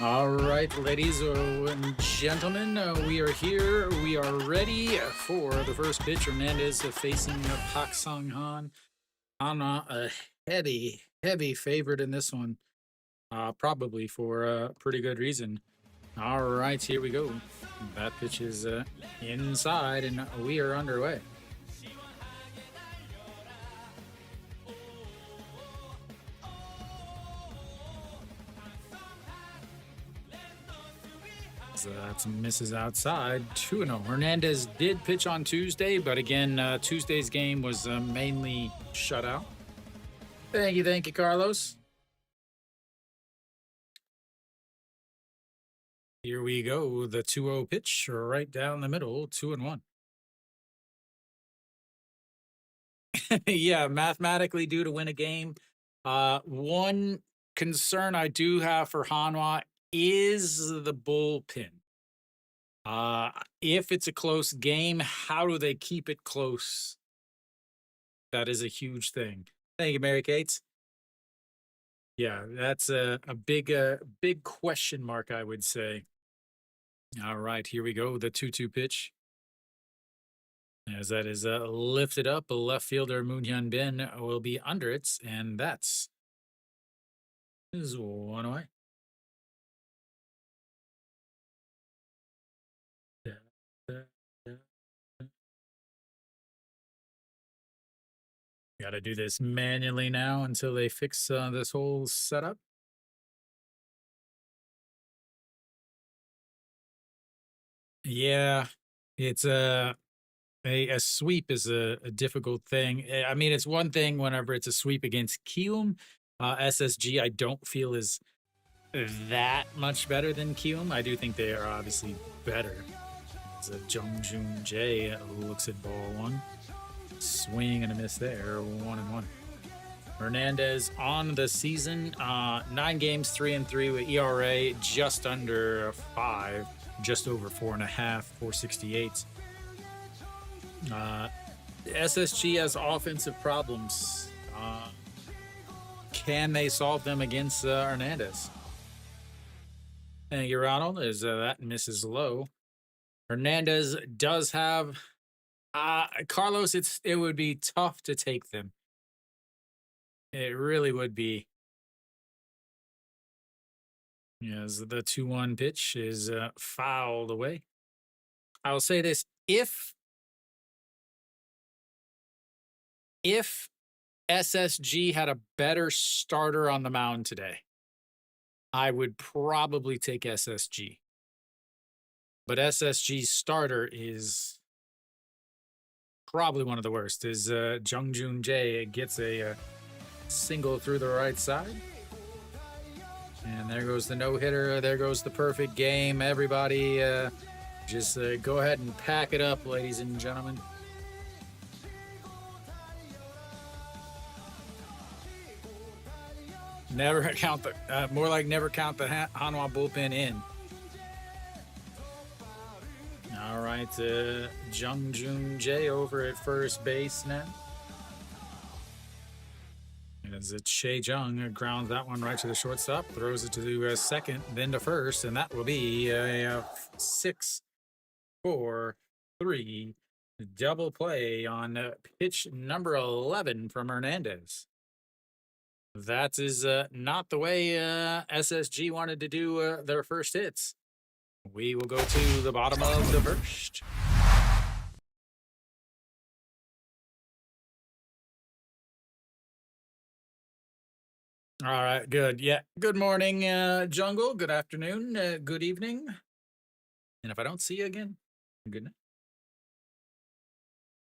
All right, ladies and gentlemen, we are here. We are ready for the first pitch. Hernandez facing Pak Song Han. Hanwha, a heavy favorite in this one, probably for a pretty good reason. All right, here we go. That pitch is inside, and we are underway. So that's misses outside, 2-0. Hernandez did pitch on Tuesday, but again, Tuesday's game was mainly shutout. Thank you, Carlos. Here we go, the 2-0 pitch right down the middle, 2-1. Yeah, mathematically due to win a game. One concern I do have for Hanwha is the bullpen. If it's a close game, how do they keep it close? That is a huge thing. Thank you, Mary Kate. Yeah, that's a big question mark, I would say. All right, here we go. The 2-2 pitch. As that is lifted up, left fielder Moon Hyun Bin will be under it, and that's is one away. Got to do this manually now until they fix this whole setup. Yeah, it's a sweep is a difficult thing. I mean, it's one thing whenever it's a sweep against Kium. SSG, I don't feel is that much better than Kium. I do think they are obviously better. It's a Jung Jun Jae who looks at ball one. Swing and a miss there, 1-1. Hernandez on the season, 9 games, 3-3 with ERA just under 5, just over 4.5, 468. SSG has offensive problems. Can they solve them against Hernandez? Thank you, Ronald. As that misses low. Hernandez does have Carlos. It would be tough to take them. It really would be. Yes, the 2-1 pitch is fouled away. I will say this: if SSG had a better starter on the mound today, I would probably take SSG. But SSG's starter is probably one of the worst. Is Jung Jun Jae gets a single through the right side. And there goes the no-hitter. There goes the perfect game. Everybody just go ahead and pack it up, ladies and gentlemen. Never count the, more like never count the Hanwha bullpen in. All right, Jung Jun Jae over at first base now. As it's Shea Jung grounds that one right to the shortstop, throws it to second, then to first, and that will be a 6-4-3 double play on pitch number 11 from Hernandez. That is not the way SSG wanted to do their first hits. We will go to the bottom of the first. All right, good. Yeah, good morning, Jungle. Good afternoon. Good evening. And if I don't see you again, good night.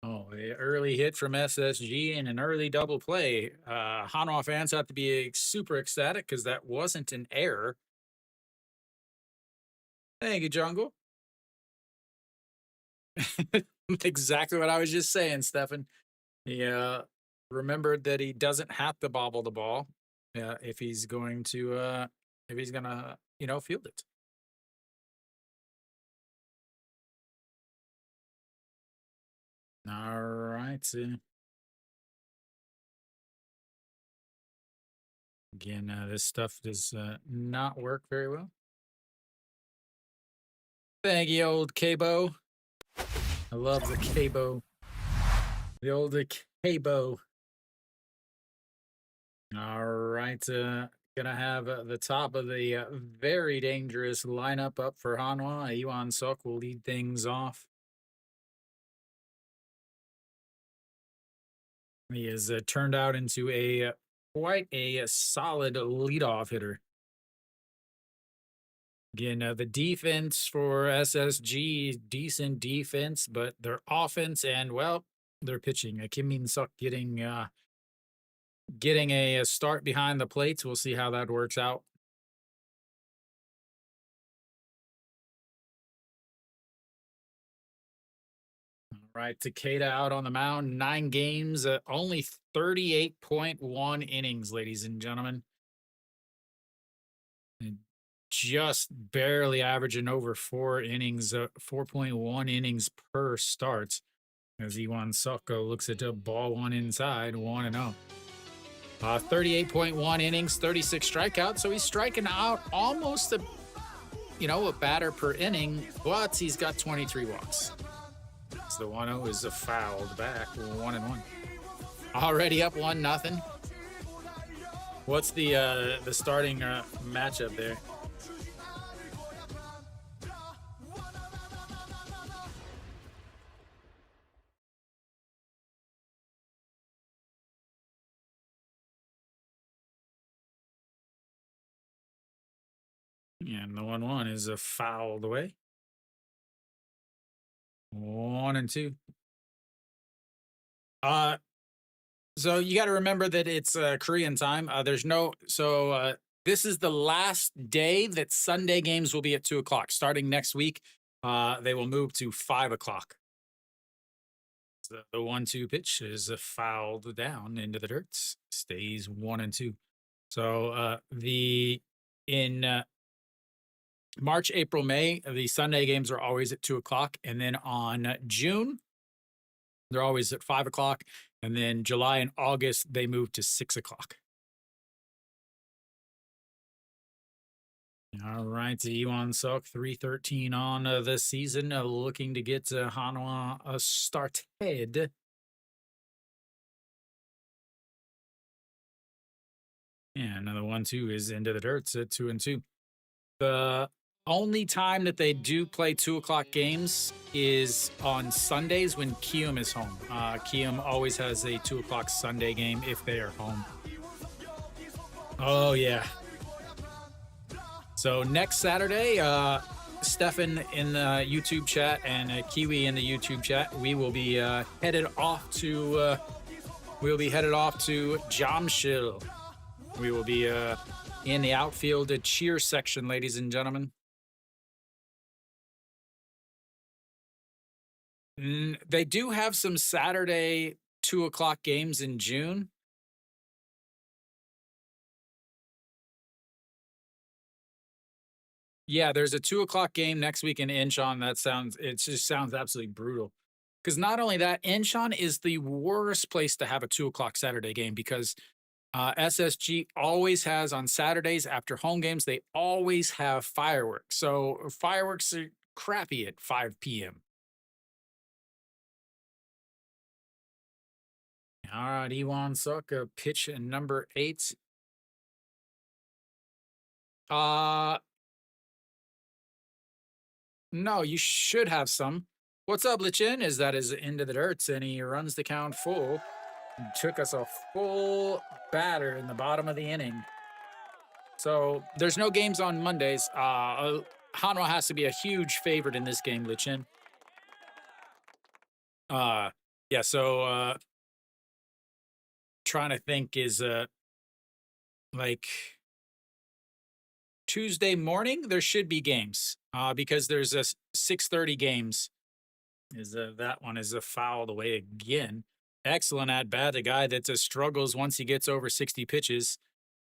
Oh, a early hit from SSG and an early double play. Hanwha fans have to be super ecstatic because that wasn't an error. Thank you, Jungle. Exactly what I was just saying, Stefan. He remembered that he doesn't have to bobble the ball if he's going to field it. All right. Again, this stuff does not work very well. Thank you, old KBO. I love the KBO. The old KBO. All right. Gonna have the top of the very dangerous lineup up for Hanwha. Iwan Sok will lead things off. He has turned out into a quite a solid leadoff hitter. Again, the defense for SSG, decent defense, but their offense and, well, their pitching. Kim Min Suk getting a start behind the plates. We'll see how that works out. All right, Takeda out on the mound, 9 games, only 38.1 innings, ladies and gentlemen. And just barely averaging over 4 innings, 4.1 innings per start. As Iwan Soko looks at the ball one inside, 1-0. 38.1 innings, 36 strikeouts. So he's striking out almost a batter per inning, but he's got 23 walks. So the 1-0 is a fouled back, 1-1. Already up 1-0. What's the starting matchup there? And the 1-1 is a fouled away. 1-2. So you got to remember that it's Korean time. This is the last day that Sunday games will be at 2:00. Starting next week, they will move to 5:00. The 1-2 pitch is fouled down into the dirt. Stays 1-2. So in March, April, May, the Sunday games are always at 2:00, and then on June, they're always at 5:00, and then July and August they move to 6:00. All right, Iwan Sok, 313 on the season, looking to get Hanwha started. Yeah, another 1-2 is into the dirt. It's at 2-2. The only time that they do play 2:00 games is on Sundays when Kium is home. Kium always has a 2:00 Sunday game if they are home. Oh, yeah. So next Saturday, Stefan in the YouTube chat and Kiwi in the YouTube chat, we will be headed off to Jamshil. We will be in the outfield cheer section, ladies and gentlemen. They do have some Saturday 2:00 games in June. Yeah, there's a 2:00 game next week in Incheon. It just sounds absolutely brutal. Because not only that, Incheon is the worst place to have a 2:00 Saturday game because SSG always has on Saturdays after home games, they always have fireworks. So fireworks are crappy at 5 p.m. All right, Iwan Suk, pitch number 8. No, you should have some. What's up, Lichin? Is into the dirt, and he runs the count full. Took us a full batter in the bottom of the inning. So there's no games on Mondays. Hanwha has to be a huge favorite in this game, Lichin. Yeah, so trying to think is like Tuesday morning there should be games because there's a 6:30 games. That one is a fouled away again. Excellent at bat, a guy that struggles once he gets over 60 pitches,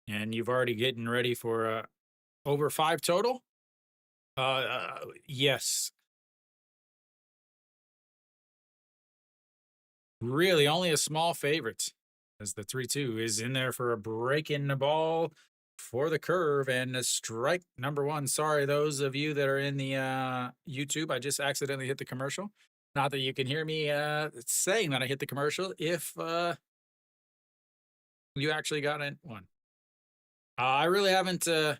and you've already getting ready for over 5 total. Yes. Really, only a small favorite as the 3-2 is in there for a break in the ball for the curve and a strike number one. Sorry, those of you that are in the YouTube, I just accidentally hit the commercial. Not that you can hear me saying that I hit the commercial if you actually got in one. I really haven't. So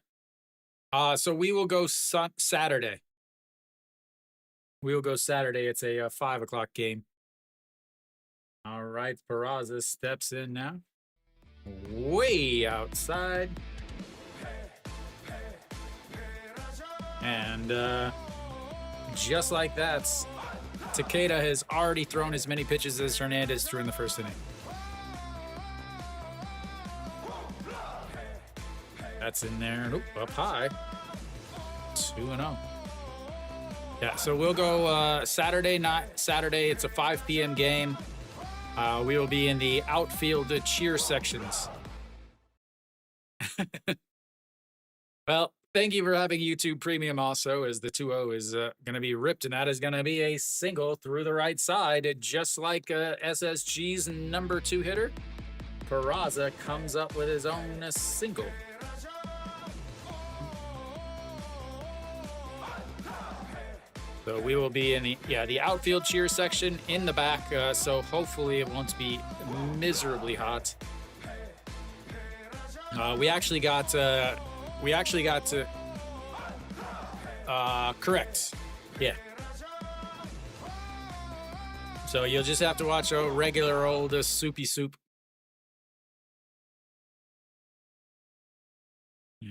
we will go Saturday. We will go Saturday. It's a 5 o'clock game. All right, Peraza steps in now. Way outside. And just like that, Takeda has already thrown as many pitches as Hernandez threw in the first inning. That's in there. Oop, up high. 2-0. Yeah, so we'll go Saturday night. Saturday, it's a 5 p.m. game. We will be in the outfield cheer sections. Well, thank you for having YouTube Premium also, as the 2-0 is going to be ripped, and that is going to be a single through the right side, just like SSG's number 2 hitter. Peraza comes up with his own single. So we will be in the outfield cheer section in the back. So hopefully it won't be miserably hot. We actually got to correct. Yeah. So you'll just have to watch a regular old soupy soup.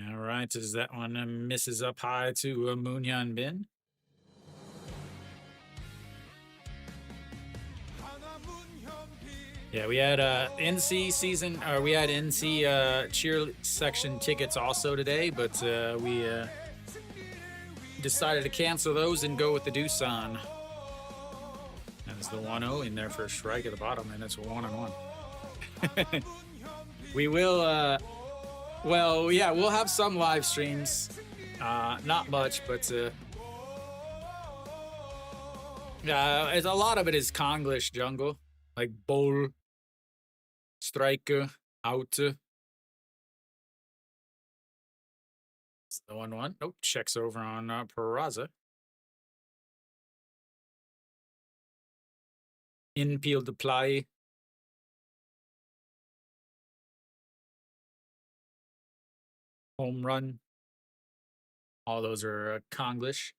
All right, as that one misses up high to Moonhyun Bin. Yeah, we had NC cheer section tickets also today, but we decided to cancel those and go with the Doosan. That's the 1-0 in there for a strike at the bottom, and it's 1-1. We will, well, yeah, we'll have some live streams. Not much, but a lot of it is Konglish jungle, like bowl, strike, out. It's the 1-1. Nope, checks over on Peraza. Infield to play. Home run. All those are Konglish.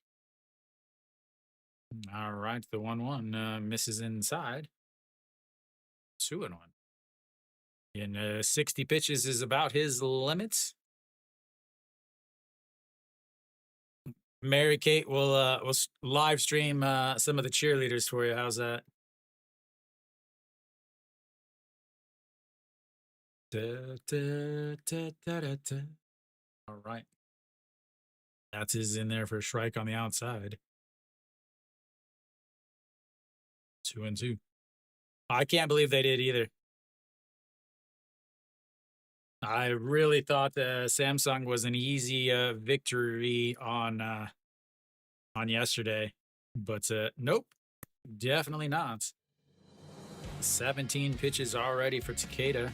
All right, the 1-1 misses inside. 2-1. And 60 pitches is about his limits. Mary Kate will live stream some of the cheerleaders for you. How's that? All right. That's his in there for a strike on the outside. 2-2. I can't believe they did either. I really thought Samsung was an easy victory on yesterday, but nope, definitely not. 17 pitches already for Takeda.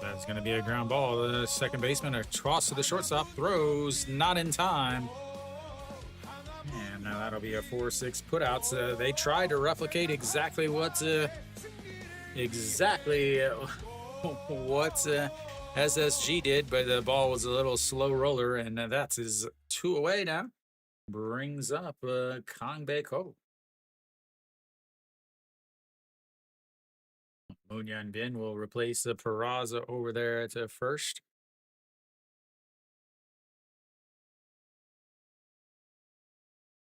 That's going to be a ground ball. The second baseman, a toss to the shortstop, throws not in time. And now that'll be a 4-6 putouts. They tried to replicate exactly what SSG did, but the ball was a little slow roller, and that's his 2 away now. Brings up Kang Bae-ko. Moonhyun Bin will replace the Peraza over there at first.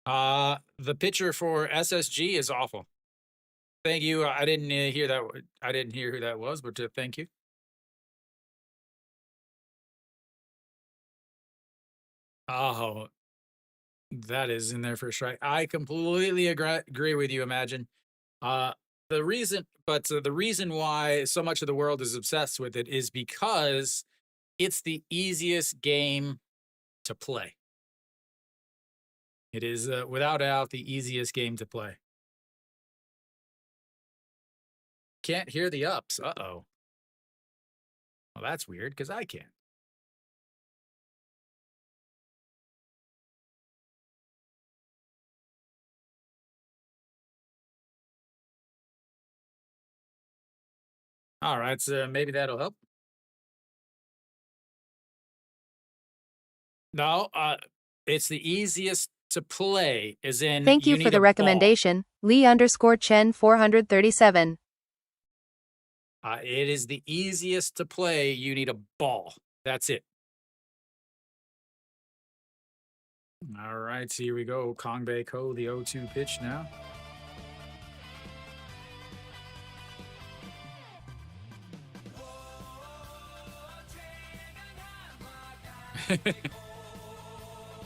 The pitcher for SSG is awful. Thank you. I didn't hear that. I didn't hear who that was, but thank you. Oh, that is in there for a strike. I completely agree with you, Imagine. The reason why so much of the world is obsessed with it is because it's the easiest game to play. It is, without a doubt, the easiest game to play. Can't hear the ups. Uh-oh. Well, that's weird because I can. All right, so maybe that'll help. No, it's the easiest to play, as in Thank you you for need the a ball. recommendation, Lee_Chen 437. It is the easiest to play. You need a ball. That's it. All right, so here we go. Kongbei Ko, the 0-2 pitch now.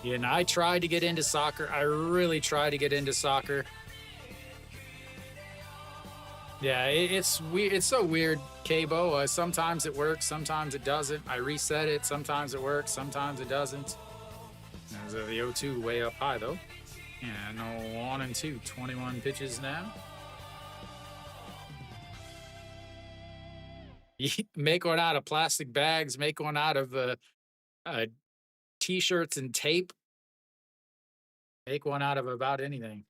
Yeah, and I tried to get into soccer. I really tried to get into soccer. Yeah, it's weird. It's so weird, KBO. Sometimes it works, sometimes it doesn't. I reset it. Sometimes it works, sometimes it doesn't. There's the 0-2 way up high, though. And 1-2, 21 pitches now. Make one out of plastic bags, make one out of t-shirts and tape. Make one out of about anything.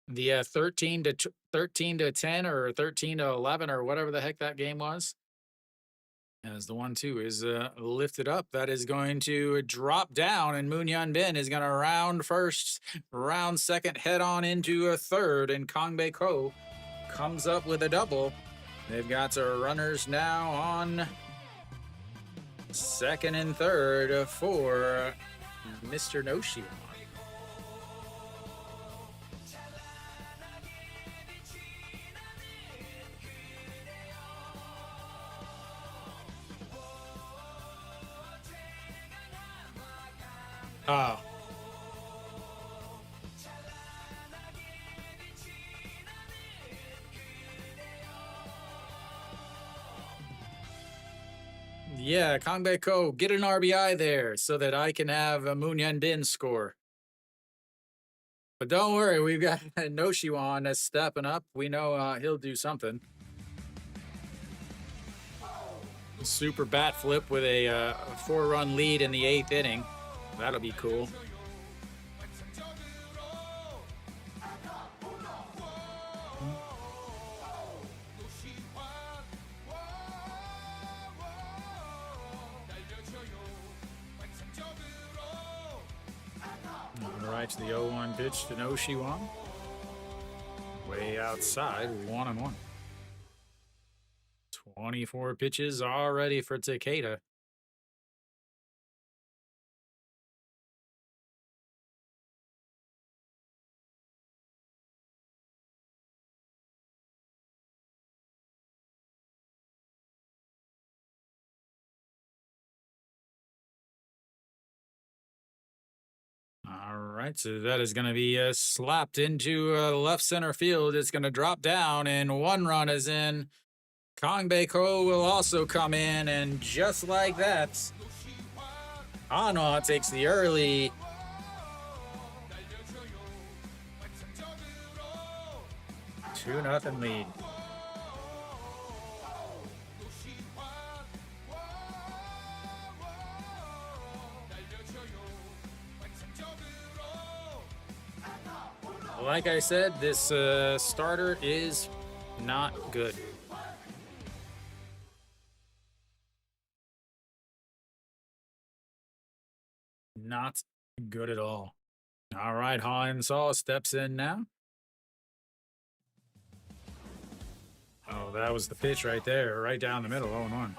The 13 to 10 or 13 to 11 or whatever the heck that game was. As the 1-2 is lifted up, that is going to drop down, and Moon Hyun Bin is going to round first, round second, head on into a third, and Kongbei Ko comes up with a double. They've got runners now on second and third for Mr. Noshi. Oh. Yeah, Kongbei Ko, get an RBI there so that I can have a Moon Hyun Bin score. But don't worry, we've got Noshiwan that's stepping up. We know he'll do something. Super bat flip with a 4-run lead in the 8th inning. That'll be cool. All right, to the 0-1 pitch to Noshiwan. Way outside, 1-1. 24 pitches already for Takeda. All right, so that is going to be slapped into left center field. It's going to drop down, and 1 run is in. Kongbei Ko will also come in, and just like that, Hanwha takes the early 2-0 lead. Like I said, this starter is not good. Not good at all. All right, Ha-In-Saw steps in now. Oh, that was the pitch right there, right down the middle, 0-1.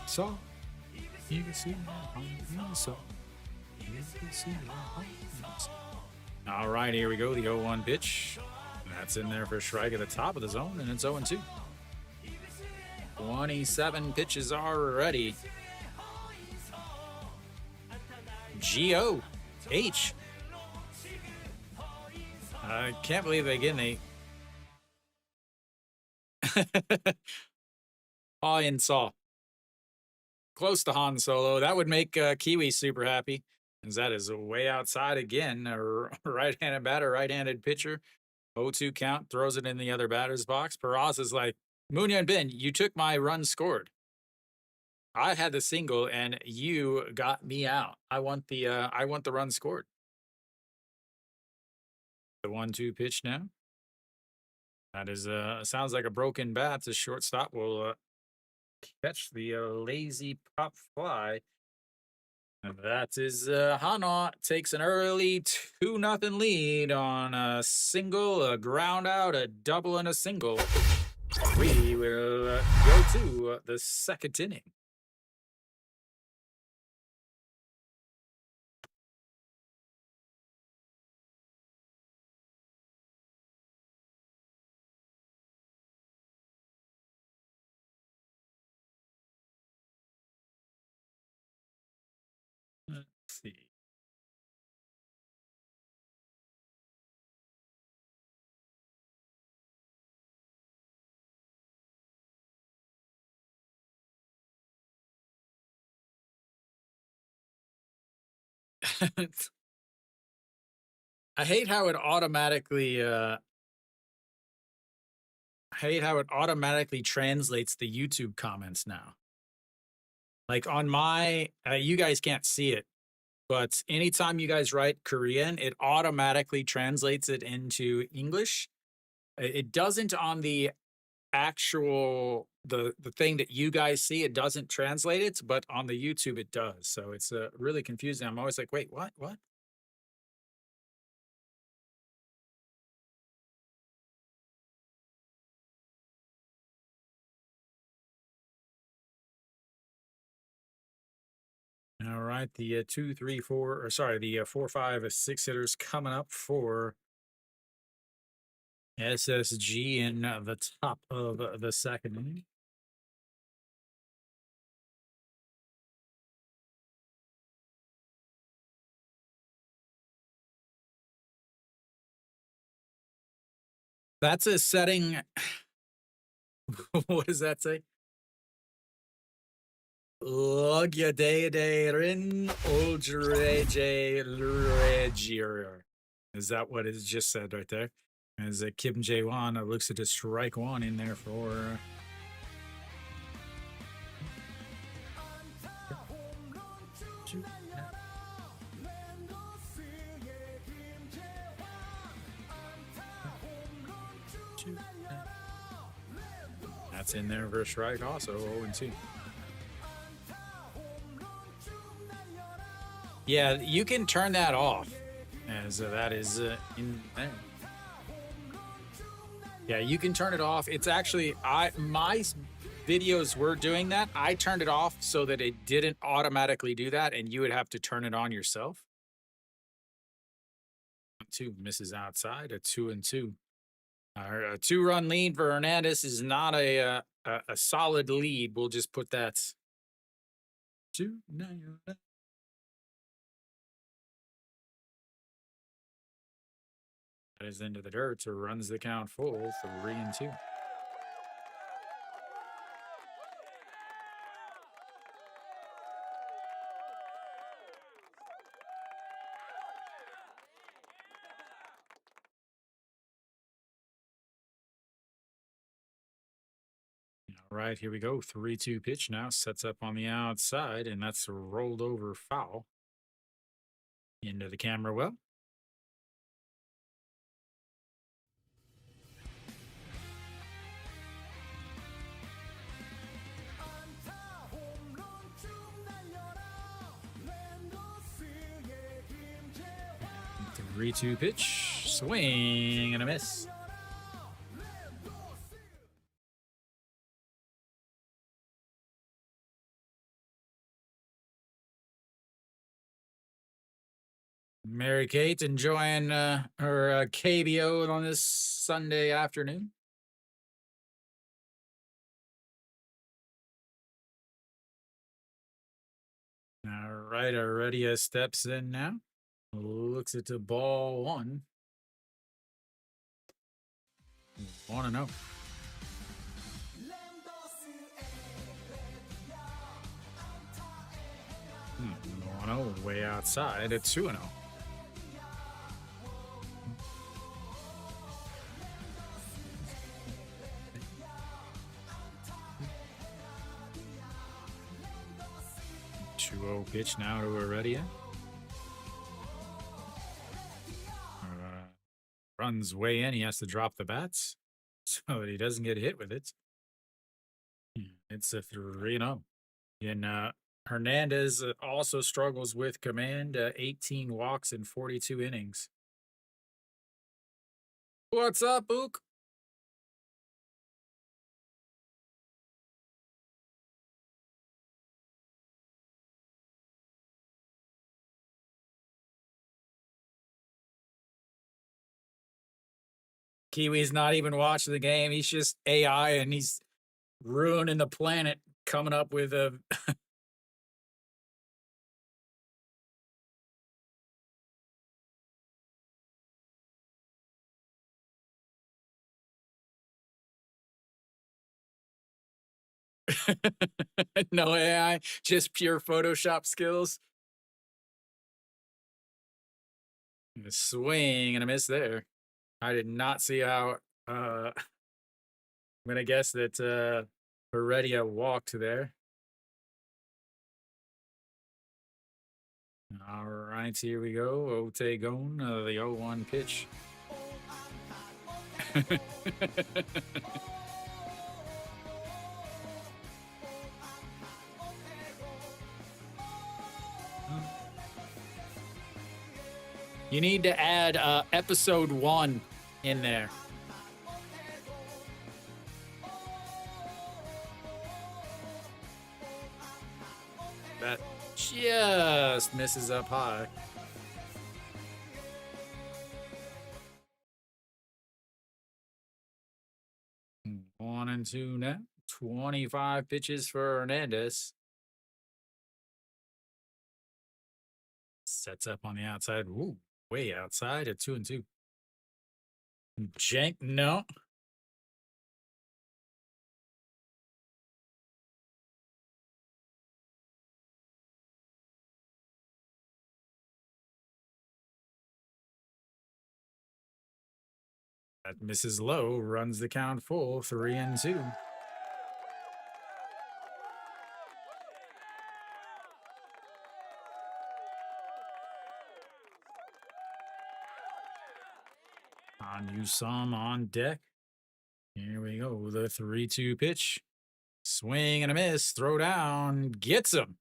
So, you can see all right, here we go. The 0-1 pitch. That's in there for a strike at the top of the zone, and it's 0-2. 27 pitches already. G-O-H. I can't believe, again, Aw and Saw. Close to Han Solo. That would make Kiwi super happy. As that is way outside again. A right-handed batter, right-handed pitcher. 0-2 count, throws it in the other batter's box. Peraz is like, Munya and Ben, you took my run scored. I had the single and you got me out. I want the run scored. The 1-2 pitch now. That is sounds like a broken bat. The shortstop will catch the lazy pop fly. And that is Hanwha takes an early 2-0 lead on a single, a ground out, a double, and a single. We will go to the second inning. Let's see. I hate how it automatically translates the YouTube comments now. Like on my you guys can't see it, but anytime you guys write Korean, it automatically translates it into English. It doesn't on the actual the thing that you guys see, it doesn't translate it, but on the YouTube it does. So it's really confusing. I'm always like, wait, what? All right, the 2, 3, 4, or sorry, the 4, 5, 6 hitters coming up for SSG in the top of the second inning. That's a setting. What does that say? Logyaderin Oldreje Luregier. Is that what it just said right there? As Kim Jae-won looks at a strike one in there for. That's in there for a strike also, 0-2. Yeah, you can turn that off, as that is in there. Yeah, you can turn it off. It's actually my videos were doing that. I turned it off so that it didn't automatically do that, and you would have to turn it on yourself. 2 misses outside, a 2-2. A 2-run lead for Hernandez is not a solid lead. We'll just put that 2. That is into the dirt, so runs the count full, 3-2. All right, here we go. 3-2 pitch now. Sets up on the outside, and that's a rolled over foul. Into the camera well. The 3-2 pitch. Swing and a miss. Mary Kate enjoying her KBO on this Sunday afternoon. All right, Aurelia steps in now. Looks at the ball 1. 1-0. 1-0 way outside at 2-0. Pitch now to Heredia. Runs way in. He has to drop the bats so that he doesn't get hit with it. It's a 3-0. And Hernandez also struggles with command. 18 walks in 42 innings. What's up, Ook? Kiwi's not even watching the game. He's just AI and he's ruining the planet coming up with a no AI, just pure Photoshop skills. A swing and a miss there. I did not see how I'm gonna guess that Heredia walked there. All right, here we go. Otegon, the 0-1 pitch. You need to add episode 1 in there. That just misses up high. One and two now. 25 pitches for Hernandez. Sets up on the outside. Ooh, way outside at 2-2. Jank, no. That misses low, runs the count full, 3-2. On you some on deck. Here we go. The 3-2 pitch. Swing and a miss. Throw down. Gets him.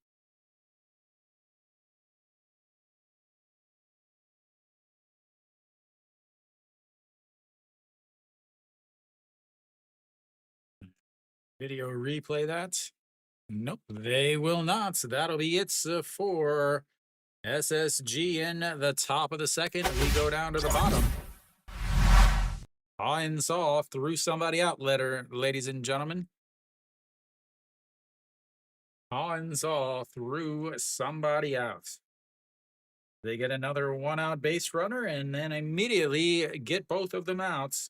Video replay that. Nope, they will not. So that'll be it for SSG in the top of the second. We go down to the bottom. Saw threw somebody out, ladies and gentlemen. Saw threw somebody out. They get another 1-out base runner and then immediately get both of them out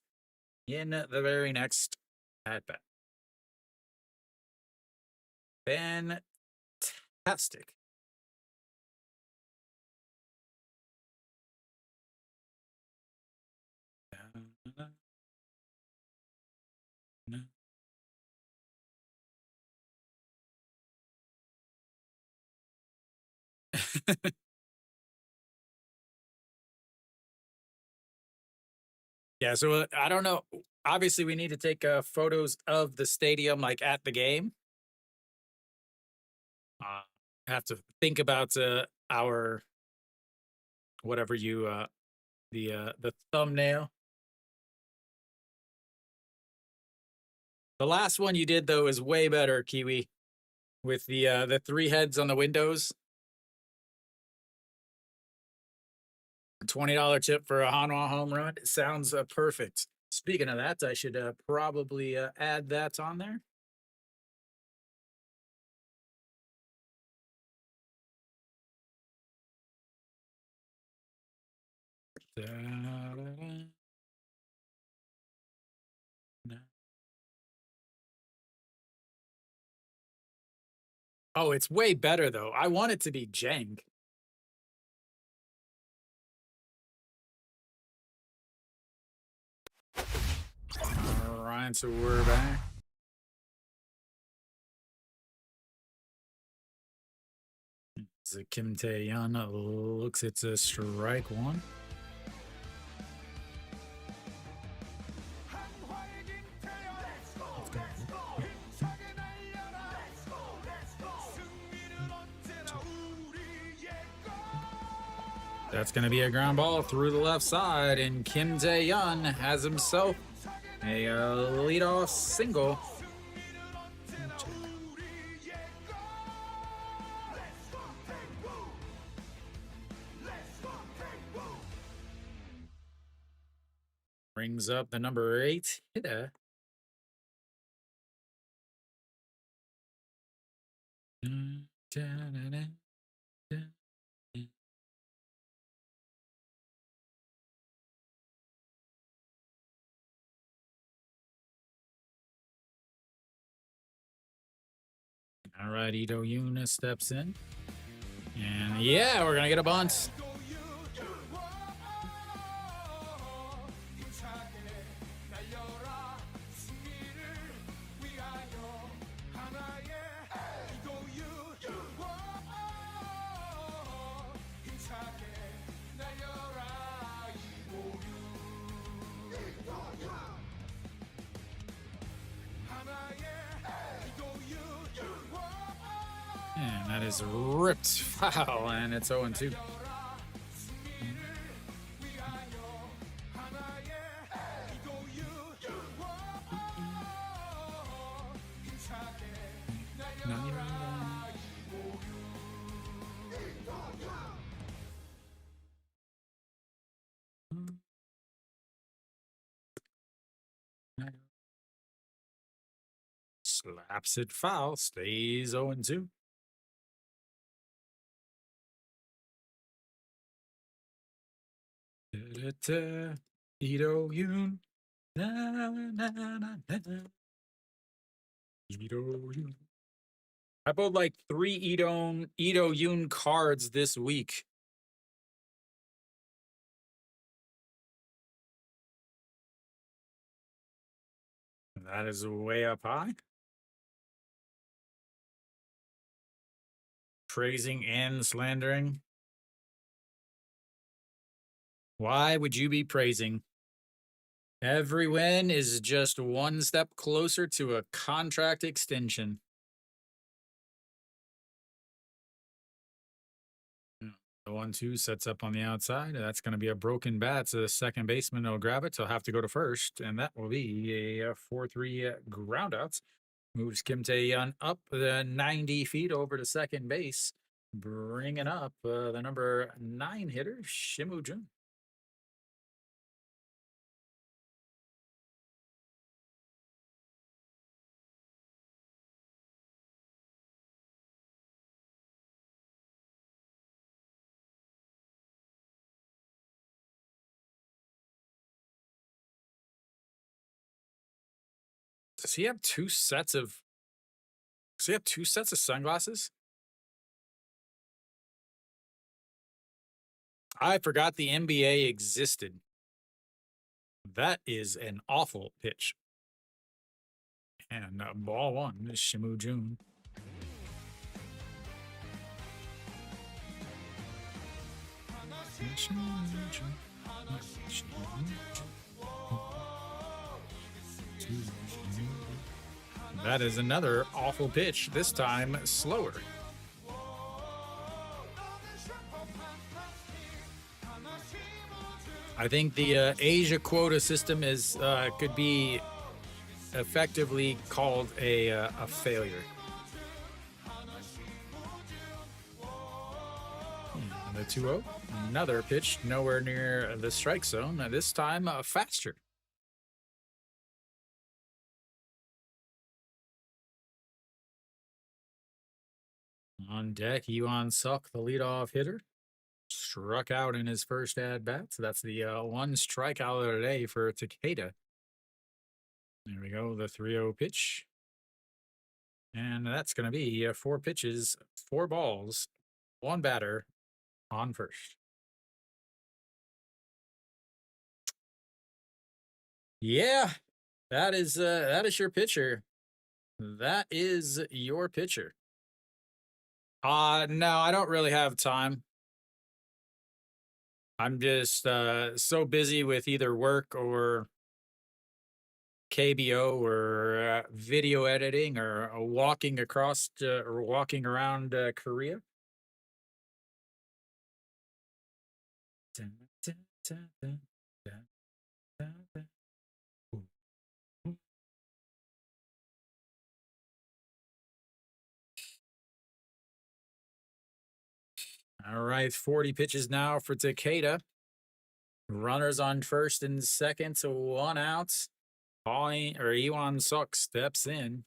in the very next at-bat. Fantastic. Yeah, so I don't know. Obviously, we need to take photos of the stadium, like at the game. Have to think about our whatever you the thumbnail. The last one you did though is way better, Kiwi, with the 3 heads on the windows. $20 tip for a Hanwha home run. It sounds perfect. Speaking of that, I should probably add that on there. Oh, it's way better though. I want it to be jank. All right, so we're back. So Kim Tae-yeon looks it's a strike one. That's going to be a ground ball through the left side, and Kim Tae-yeon has himself a leadoff single. Brings up the number 8 hitter. All right, Ito Yuna steps in. And yeah, we're going to get a bunt. And that is ripped foul, and it's 0-2. Slaps it foul, stays 0-2. Ito Yun. Na, na, na, na, na. Ito Yun. I bought like 3 Ito Yun cards this week. That is way up high. Praising and slandering. Why would you be praising? Every win is just one step closer to a contract extension. The 1-2 sets up on the outside. That's going to be a broken bat. So the second baseman will grab it. So he'll have to go to first. And that will be a 4-3 ground out. Moves Kim Tae-yeon up the 90 feet over to second base. Bringing up the number 9 hitter, Shimu Jun. Does he have two sets of sunglasses? I forgot the NBA existed. That is an awful pitch. And ball one is Shimu Jun. That is another awful pitch, this time slower. I think the Asia quota system is could be effectively called a failure. The 2-0, another pitch nowhere near the strike zone. This time faster. On deck, Yuan Suk, the leadoff hitter, struck out in his first at bat. So that's the one strikeout of the day for Takeda. There we go, the 3-0 pitch. And that's going to be 4 pitches, 4 balls, 1 batter on first. Yeah, that is your pitcher. That is your pitcher. No, I don't really have time. I'm just so busy with either work or KBO or video editing or walking across or walking around Korea. Dun, dun, dun, dun, dun, dun, dun. Ooh, ooh. All right, 40 pitches now for Takeda. Runners on first and second, so 1 out. Iwan Suk steps in.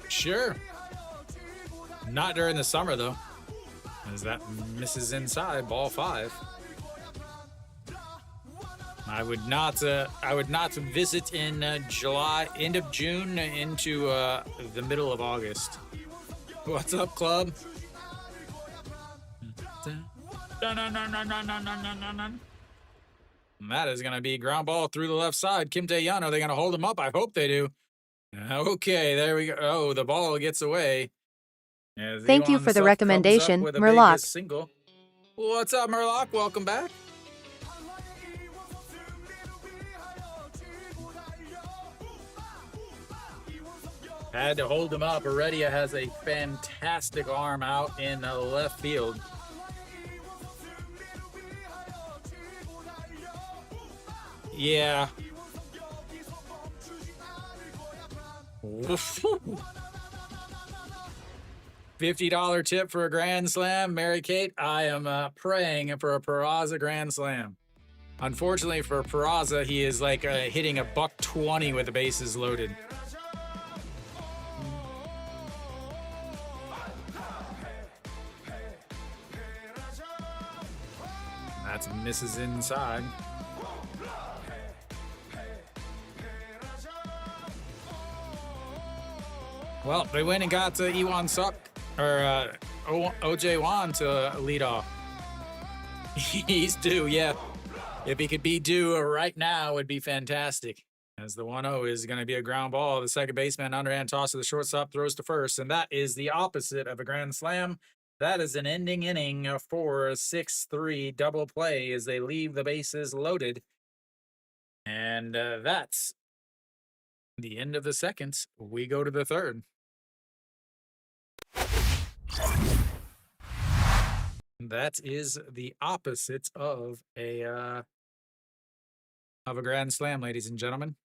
Sure. Not during the summer, though. As that misses inside, ball 5. I would not visit in July, end of June into the middle of August. What's up, club? That is going to be ground ball through the left side. Kim Tae-yeon, are they going to hold him up? I hope they do. Okay, there we go. Oh, the ball gets away. Thank you for the recommendation, Murloc. Single. What's up, Murloc? Welcome back. Had to hold him up. Heredia has a fantastic arm out in left field. Yeah. $50 tip for a grand slam. Mary Kate, I am praying for a Peraza grand slam. Unfortunately for Peraza, he is like hitting a $120 with the bases loaded. That's misses inside. Well, they went and got Iwan Suk or OJ Wan to lead off. He's due, yeah. If he could be due right now, it would be fantastic. As the 1-0 is going to be a ground ball. The second baseman underhand toss to the shortstop, throws to first, and that is the opposite of a grand slam. That is an ending inning for a 6-3 double play as they leave the bases loaded. And that's the end of the second. We go to the third. That is the opposite of a grand slam, ladies and gentlemen.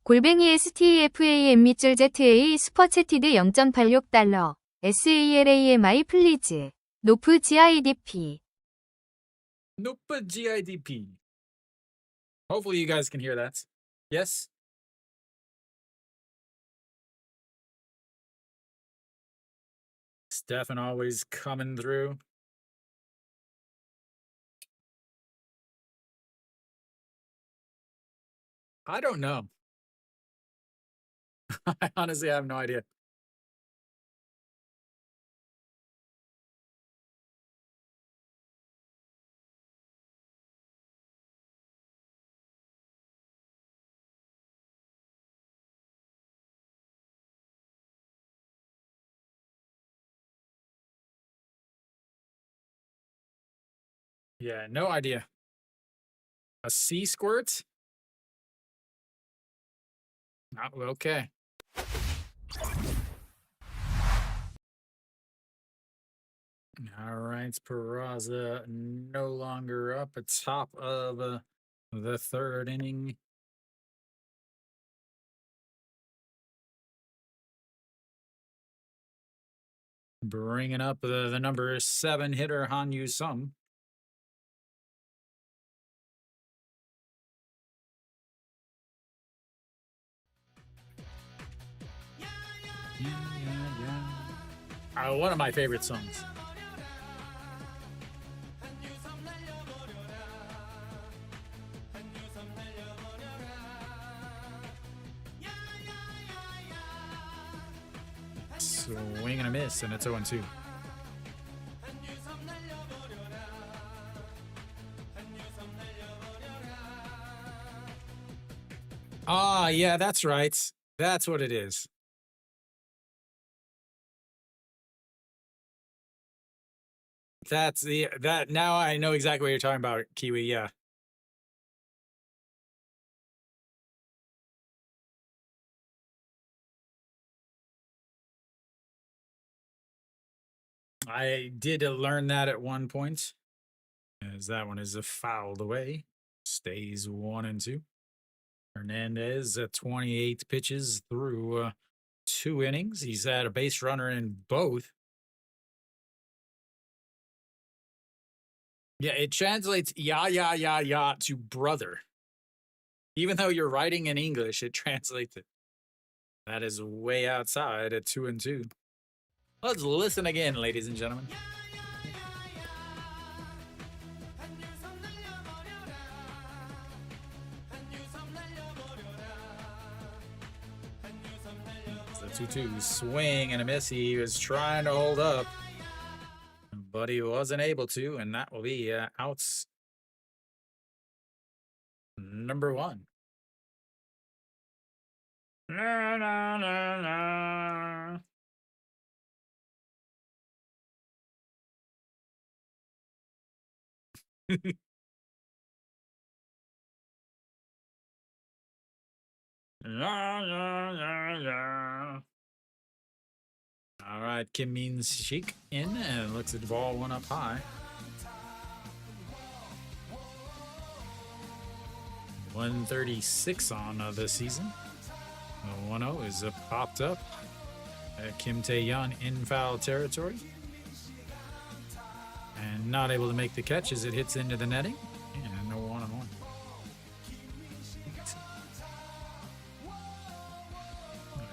골뱅이 STEFAM-ZA 슈퍼채티드 0.86달러 SALAMI 플리즈 노프 GIDP Nope, GIDP. Hopefully you guys can hear that. Yes? Stefan always coming through. I don't know. I honestly have no idea. Yeah, no idea. A sea squirt? Okay. All right, Peraza no longer up at top of the third inning. Bringing up the number 7 hitter, Han Yu Sung. One of my favorite songs. Swing and a miss, and it's 0-2. Ah, yeah, that's right. That's what it is. That now I know exactly what you're talking about, Kiwi. Yeah. I did learn that at one point, as that one is fouled away. Stays 1-2. Hernandez at 28 pitches through 2 innings. He's had a base runner in both. Yeah, it translates ya to brother. Even though you're writing in English, it translates it. That is way outside at 2-2. Let's listen again, ladies and gentlemen. It's the 2-2 swing and a miss. He was trying to hold up, but he wasn't able to, and that will be outs number 1. Na, na, na, na. All right, Kim Min Sheik in and looks at the ball 1 up high. 136 on the season. The 1-0 is popped up. Kim Tae-yeon in foul territory. And not able to make the catch as it hits into the netting. And no 1-1.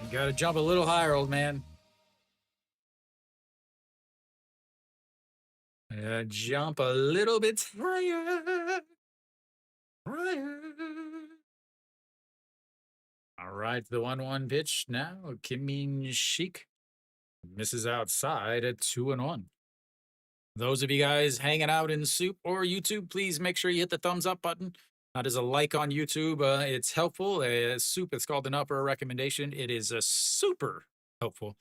You got to jump a little higher, old man. Jump a little bit higher. All right, the 1-1 pitch now. Kim Min Sheik misses outside at 2-1. Those of you guys hanging out in SOOP or YouTube, please make sure you hit the thumbs up button. There's a like on YouTube. It's helpful. SOOP, it's called an upper recommendation. It is super helpful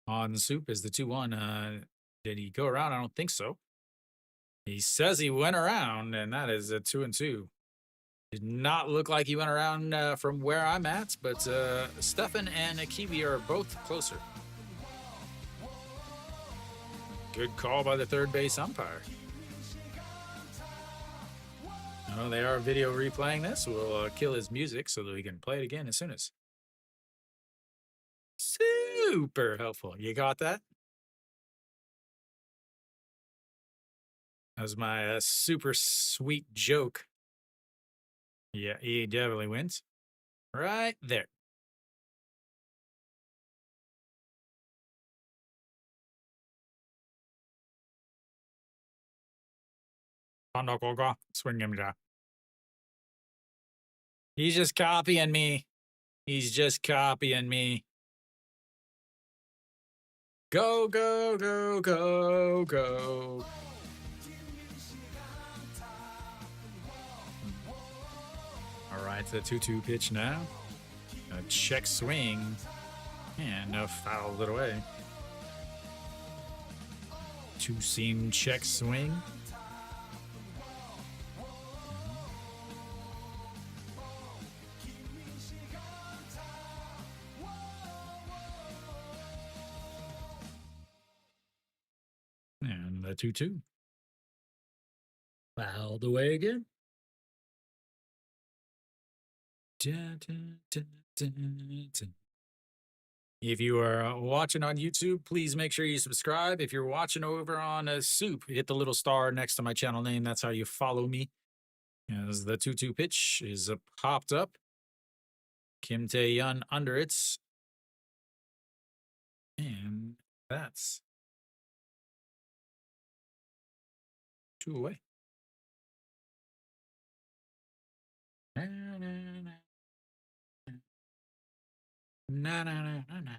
on SOOP. Is the 2-1. Did he go around? I don't think so. He says he went around, and that is a 2-2. Did not look like he went around from where I'm at, but Stefan and Kiwi are both closer. Good call by the third base umpire. Oh, they are video replaying this. We'll kill his music so that we can play it again as soon as. Super helpful. You got that? That was my super sweet joke. Yeah, he definitely wins. Right there. Swing him down. He's just copying me. He's just copying me. Go, go, go, go, go. All right, the 2-2 pitch now. A check swing. And fouled it away. 2-seam check swing. And the 2-2. Fouled away again. If you are watching on YouTube, please make sure you subscribe. If you're watching over on SOOP, hit the little star next to my channel name. That's how you follow me. As the 2-2 pitch is popped up. Kim Tae-yeon under it. And that's 2 away. Na, na, na. Na, na, na, na, na.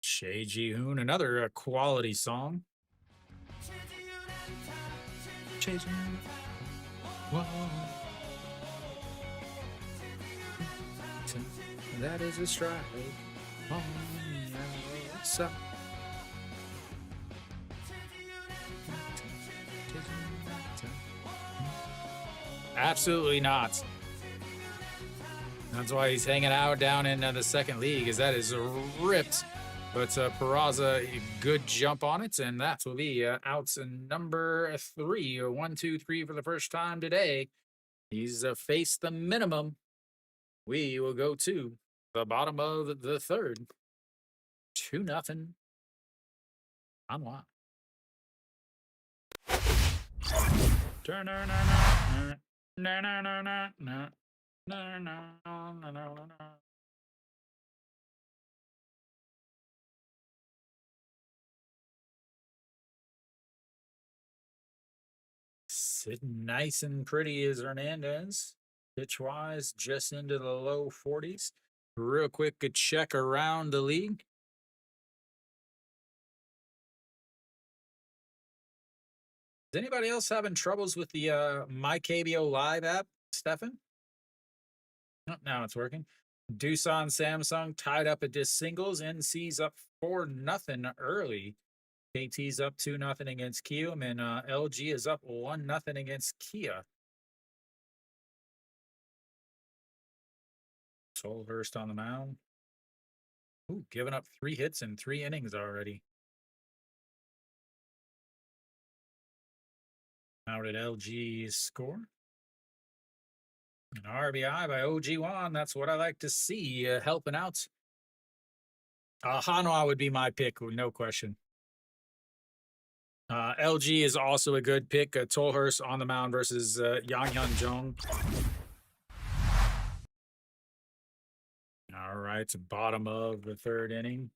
Shea Ji-hoon, another quality song. Whoa. That is a strike. Oh, so. Absolutely not. That's why he's hanging out down in the second league, is that is ripped. But Peraza, good jump on it, and that will be outs number 3. 1, 2, 3 for the first time today. He's faced the minimum. We will go to the bottom of the third. 2-0. Hanwha. Sitting nice and pretty is Hernandez. Pitch-wise, just into the low 40s. Real quick, a check around the league. Is anybody else having troubles with the My KBO Live app, Stefan? Oh, now it's working. Doosan Samsung tied up at this singles. NC's up 4-0 early. KT's up 2-0 against Kium, and LG is up 1-0 against Kia. Solhurst on the mound. Ooh, giving up 3 hits in 3 innings already. How did LG score? An RBI by OG1. That's what I like to see, helping out. Hanwha would be my pick, no question. LG is also a good pick. Tolhurst on the mound versus Yang Hyun Jung. All right, bottom of the third inning.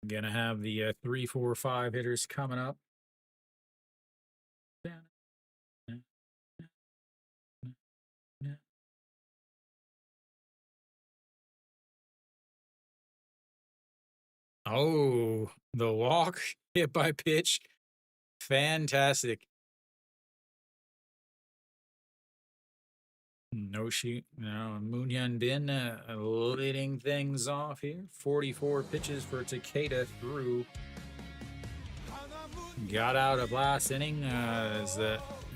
Gonna have the 3, 4, 5 hitters coming up. Oh, the walk hit by pitch. Fantastic. No shoot. No, Moon Bin leading things off here. 44 pitches for Takeda through. Got out of last inning as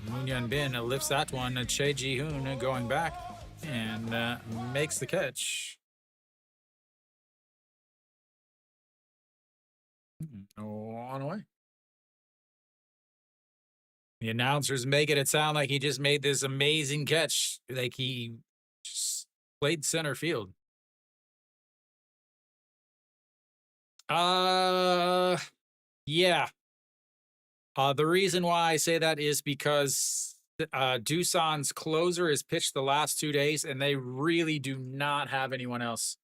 Moon Bin lifts that one. Shea Ji-hoon going back and makes the catch. On away. The announcers making it sound like he just made this amazing catch, like he just played center field. Yeah. The reason why I say that is because Doosan's closer has pitched the last 2 days, and they really do not have anyone else.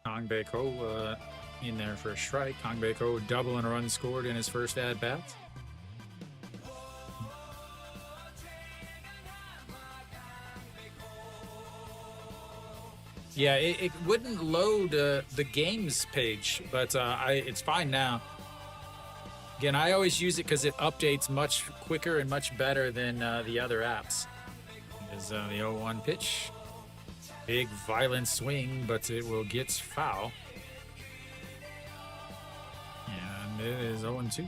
Kang Bae-ko in there for a strike. Kang Bae-ko double and a run scored in his first at-bat. Yeah, it wouldn't load the games page, but it's fine now. Again, I always use it because it updates much quicker and much better than the other apps. Is the 0-1 pitch. Big violent swing, but it will get foul. And it is 0-2.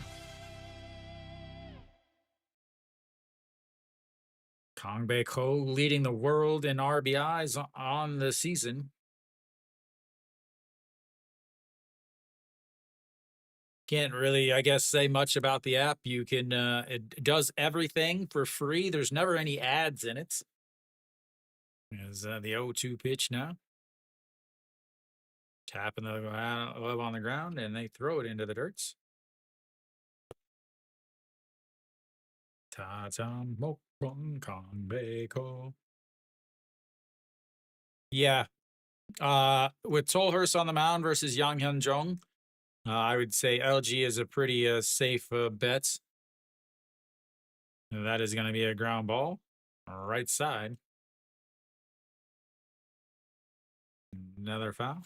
Kang Bae-ko leading the world in RBIs on the season. Can't really, I guess, say much about the app. You can, it does everything for free. There's never any ads in it. Is the 0-2 pitch now. Tapping the glove on the ground, and they throw it into the dirt. Ta-tam mokbong Kang Bae-ko. Yeah, With Tolhurst on the mound versus Yang Hyun Jong, I would say LG is a pretty safe bet. That is going to be a ground ball, right side. Another foul.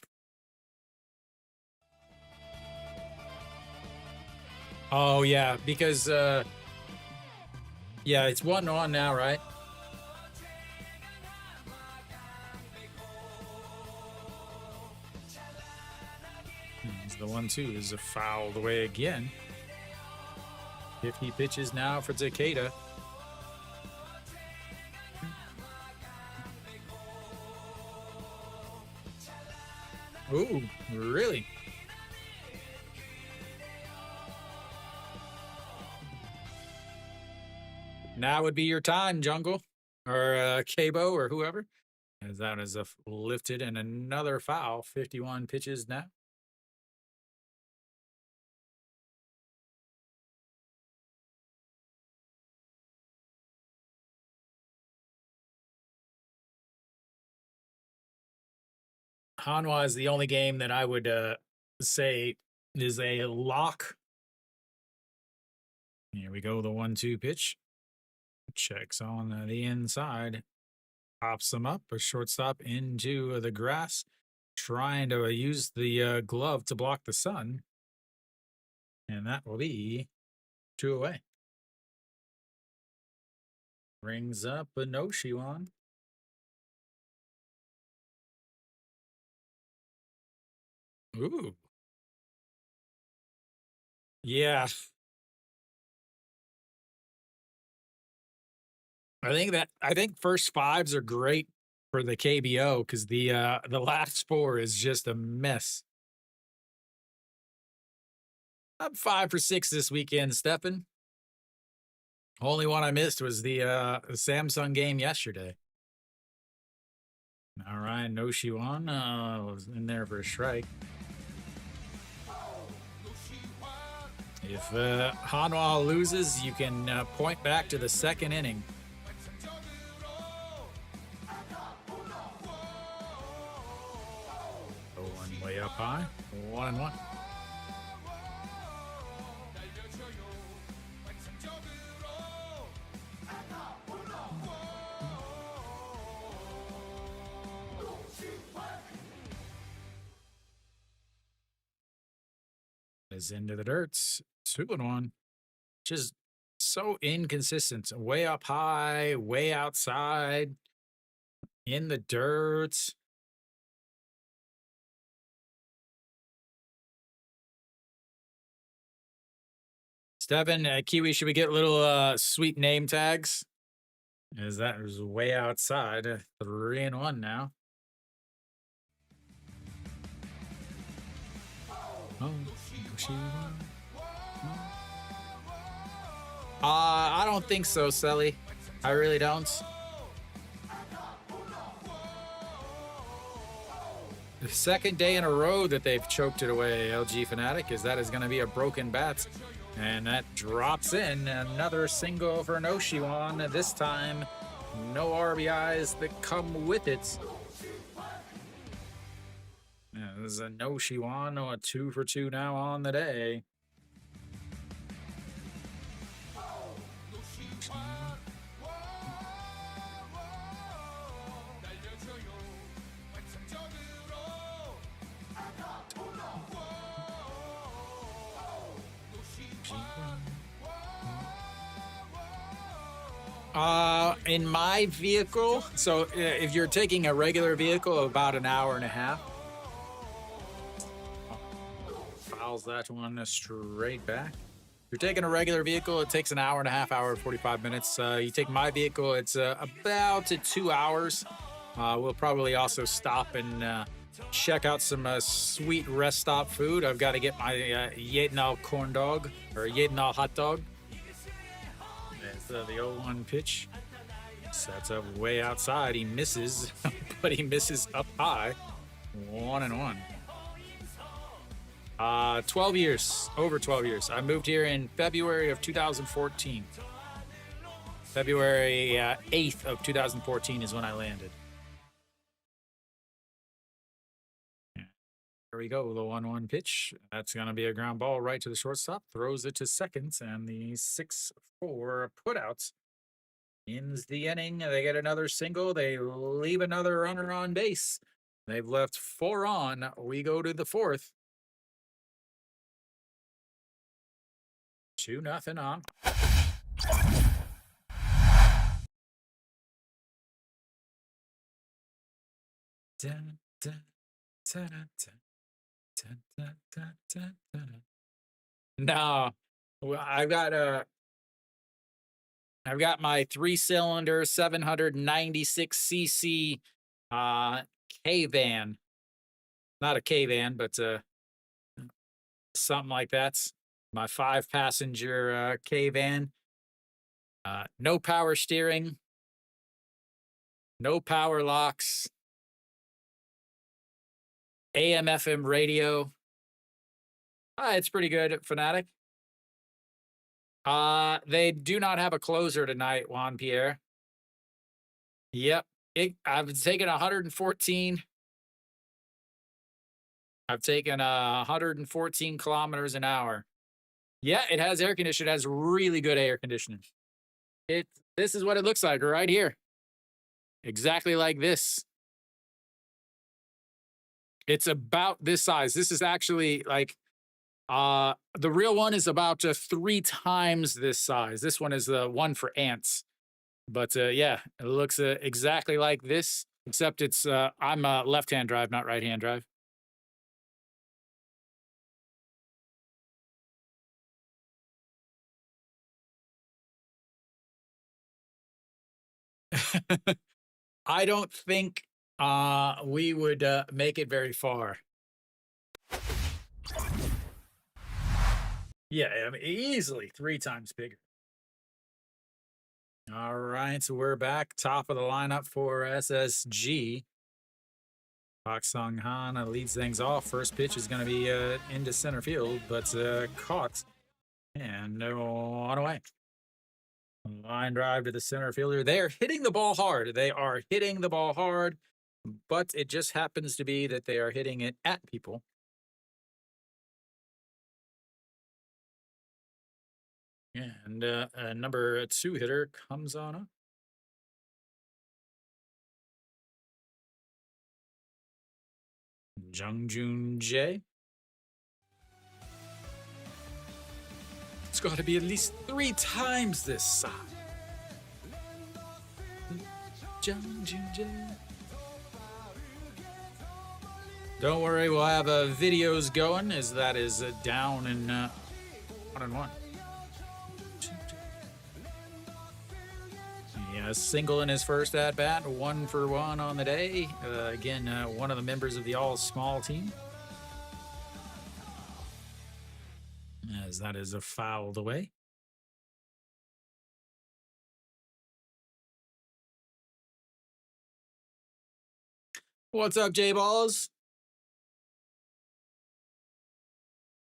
Oh yeah, because yeah, it's 1-1 now, right? Here's the 1-2 is a fouled away again. 50 pitches now for Takeda. Ooh, really? Now would be your time, Jungle, or KBO, or whoever. As that is lifted and another foul. 51 pitches now. Hanwha is the only game that I would say is a lock. Here we go, the 1-2 pitch. Checks on the inside. Pops them up, a shortstop into the grass. Trying to use the glove to block the sun. And that will be 2 away. Brings up a no-Shiwan. Ooh. Yeah. I think first fives are great for the KBO because the last 4 is just a mess. I'm 5 for 6 this weekend, Stefan. Only one I missed was the Samsung game yesterday. All right, no Shiwan was in there for a strike. If Hanwha loses, you can point back to the second inning. One way up high, 1-1. Is into the dirt. 2-1. Just so inconsistent. Way up high, way outside, in the dirt. Stefan, Kiwi, should we get little sweet name tags? As that is way outside. 3-1 now. Oh, I don't think so, Sully. I really don't. The second day in a row that they've choked it away, LG Fanatic, is going to be a broken bat. And that drops in. Another single for Noshiwan. This time, no RBIs that come with it. Yeah, this is a Noshiwan, a 2 for 2 now on the day. In my vehicle, so if you're taking a regular vehicle, about an hour and a half. Fouls that one straight back. If you're taking a regular vehicle, it takes an hour and a half, hour and 45 minutes. You take my vehicle, it's about 2 hours. We'll probably also stop and check out some sweet rest stop food. I've got to get my Yednal corn dog, or Yednal hot dog. That's the 0-1 pitch. Sets up way outside. He misses, but he misses up high. 1-1. 12 years, over 12 years. I moved here in February of 2014. February 8th of 2014 is when I landed. There we go. The 1-1 pitch. That's going to be a ground ball right to the shortstop. Throws it to second, and the 6-4 putouts ends the inning. They get another single. They leave another runner on base. They've left 4 on. We go to the 4th. 2-0 on. Dun, dun, dun, dun, dun, dun, dun, dun, dun. No, well, I've got my 3-cylinder 796cc K van. Not a K van, but something like that. My 5-passenger K van. No power steering. No power locks. AM FM radio. It's pretty good, Fanatic. They do not have a closer tonight, Juan Pierre. Yep. I've taken 114. I've taken 114 kilometers an hour. Yeah, it has air conditioning. It has really good air conditioning. This is what it looks like right here. Exactly like this. It's about this size. This is actually like the real one is about 3 times this size. This one is the one for ants. But yeah, it looks exactly like this, except it's I'm left-hand drive, not right-hand drive. I don't think we would make it very far. Yeah, I mean, easily 3 times bigger. All right, so we're back. Top of the lineup for SSG. Park Sung Han leads things off. First pitch is going to be into center field, but caught and on away. Line drive to the center fielder. They are hitting the ball hard. They are hitting the ball hard, but it just happens to be that they are hitting it at people. And number 2 hitter comes on up. Jung-Joon Jae. It's got to be at least 3 times this size. Jung-Joon Jae. Don't worry, we'll have videos going as that is down in 1-1. Yeah, single in his first at bat, 1 for 1 on the day. Again, one of the members of the all small team. As that is fouled away. What's up, J-Balls?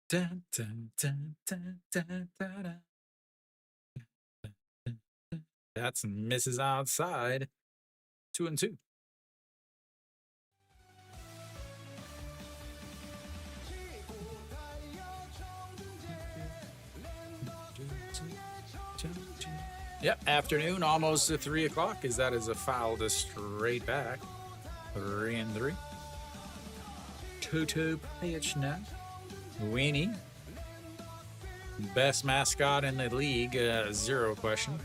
Dun, dun, dun, dun, dun, dun, dun. That's misses outside. 2-2. Yep, afternoon, almost at 3 o'clock, as that is a foul to straight back. 3-3. 2-2 pitch now. Weenie. Best mascot in the league, 0 question.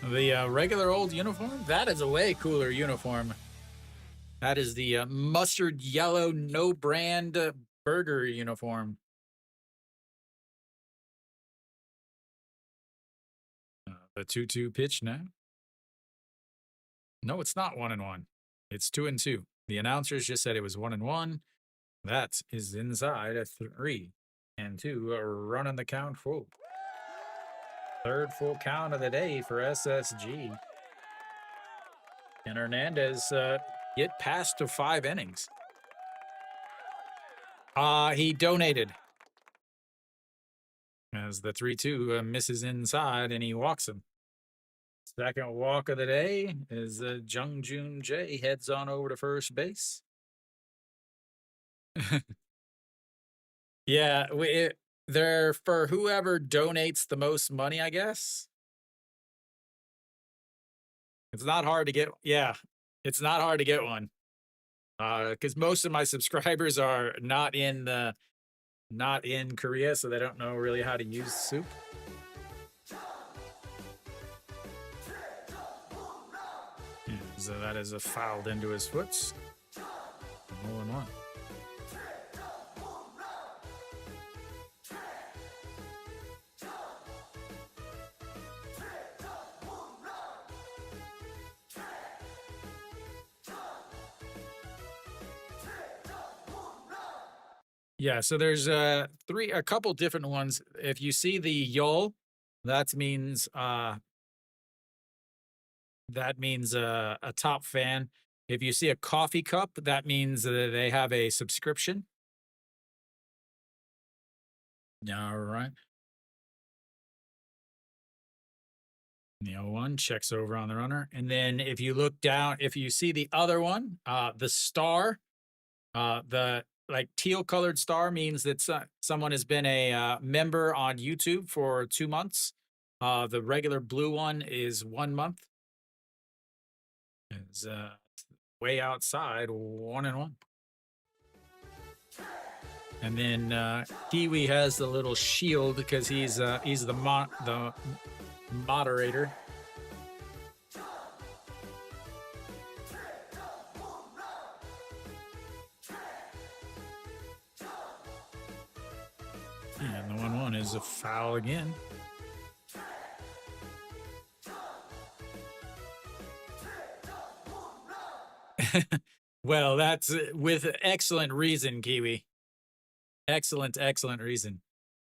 The regular old uniform, that is a way cooler uniform. That is the mustard yellow, no brand burger uniform. The 2-2 pitch now. No, it's not 1-1. It's 2-2. The announcers just said it was 1-1. That is inside a 3-2. Running the count full. 3rd full count of the day for SSG. And Hernandez get past to 5 innings. He donated. As the 3-2 misses inside and he walks him. Second walk of the day is Jung-Joon Jae heads on over to first base. Yeah, they're for whoever donates the most money, I guess. It's not hard to get. Yeah, it's not hard to get one. Because most of my subscribers are not in Korea, so they don't know really how to use SOOP. Yeah, so that is a fouled into his foot. Hole in one. Yeah, so there's a couple different ones. If you see the yol, that means a top fan. If you see a coffee cup, that means they have a subscription. All right. The 0-1 checks over on the runner. And then if you look down, if you see the other one, the star, the like teal colored star means that someone has been a member on YouTube for 2 months. The regular blue one is 1 month. It's way outside, 1-1. And then Kiwi has the little shield because he's the moderator. And the 1-1 is a foul again. Well, that's with excellent reason, Kiwi. Excellent reason.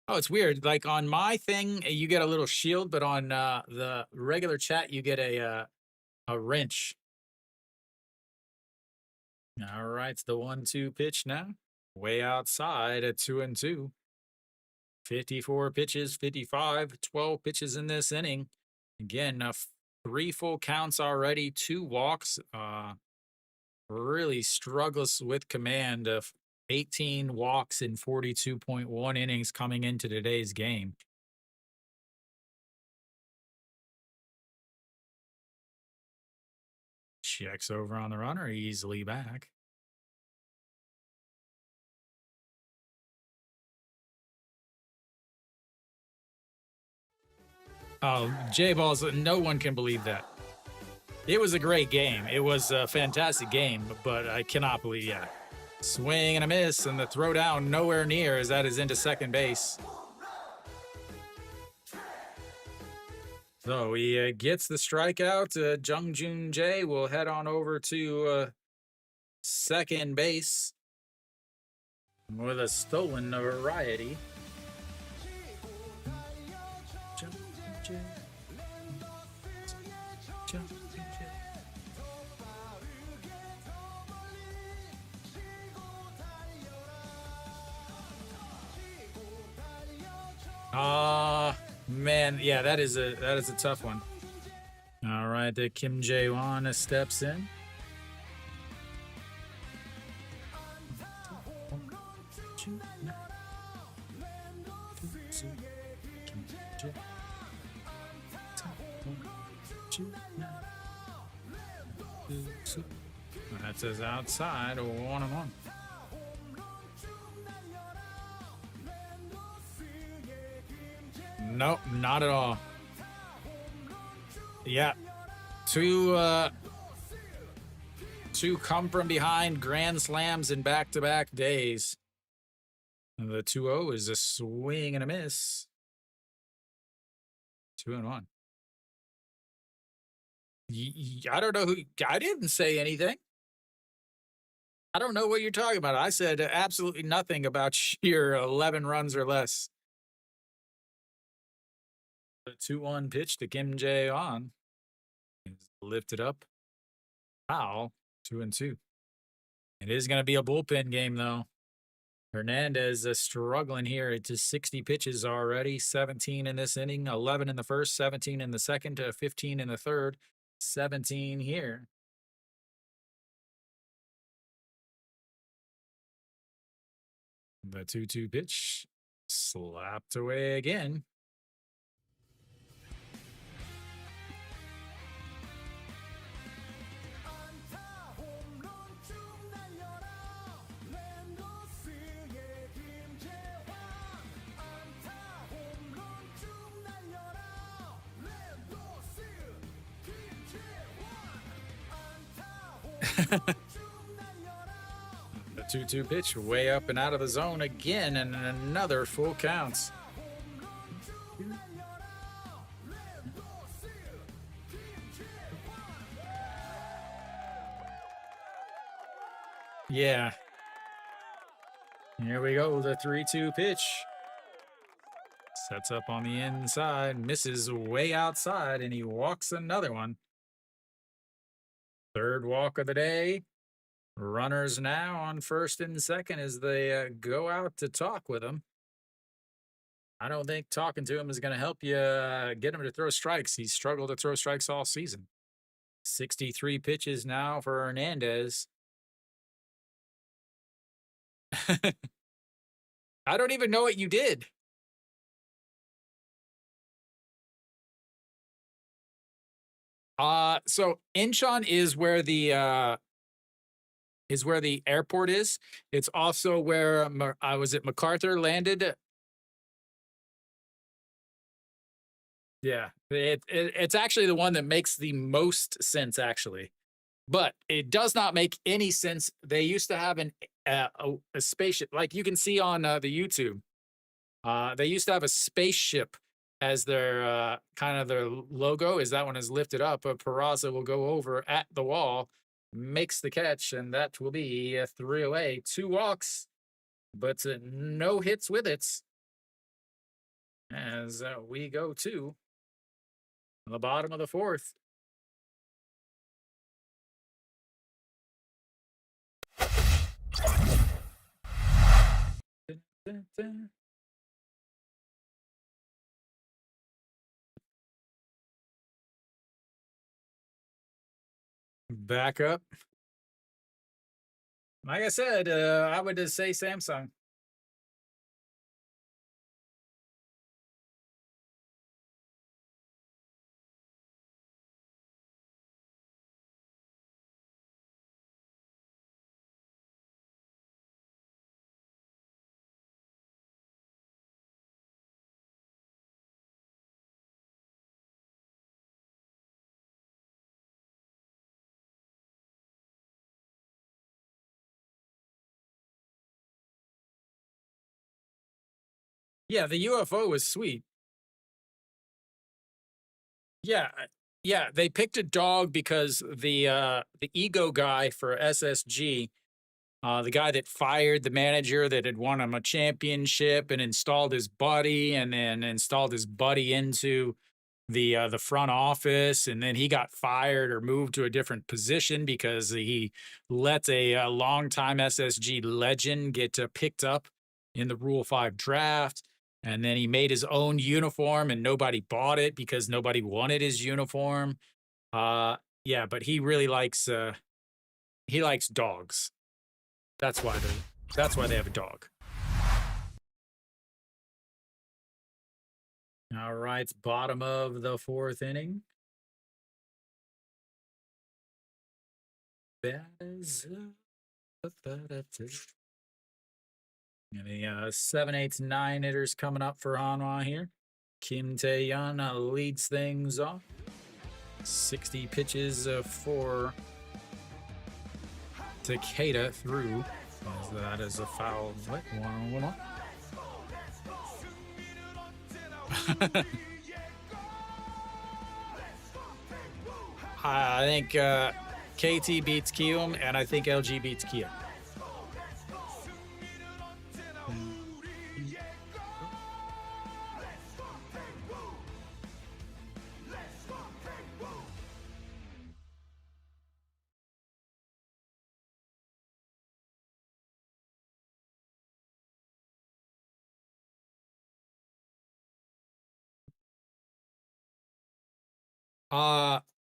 Oh, it's weird. Like on my thing, you get a little shield, but on the regular chat, you get a wrench. All right, it's the 1-2 pitch now. Way outside at 2-2. 54 pitches, 55, 12 pitches in this inning. Again, 3 full counts already, 2 walks. Really struggles with command of 18 walks in 42.1 innings coming into today's game. Checks over on the runner, easily back. Oh, J-Balls, no one can believe that. It was a great game. It was a fantastic game, but I cannot believe, yeah. Swing and a miss, and the throw down nowhere near as that is into second base. So he gets the strikeout. Jung Joon Jae will head on over to second base with a stolen variety. Man, yeah, that is a tough one. All right, the Kim Jae-won steps in. That says outside, 1-1. Nope, not at all. Yeah, two come from behind grand slams in back-to-back days. And the 2-0 is a swing and a miss. 2-1. I don't know who. I didn't say anything. I don't know what you're talking about. I said absolutely nothing about your 11 runs or less. The 2-1 pitch to Kim Jae-won. Lifted up. Foul. 2-2. It is going to be a bullpen game, though. Hernandez is struggling here. It's just 60 pitches already. 17 in this inning. 11 in the first. 17 in the second. 15 in the third. 17 here. The 2-2 pitch slapped away again. The 2-2 pitch way up and out of the zone again, and another full count. Yeah. Here we go, the 3-2 pitch. Sets up on the inside, misses way outside, and he walks another one. Third walk of the day. Runners now on first and second as they go out to talk with him. I don't think talking to him is going to help you get him to throw strikes. He's struggled to throw strikes all season. 63 pitches now for Hernandez. I don't even know what you did. So Incheon is where the airport is. It's also where was it MacArthur landed? Yeah, it's actually the one that makes the most sense, actually. But it does not make any sense. They used to have a spaceship, like you can see on the YouTube. They used to have a spaceship as their kind of their logo. Is that one is lifted up? Peraza will go over at the wall, makes the catch, and that will be a 3 away. 2 walks, but no hits with it. As we go to the bottom of the 4th. Back up. Like I said, I would just say Samsung. Yeah, the UFO was sweet. Yeah, yeah, they picked a dog because the ego guy for SSG, the guy that fired the manager that had won him a championship and installed his buddy, and then installed his buddy into the front office, and then he got fired or moved to a different position because he let a longtime SSG legend get picked up in the Rule 5 draft. And then he made his own uniform and nobody bought it because nobody wanted his uniform. Yeah, but he really likes dogs. That's why they have a dog. All right, bottom of the 4th inning. That is and the 7, 8, 9 hitters coming up for Hanwha here. Kim Tae-yeon leads things off. 60 pitches for Takeda through. As that is a foul. What? 1-1. I think KT beats Kium, and I think LG beats Kia.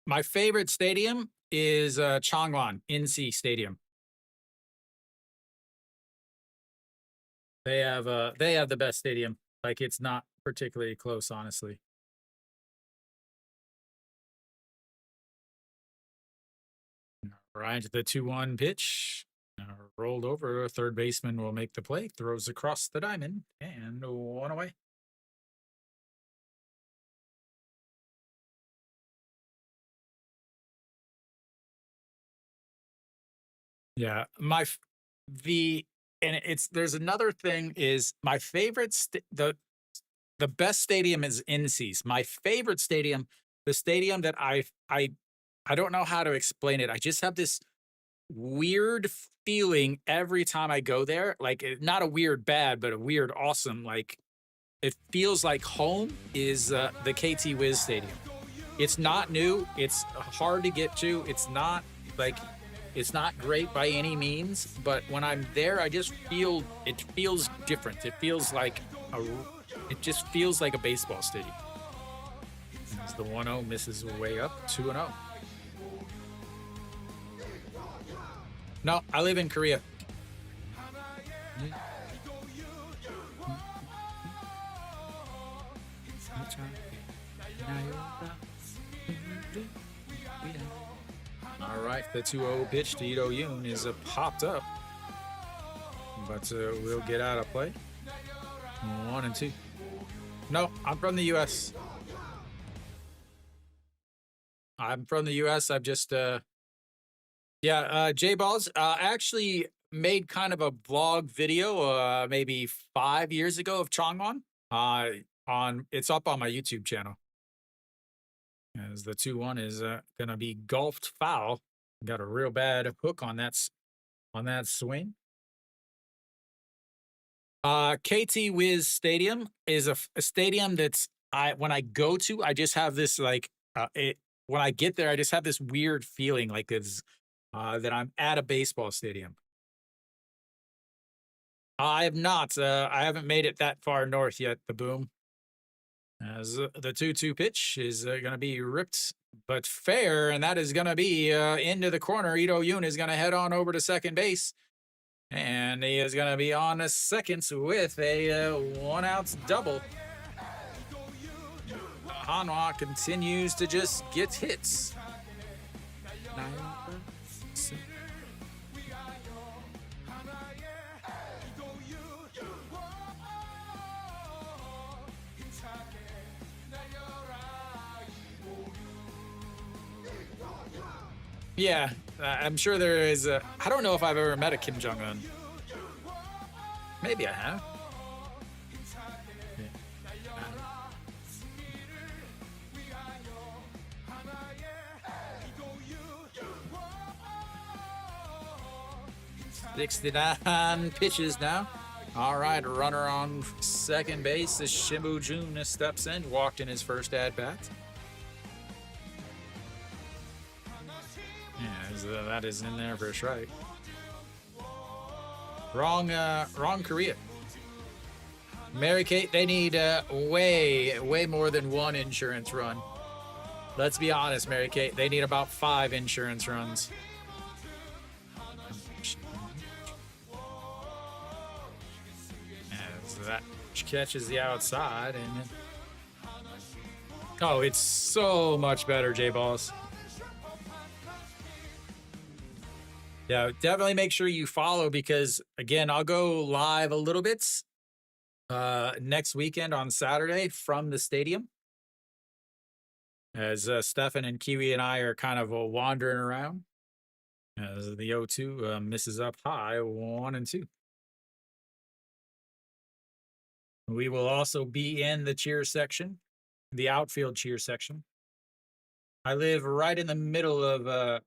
My favorite stadium is Changwon NC Stadium. They have the best stadium. Like, it's not particularly close, honestly. Right, the 2-1 pitch. Rolled over. Third baseman will make the play. Throws across the diamond and one away. Yeah, there's another thing is my favorite the best stadium is NC's. My favorite stadium, the stadium that I don't know how to explain it. I just have this weird feeling every time I go there. Like, not a weird bad, but a weird awesome. Like, it feels like home is the KT Wiz Stadium. It's not new. It's hard to get to. It's not great by any means, but when I'm there, I just feel it feels different. It just feels like a baseball stadium. As the 1-0 misses way up, 2-0. No, I live in Korea. All right, the 2-0 pitch to Ito Yoon is popped up, but we'll get out of play. 1-2. No, I'm from the U.S. I'm from the U.S. I've just, J-Balls actually made kind of a vlog video maybe 5 years ago of Chongwon. It's up on my YouTube channel. As the 2-1 is going to be golfed foul. Got a real bad hook on that swing. KT Wiz Stadium is a stadium that's when I go to, I just have this like when I get there, I just have this weird feeling like it's that I'm at a baseball stadium. I have not. I haven't made it that far north yet. The boom. As the 2-2 pitch is going to be ripped, but fair, and that is going to be into the corner. Ito Yoon is going to head on over to second base, and he is going to be on a second with a 1-out double. Hanwha continues to just get hits. Yeah, I'm sure there is I don't know if I've ever met a Kim Jong-un. Maybe I have. Yeah. 69 pitches now. All right, runner on second base as Shimbu Jun steps in, walked in his first at-bat. Yeah, that is in there for a strike. Wrong Korea. Mary Kate, they need way more than one insurance run. Let's be honest, Mary Kate, they need about 5 insurance runs. As that catches the outside, and oh, it's so much better, J-Balls. Yeah, definitely make sure you follow because, again, I'll go live a little bit next weekend on Saturday from the stadium. As Stefan and Kiwi and I are kind of wandering around. As the 0-2 misses up high, 1-2. We will also be in the cheer section, the outfield cheer section. I live right in the middle of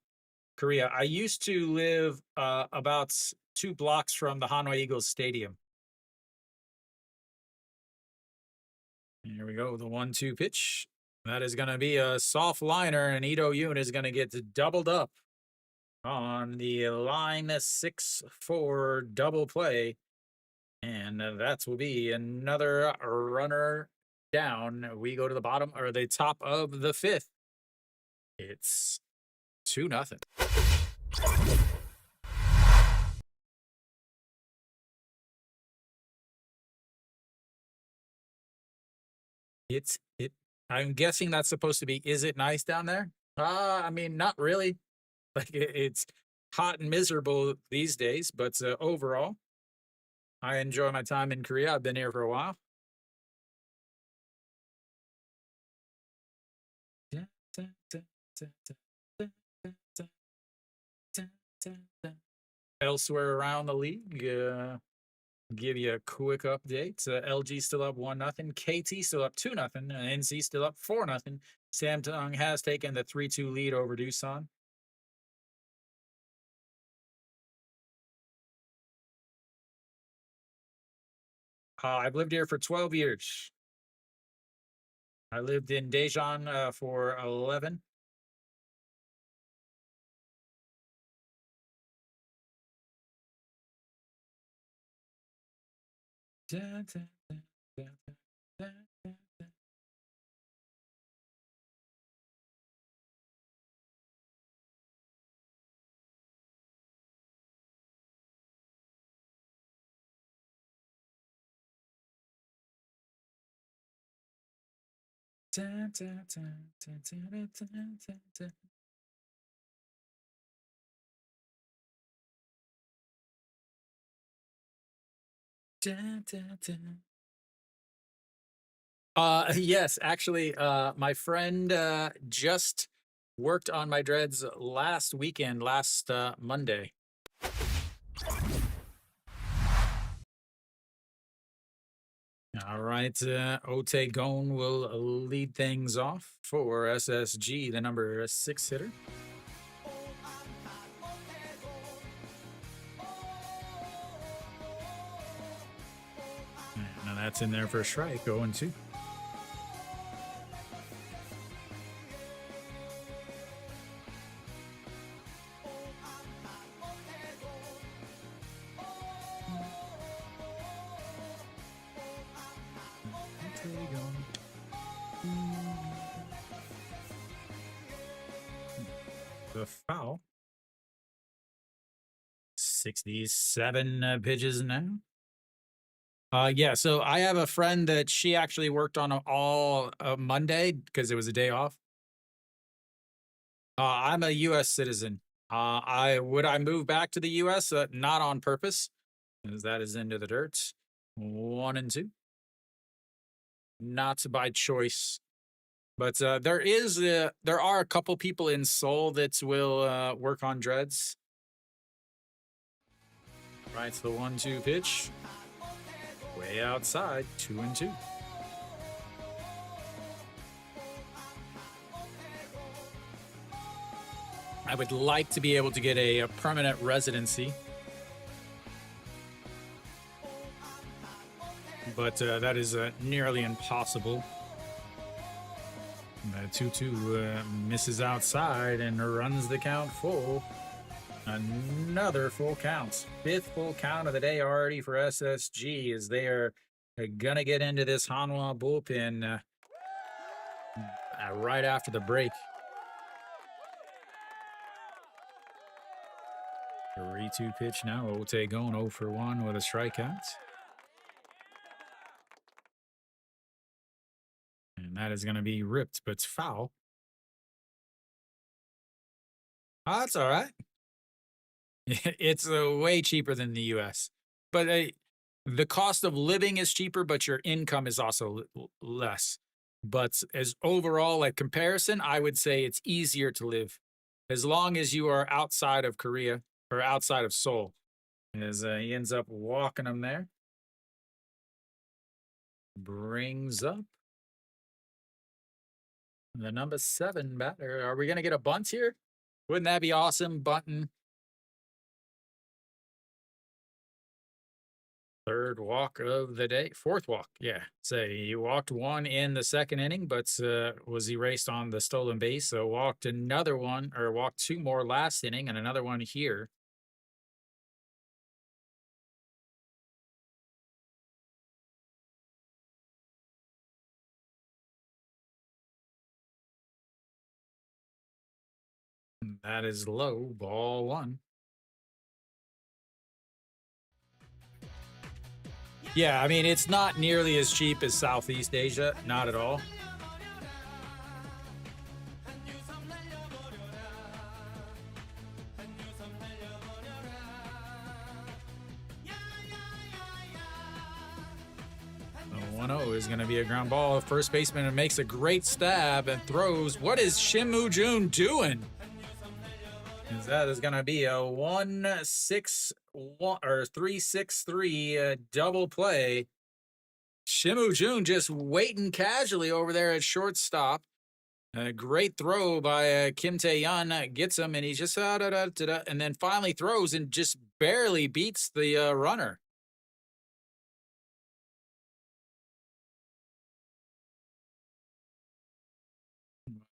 Korea. I used to live about 2 blocks from the Hanwha Eagles stadium. Here we go, the 1-2 pitch. That is going to be a soft liner, and Ito Yoon is going to get doubled up on the line 6-4 double play. And that will be another runner down. We go to the bottom or the top of the 5th. It's 2-0. It. I'm guessing that's supposed to be. Is it nice down there? I mean, not really. Like it's hot and miserable these days, but overall, I enjoy my time in Korea. I've been here for a while. Elsewhere around the league, give you a quick update. LG still up 1-0. KT still up 2-0. NC still up 4-0. Samsung has taken the 3-2 lead over Doosan. I've lived here for 12 years. I lived in Daejeon for 11. Yes, actually, my friend just worked on my dreads last weekend, last Monday. All right, Ote Gon will lead things off for SSG, the number 6 hitter. And that's in there for a strike, 0-2. The foul. 67 pitches now. Yeah, so I have a friend that she actually worked on all Monday because it was a day off. I'm a U.S. citizen. I move back to the U.S. Not on purpose, as that is into the dirt. 1-2. Not by choice, but there are a couple people in Seoul that will work on dreads. Right to the 1-2 pitch. Way outside, 2-2. I would like to be able to get a permanent residency, but that is nearly impossible. The 2-2 misses outside and runs the count full. Another full count. 5th full count of the day already for SSG as they are gonna get into this Hanwha bullpen right after the break. 3-2 pitch now. Ote going 0 for 1 with a strikeout. And that is going to be ripped, but it's foul. Oh, that's all right. It's way cheaper than the U.S. But the cost of living is cheaper, but your income is also less. But as overall, like comparison, I would say it's easier to live as long as you are outside of Korea or outside of Seoul. As he ends up walking them there. Brings up the number 7 batter. Are we going to get a bunt here? Wouldn't that be awesome? Bunting. 3rd walk of the day. 4th walk. Yeah. So he walked 1 in the 2nd inning, but was erased on the stolen base. So walked another one, or walked 2 more last inning and another one here. That is low, ball 1. Yeah, I mean, it's not nearly as cheap as Southeast Asia, not at all. The 1-0 is going to be a ground ball. First baseman makes a great stab and throws. What is Shin Moo-jun doing? That is going to be a 1-6-1 or 3-6-3 double play. Shin Moo-jun just waiting casually over there at shortstop. A great throw by Kim Tae-yeon gets him, and he just and then finally throws and just barely beats the runner.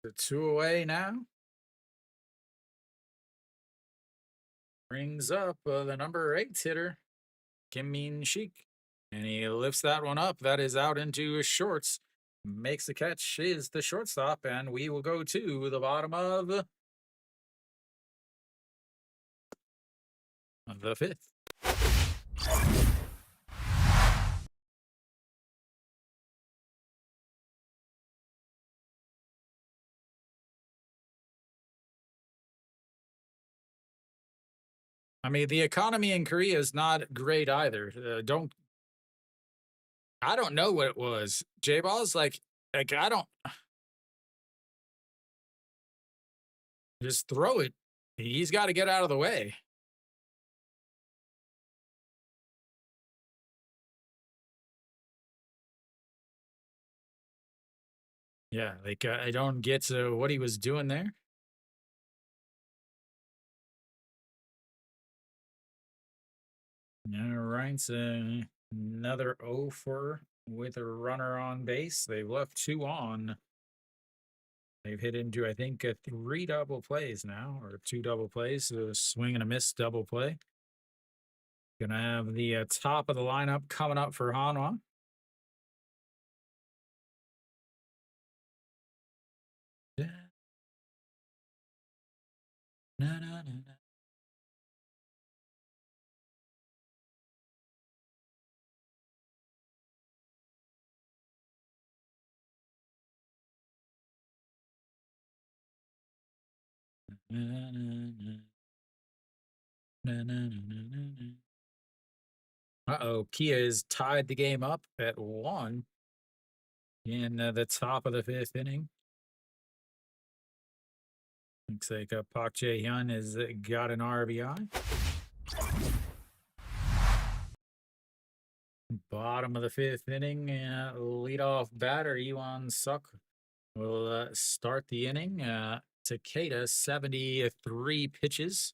The 2 away now. Brings up the number 8 hitter, Kim Min-shik, and he lifts that one up. That is out into his shorts. Makes the catch, is the shortstop, and we will go to the bottom of the 5th. I mean, the economy in Korea is not great either. I don't know what it was. J-Ball's like I don't just throw it. He's got to get out of the way. Yeah, like I don't get what he was doing there. All right, so another 0-for with a runner on base. They've left 2 on. They've hit into, I think, 3 double plays now, or 2 double plays. So a swing and a miss double play. Gonna have the top of the lineup coming up for Hanwha. Na, na, na, na. Uh-oh, Kia has tied the game up at 1 in the top of the 5th inning. Looks like Park Jae-hyun has got an RBI. Bottom of the 5th inning, leadoff batter Iwan Suk will start the inning. Takeda, 73 pitches.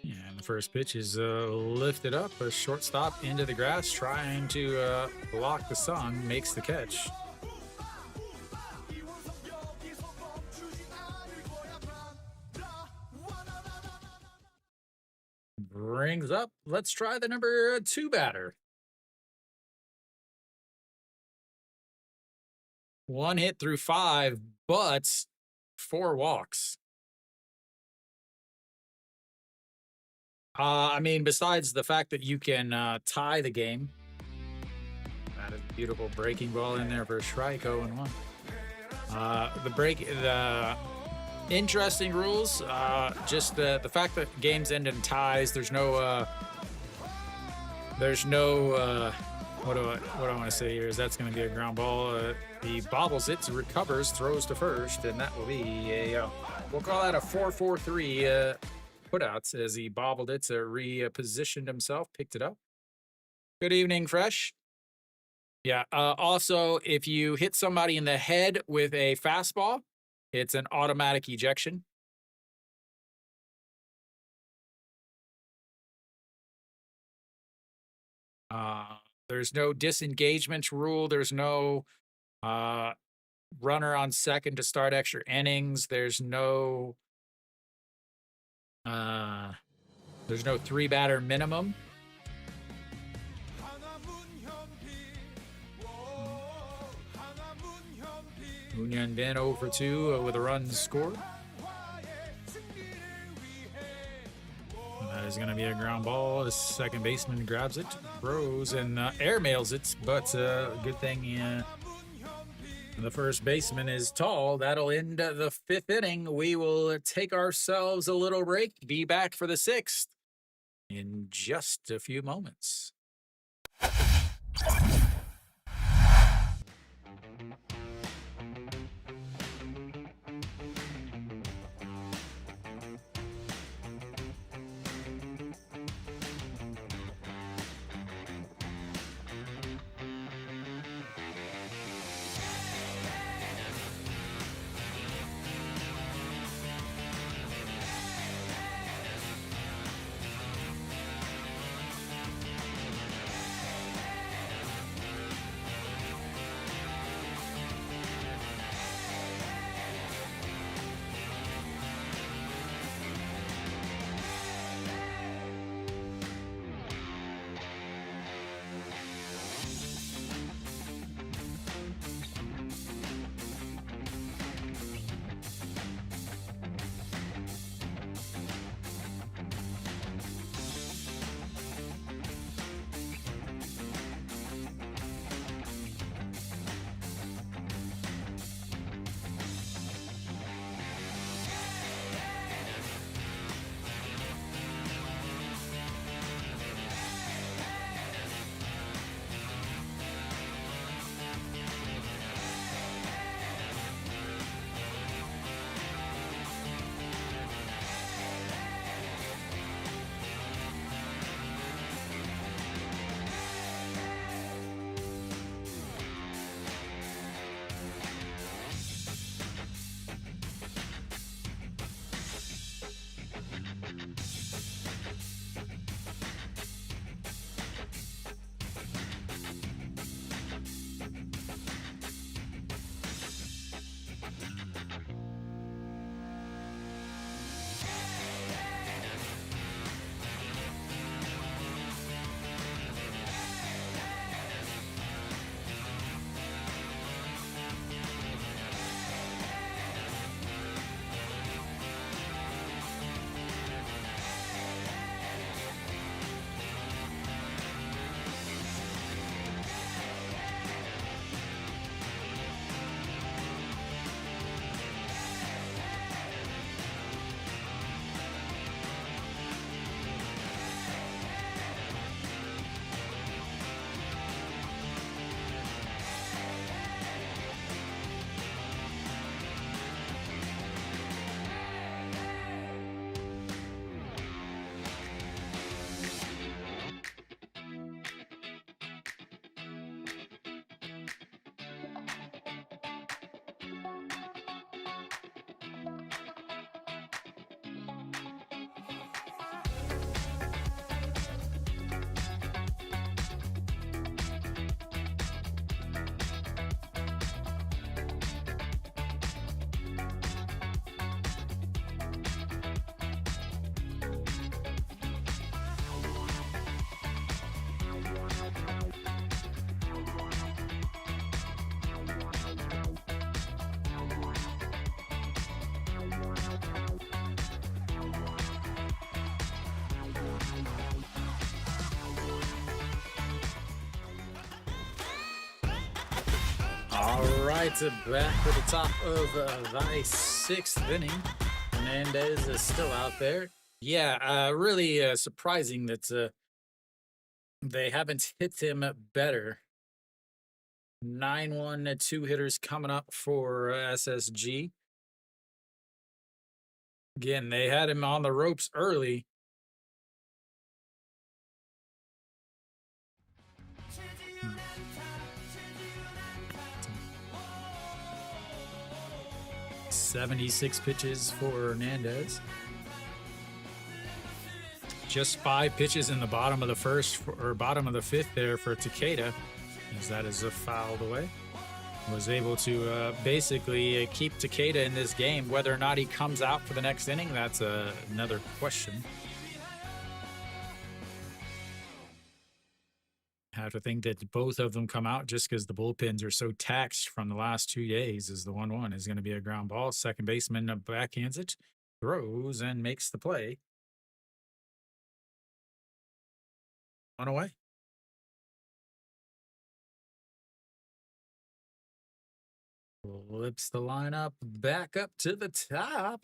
And the first pitch is lifted up, a shortstop into the grass, trying to block the sun, makes the catch. Brings up, let's try the number 2 batter. 1 hit through 5, but 4 walks. I mean, besides the fact that you can tie the game. That is a beautiful breaking ball in there for a strike, 0-1. The interesting rules, just the fact that games end in ties. There's no what do I want to say here is that's going to be a ground ball. He bobbles it, recovers, throws to first, and that will be a we'll call that a 4-4-3 putouts as he bobbled it, repositioned himself, picked it up. Good evening, Fresh. Yeah. Also, if you hit somebody in the head with a fastball, it's an automatic ejection. There's no disengagement rule. There's no runner on second to start extra innings. There's no 3-batter minimum. Moonyan then 0 for 2 with a run scored. And that is going to be a ground ball. The second baseman grabs it, throws, and airmails it. But good thing the first baseman is tall. That'll end the 5th inning. We will take ourselves a little break. Be back for the 6th in just a few moments. All right, back to the top of the 6th inning. Hernandez is still out there. Yeah, really surprising that they haven't hit him better. 9-1, 2 hitters coming up for SSG. Again, they had him on the ropes early. "76 pitches for Hernandez. Just 5 pitches in the bottom of the 1st or bottom of the 5th there for Takeda, as that is fouled away. Was able to basically keep Takeda in this game. Whether or not he comes out for the next inning, that's another question. have to think that both of them come out just because the bullpens are so taxed from the last 2 days. Is the 1-1 is going to be a ground ball. Second baseman backhands it, throws, and makes the play. On away. Flips the lineup back up to the top.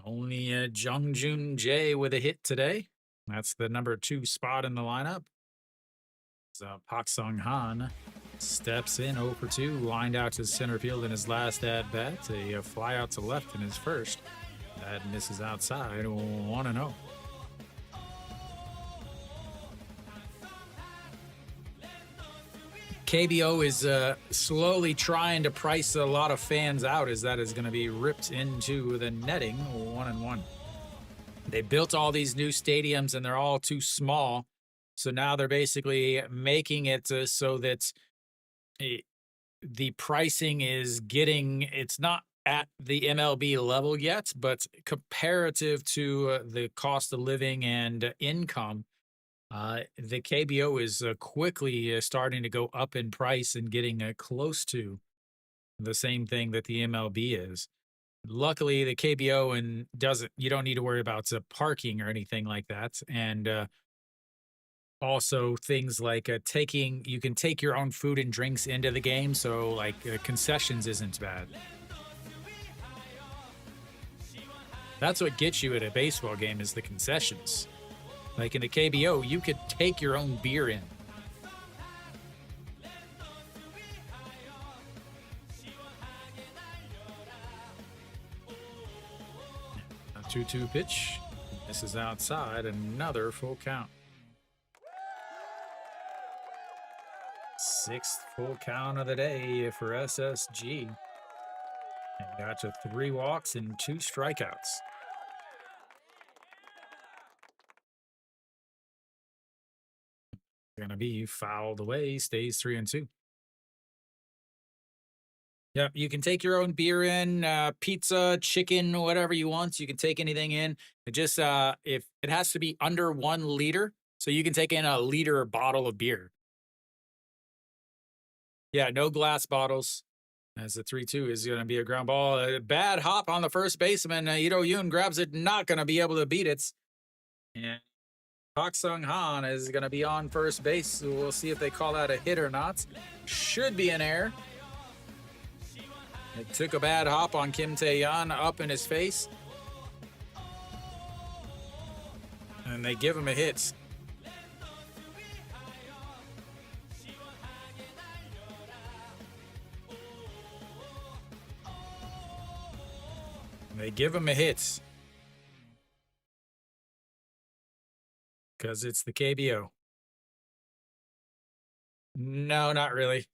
Only Jung-Jun Jae with a hit today. That's the number 2 spot in the lineup. So Pak Sung-han steps in 0 for 2, lined out to center field in his last at-bat. A fly out to left in his first. That misses outside, 1-0. KBO is slowly trying to price a lot of fans out as that is going to be ripped into the netting, 1-1. They built all these new stadiums and they're all too small. So now they're basically making it so that the pricing is it's not at the MLB level yet, but comparative to the cost of living and income, the KBO is quickly starting to go up in price and getting close to the same thing that the MLB is. Luckily, the KBO you don't need to worry about parking or anything like that. And also things like you can take your own food and drinks into the game. So like concessions isn't bad. That's what gets you at a baseball game is the concessions. Like in the KBO, you could take your own beer in. A 2-2 pitch. This is outside. Another full count. 6th full count of the day for SSG. And got to 3 walks and 2 strikeouts. Going to be fouled away, stays 3-2. Yeah, you can take your own beer in, pizza, chicken, whatever you want. You can take anything in. It just if it has to be under 1 liter, so you can take in a liter bottle of beer. Yeah, no glass bottles. As the 3-2 is going to be a ground ball. A bad hop on the first baseman. Ito Yoon grabs it, not going to be able to beat it. And Pak Sung-han is going to be on first base. So we'll see if they call that a hit or not. Should be an error. It took a bad hop on Kim Tae-yeon up in his face. And they give him a hit. They give him a hit. Because it's the KBO. No, not really.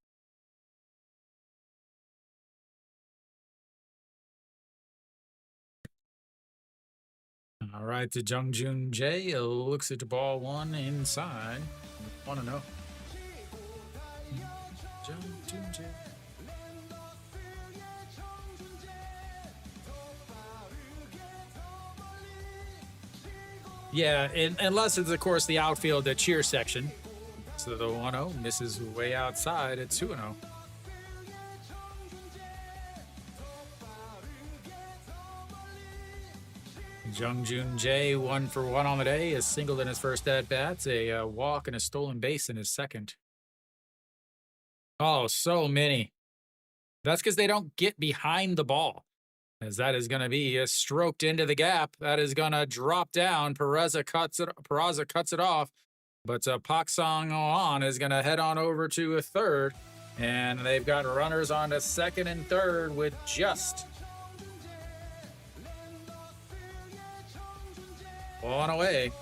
All right, to Jung-Jun Jae looks at the ball 1 inside. 1-0. Jung-Jun Jae. Yeah, unless it's, of course, the outfield, the cheer section. So the 1-0 misses way outside at 2-0. Jung-Jun Jae, 1 for 1 on the day, is singled in his first at-bats, a walk and a stolen base in his second. Oh, so many. That's because they don't get behind the ball. As that is going to be stroked into the gap. That is going to drop down. Peraza cuts it off. But Pak Sung-han is going to head on over to a third. And they've got runners on to second and third with just 1 away.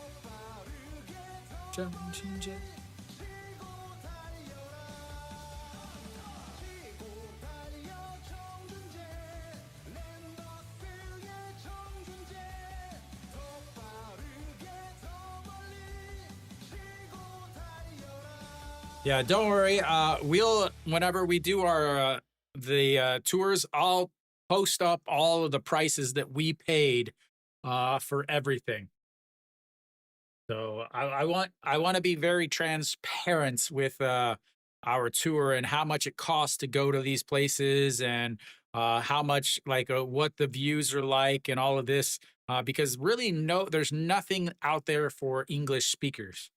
Yeah, don't worry. We'll whenever we do our the tours, I'll post up all of the prices that we paid for everything. So I want to be very transparent with our tour and how much it costs to go to these places and how much what the views are like and all of this because really there's nothing out there for English speakers.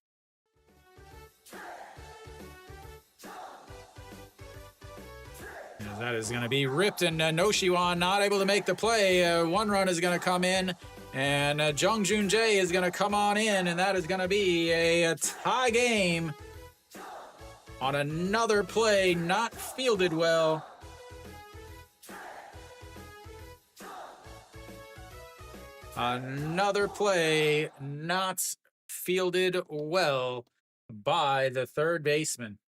That is going to be ripped, and Noshiwan not able to make the play. One run is going to come in, and Jung Joon Jae is going to come on in, and that is going to be a tie game on another play not fielded well. Another play not fielded well by the third baseman.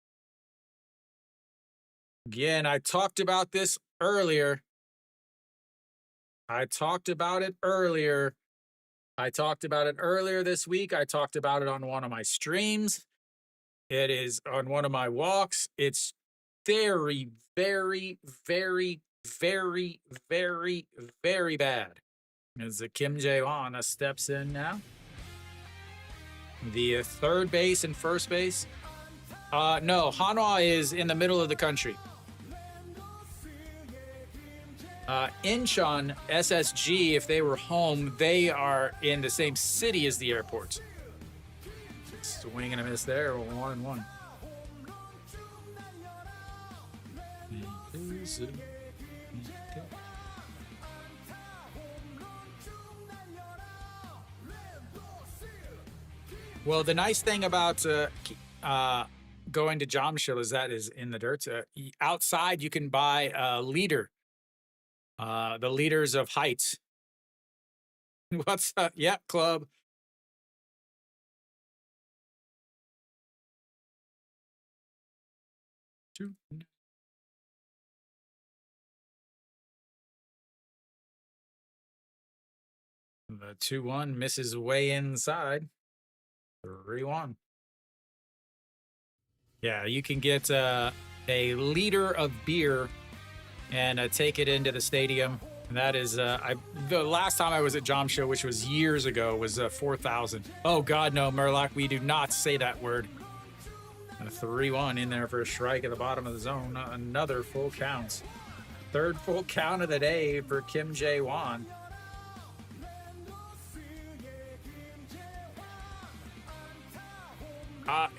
Again, I talked about this earlier. I talked about it earlier this week. I talked about it on one of my streams. It is on one of my walks. It's very, very, very, very, very, very bad. As the Kim Jae-won steps in now. The third base and first base. No, Hanwha is in the middle of the country. Incheon, SSG, if they were home, they are in the same city as the airport. Swing and a miss there, 1-1. Well, the nice thing about going to Jamshil is that is in the dirt. Outside, you can buy a liter. The leaders of heights. What's up? Yep, club. The 2-1 misses way inside. 3-1. Yeah, you can get a liter of beer and take it into the stadium. And that is, the last time I was at Jamshil, which was years ago, was 4,000. Oh God, no, Murloc, we do not say that word. A 3-1 in there for a strike at the bottom of the zone. Another full count. Third full count of the day for Kim Jae-won.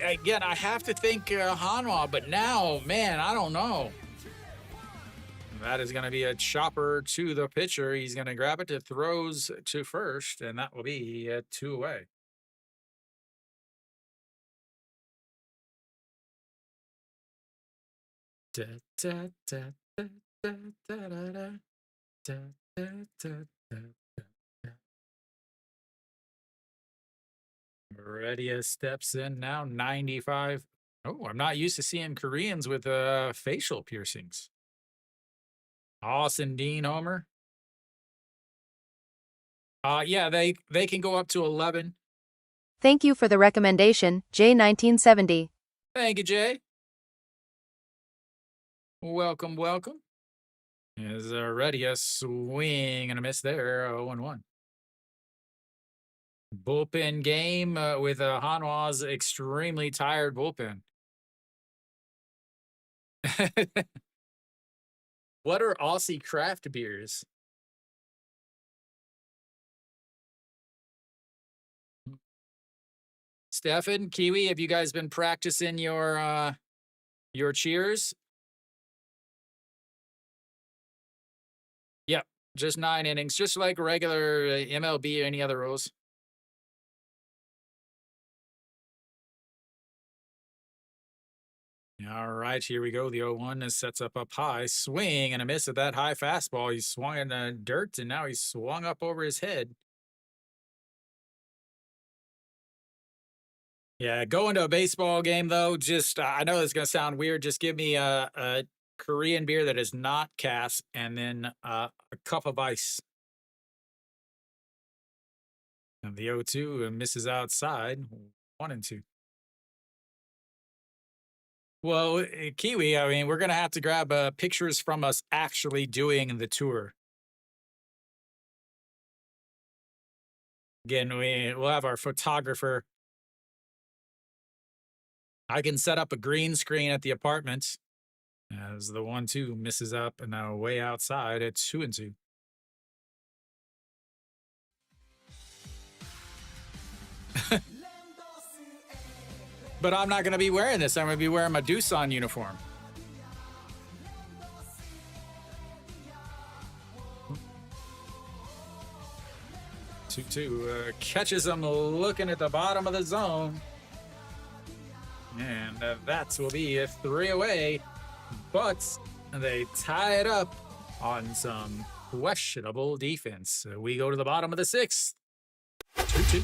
Again, I have to think Hanwha, but now, man, I don't know. That is going to be a chopper to the pitcher. He's going to grab it to throws to first, and that will be 2 away. Da, da, da, da, da, da, da, da, da, da, da. Redia steps in now, 95. Oh, I'm not used to seeing Koreans with facial piercings. Austin Dean homer. Yeah, they can go up to 11. Thank you for the recommendation, J1970. Thank you, Jay. Welcome, welcome. Is ready a swing and a miss there, 0-1. Bullpen game with Hanwha's extremely tired bullpen. What are Aussie craft beers? Stefan, Kiwi, have you guys been practicing your cheers? Yep, just 9 innings, just like regular MLB or any other rules. All right, here we go. The 0-1 sets up high. Swing and a miss at that high fastball. He swung in the dirt, and now he's swung up over his head. Yeah, going to a baseball game, though, just, I know it's going to sound weird. Just give me a Korean beer that is not Cass and then a cup of ice. And the 0-2 misses outside. 1-2. Well, Kiwi, I mean, we're going to have to grab pictures from us actually doing the tour. Again, we'll have our photographer I can set up a green screen at the apartment. As the 1-2 misses up, and now way outside, it's 2-2. But I'm not going to be wearing this. I'm going to be wearing my Doosan uniform. Catches him looking at the bottom of the zone. And that will be a 3 away. But they tie it up on some questionable defense. We go to the bottom of the 6th. 2-2.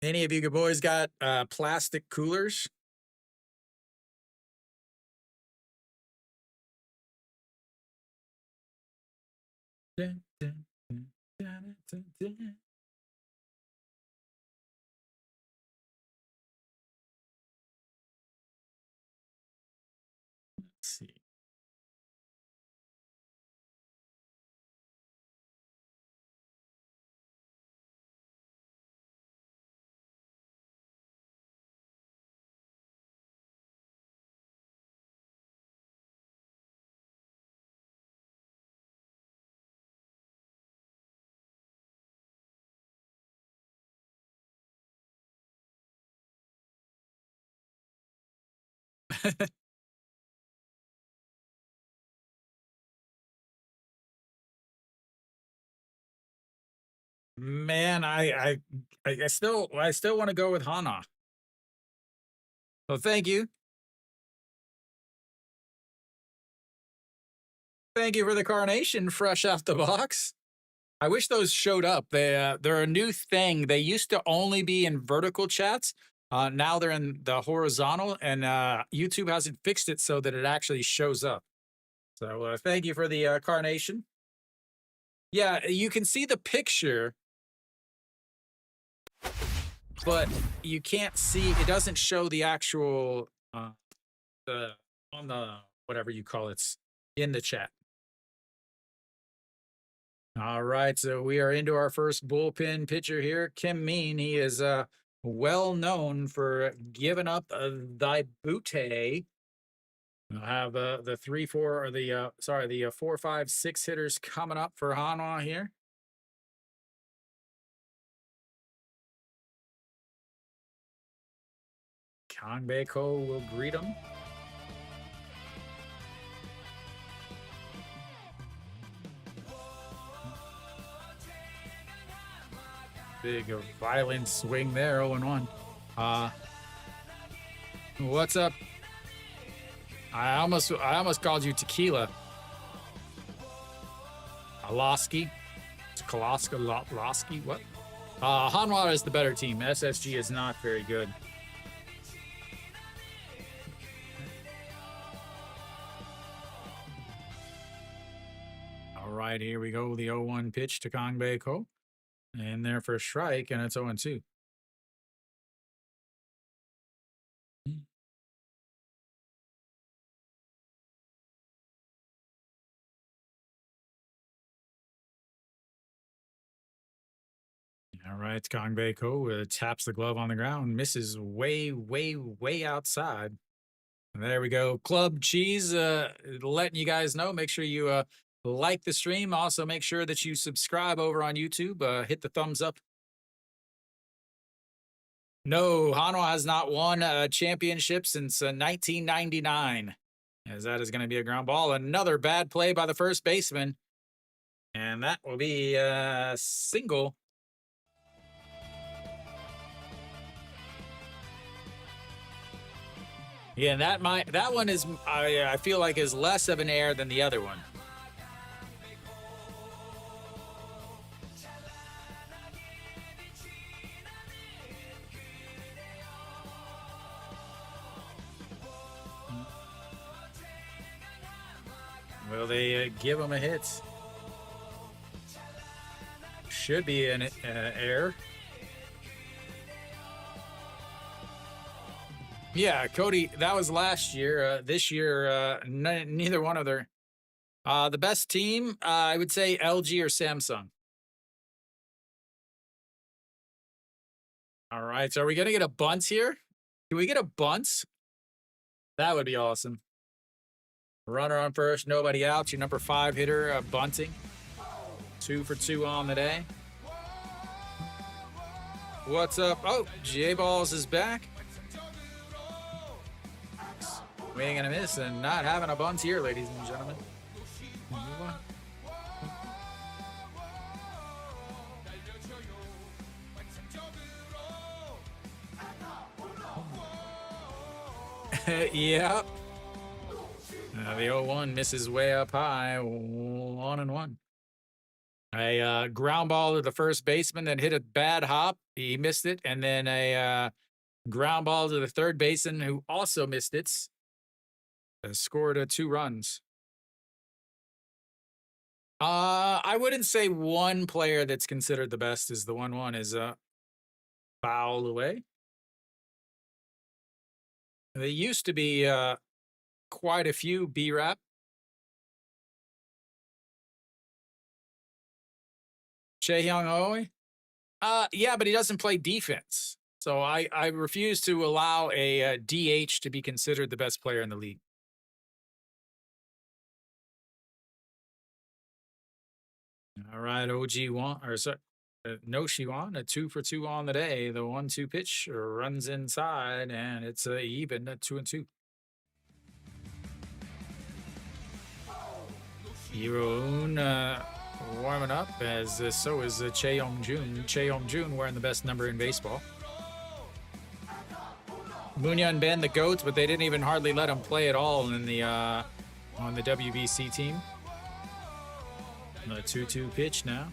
Any of you good boys got plastic coolers? Dun, dun, dun, dun, dun, dun. Let's see. Man, I still want to go with Hanwha. So thank you. Thank you for the carnation, fresh off the box. I wish those showed up. They're a new thing. They used to only be in vertical chats. Now they're in the horizontal, and YouTube hasn't fixed it so that it actually shows up. So thank you for the carnation. Yeah, you can see the picture, but you can't see. It doesn't show the actual on the whatever you call it's in the chat. All right, so we are into our first bullpen pitcher here, Kim Mean. He is well known for giving up the booty. We'll have the 3-4 or the 4, 5, 6 hitters coming up for Hanwha here. Kangbeko will greet him. Big violent swing there, 0-1. What's up? I almost called you Tequila. Aloski. It's Koloska Losky. What? Hanwha is the better team. SSG is not very good. All right, here we go. The 0-1 pitch to Kangbeko. And there for a strike, and it's 0-2. All right, Kangbeko taps the glove on the ground, misses way, way, way outside. And there we go. Club Cheese letting you guys know. Make sure you like the stream. Also, make sure that you subscribe over on YouTube. Hit the thumbs up. No, Hanwha has not won a championship since 1999. As that is going to be a ground ball. Another bad play by the first baseman. And that will be a single. Yeah, that one is I feel like is less of an error than the other one. Will they give him a hit? Should be an error. Yeah, Cody, that was last year. This year, neither one of their The best team, I would say LG or Samsung. All right, so are we gonna get a bunt here? Can we get a bunt? That would be awesome. Runner on first, nobody out. Your number 5 hitter bunting. 2 for 2 on the day. What's up? Oh, J-Balls is back. We ain't gonna miss and not having a bunt here, ladies and gentlemen. Yep. The 0-1 misses way up high. 1-1. A ground ball to the first baseman that hit a bad hop. He missed it. And then a ground ball to the third baseman who also missed it. Scored 2 runs. I wouldn't say one player that's considered the best is the 1-1 is fouled away. There used to be quite a few B-Rap. Chae-Young Oe? Yeah, but he doesn't play defense. So I refuse to allow a DH to be considered the best player in the league. All right, OG won, or sorry, no, she won a 2 for 2 on the day. The 1-2 pitch runs inside, and it's even at 2-2. Hiroun warming up, as so is Chae-Young-Jun. Chae-Young-Jun wearing the best number in baseball. Munya and Ben the GOATs, but they didn't even hardly let him play at all in the on the WBC team. A 2-2 pitch now.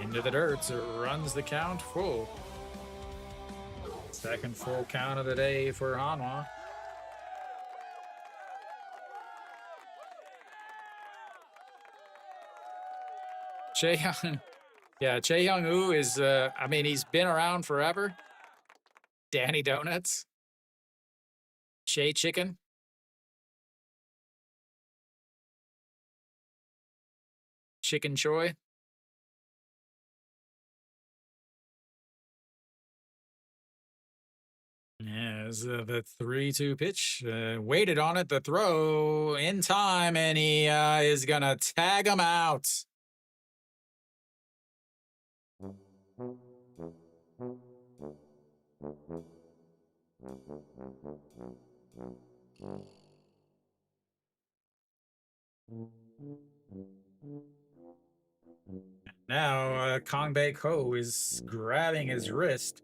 Into the dirt, so it runs the count full. Second full count of the day for Hanwha. Chae-Young, yeah, Chae-Young Woo is, I mean, he's been around forever. Danny Donuts. Shea Chicken. Chicken Choi. Yeah, it's the 3-2 pitch. Waited on it, the throw in time, and he is going to tag him out. Now, Kong Bae Ko is grabbing his wrist.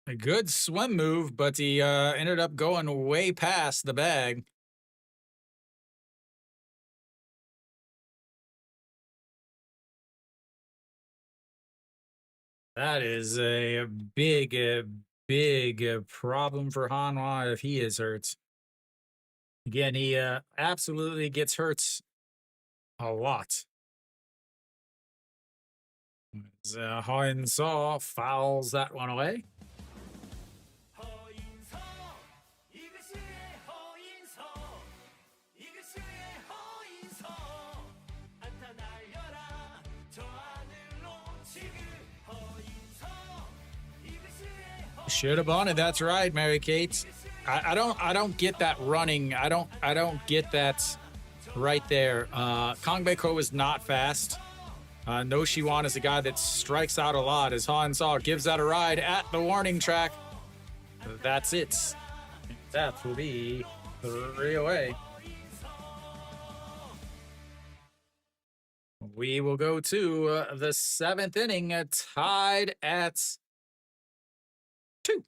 A good swim move, but he ended up going way past the bag. That is a big problem for Hanwha if he is hurt. Again, he absolutely gets hurt a lot. Hoin Saw fouls that one away. Should have bunted. That's right, Mary Kate. I don't get that running. I don't get that right there. Kong Bae Ko is not fast. No Shiwan is a guy that strikes out a lot. As Han Saw gives that a ride at the warning track. That's it. That will be 3 away. We will go to the 7th inning, tied at 2.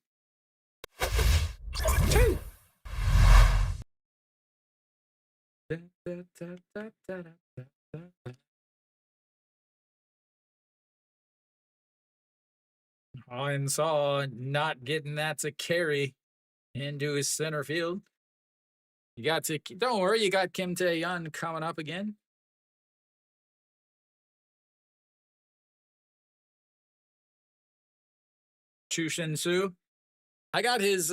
2. Han Saw not getting that to carry into his center field. You got to, don't worry, you got Kim Tae-yeon coming up again. Chushin Su. I got his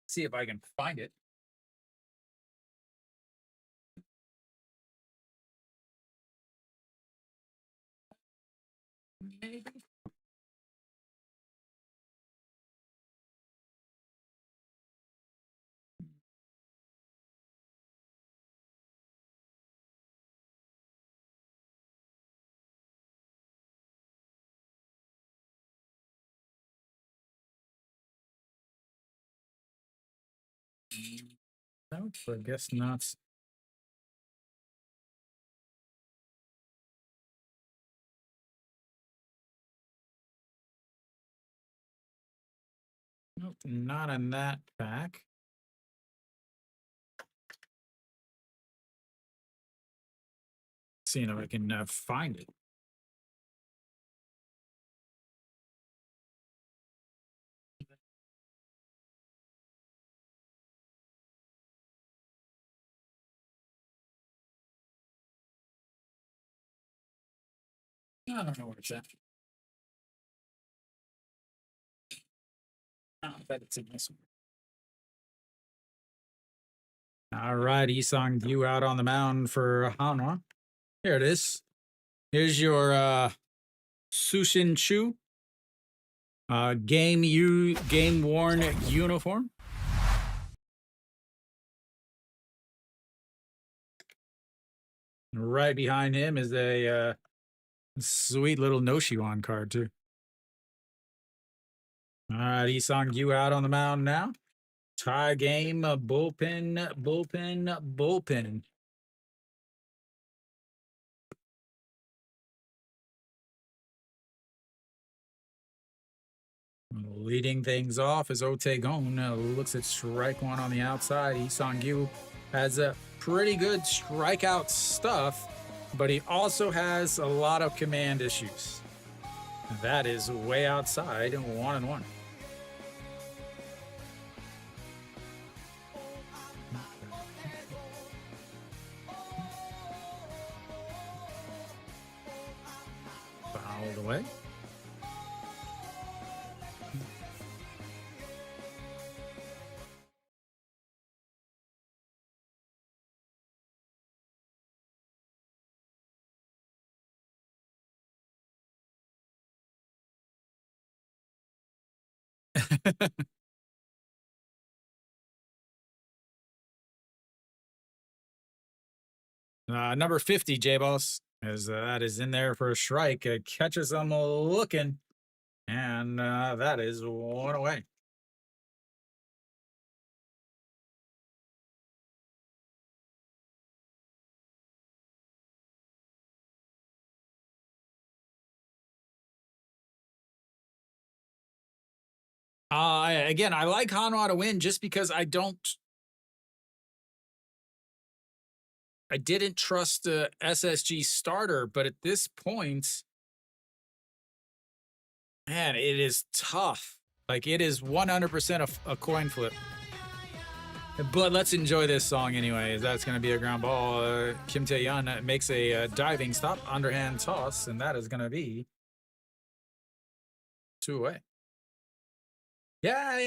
see if I can find it. Maybe. Nope, I guess not. Nope, not in that pack. Seeing if I can find it. I don't know where it's at. I bet it's in this one. All right, Isang Gyu out on the mound for Hanwha. Here it is. Here's your Sushin Chu game worn uniform. Right behind him is a sweet little Noshiwan card too. All right, Isang Gyu out on the mound now. Tie game, bullpen. Leading things off is Otagon. Looks at strike one on the outside. Isang Gyu has a pretty good strikeout stuff, but he also has a lot of command issues. That is way outside, 1-1. Fouled away. Number 50, J-Boss, as that is in there for a strike. Catches them looking, and that is one away. Again, I like Hanwha to win just because I didn't trust the SSG starter, but at this point, man, it is tough. Like, it is 100% a coin flip. But let's enjoy this song anyway. That's going to be a ground ball. Kim Tae-yeon makes a diving stop, underhand toss, and that is going to be 2 away. Yeah.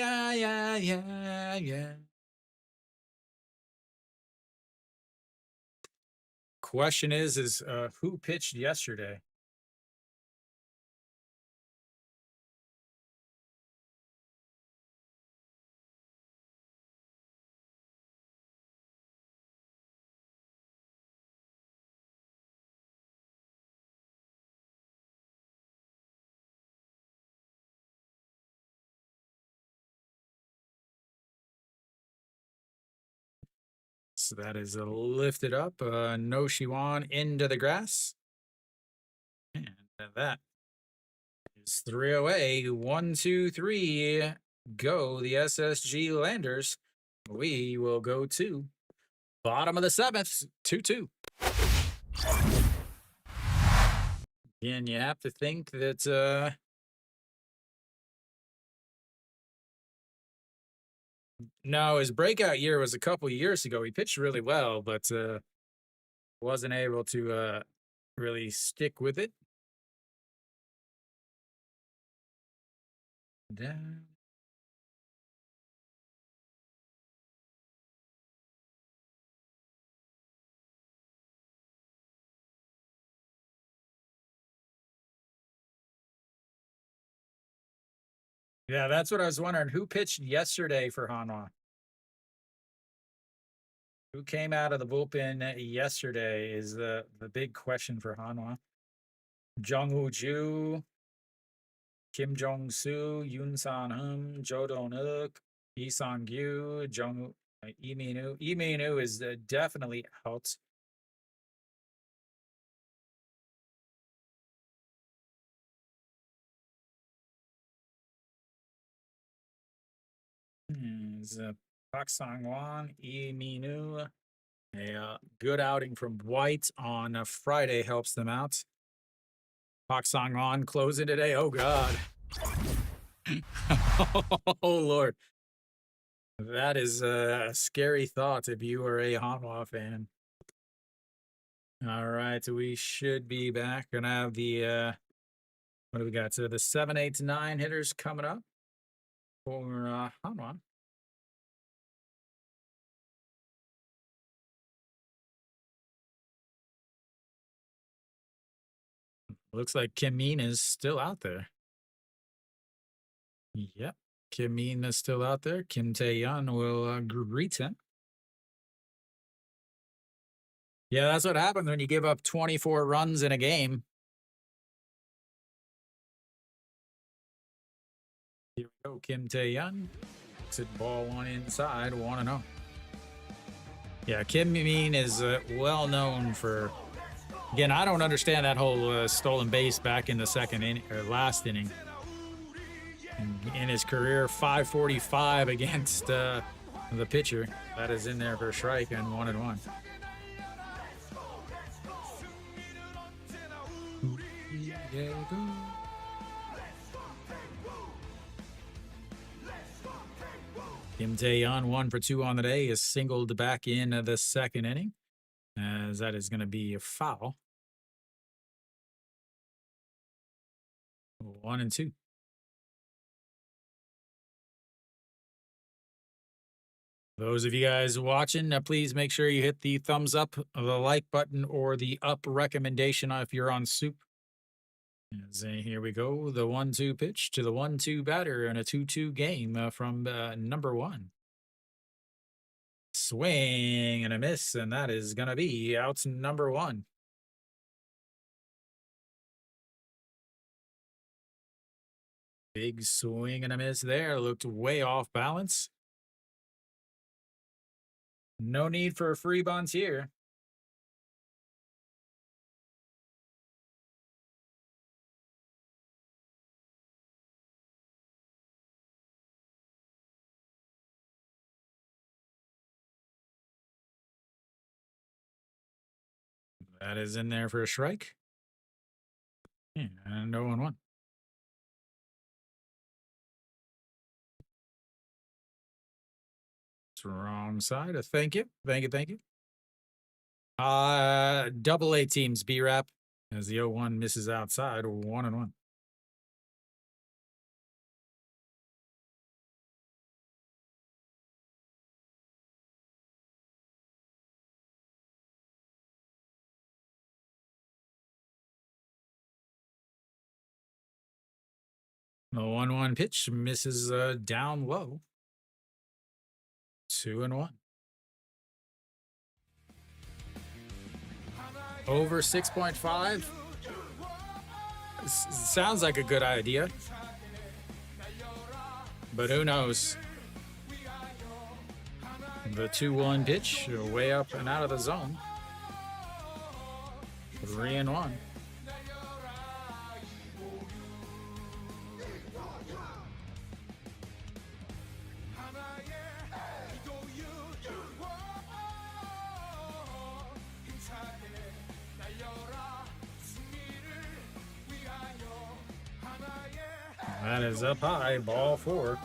Question is who pitched yesterday? So that is lifted up. No Shiwan into the grass. And that is 3 away. 1, 2, 3. Go the SSG Landers. We will go to bottom of the 7th, 2-2. Again, you have to think that no, his breakout year was a couple years ago. He pitched really well, but wasn't able to really stick with it. Down. Yeah, that's what I was wondering. Who pitched yesterday for Hanwha? Who came out of the bullpen yesterday is the big question for Hanwha. Jung-Woo Ju, Kim Jong-soo, Yoon San-hum, Jo Don-uk, Lee Sang-gyu, Lee Min-woo. Lee Min-woo is definitely out. Is Park Sang-won, Lee Min-woo. A good outing from White on Friday helps them out. Park Sang-won closing today. Oh, God. Oh, Lord. That is a scary thought if you are a Hanwha fan. All right, we should be back. Gonna have the what do we got? So the 7, 8, 9 hitters coming up for Hanwha. Looks like Kim Min is still out there. Yep, Kim Min is still out there. Kim Tae-yeon will greet him. Yeah, that's what happens when you give up 24 runs in a game. Here we go, Kim Tae-yeon. Exit ball one inside, 1-0. Yeah, Kim Min is well known for. Again, I don't understand that whole stolen base back in the last inning. In his career, 545 against the pitcher. That is in there for a strike and 1-1. Kim Tae-yeon 1 for 2 on the day is singled back in the second inning, as that is going to be a foul. 1-2. Those of you guys watching, please make sure you hit the thumbs up, the like button, or the up recommendation if you're on SOOP. As, here we go, the 1-2 pitch to the 1-2 batter in a 2-2 game from number 1. Swing and a miss, and that is going to be out number 1. Big swing and a miss there. Looked way off balance. No need for a free bunt here. That is in there for a strike. Yeah, and 0-1. It's wrong side. Thank you. Thank you. Double A teams B-Rap as the 0-1 misses outside, 1-1. The 1-1 pitch misses down low. 2-1. Over 6.5. Sounds like a good idea, but who knows? The 2-1 pitch, way up and out of the zone. 3-1. That is up high, ball 4.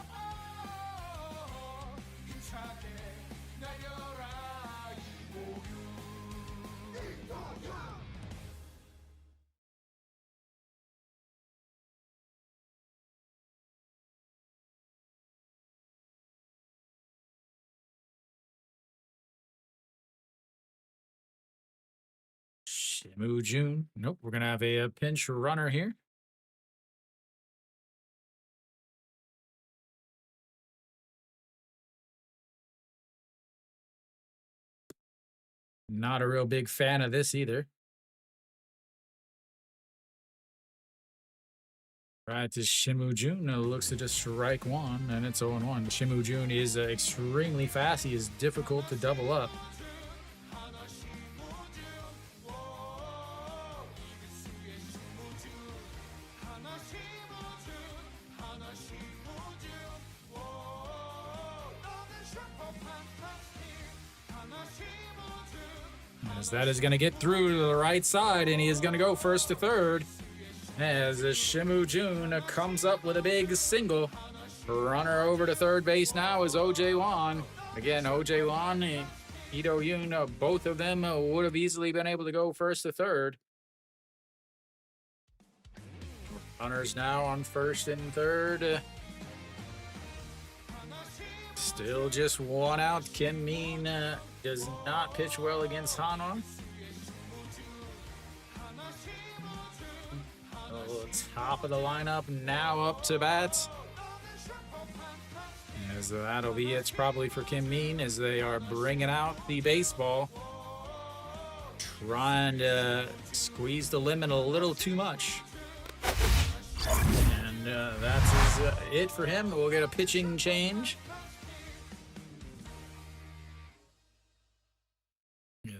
Shimu Jun. Nope, we're going to have a pinch runner here. Not a real big fan of this either. Right to Shimu Jun. Looks to just strike one, and it's 0-1. Shimu Jun is extremely fast. He is difficult to double up. As that is going to get through to the right side, and he is going to go first to third. As Shimu Jun comes up with a big single. Runner over to third base now is OJ Won. Again, OJ Won and Ito Yoon, both of them would have easily been able to go first to third. Runners now on first and third. Still just one out. Kim Min does not pitch well against Hanwha. Top of the lineup now up to bat. As that'll be it probably for Kim Min as they are bringing out the baseball. Trying to squeeze the limit a little too much. And that's it for him. We'll get a pitching change.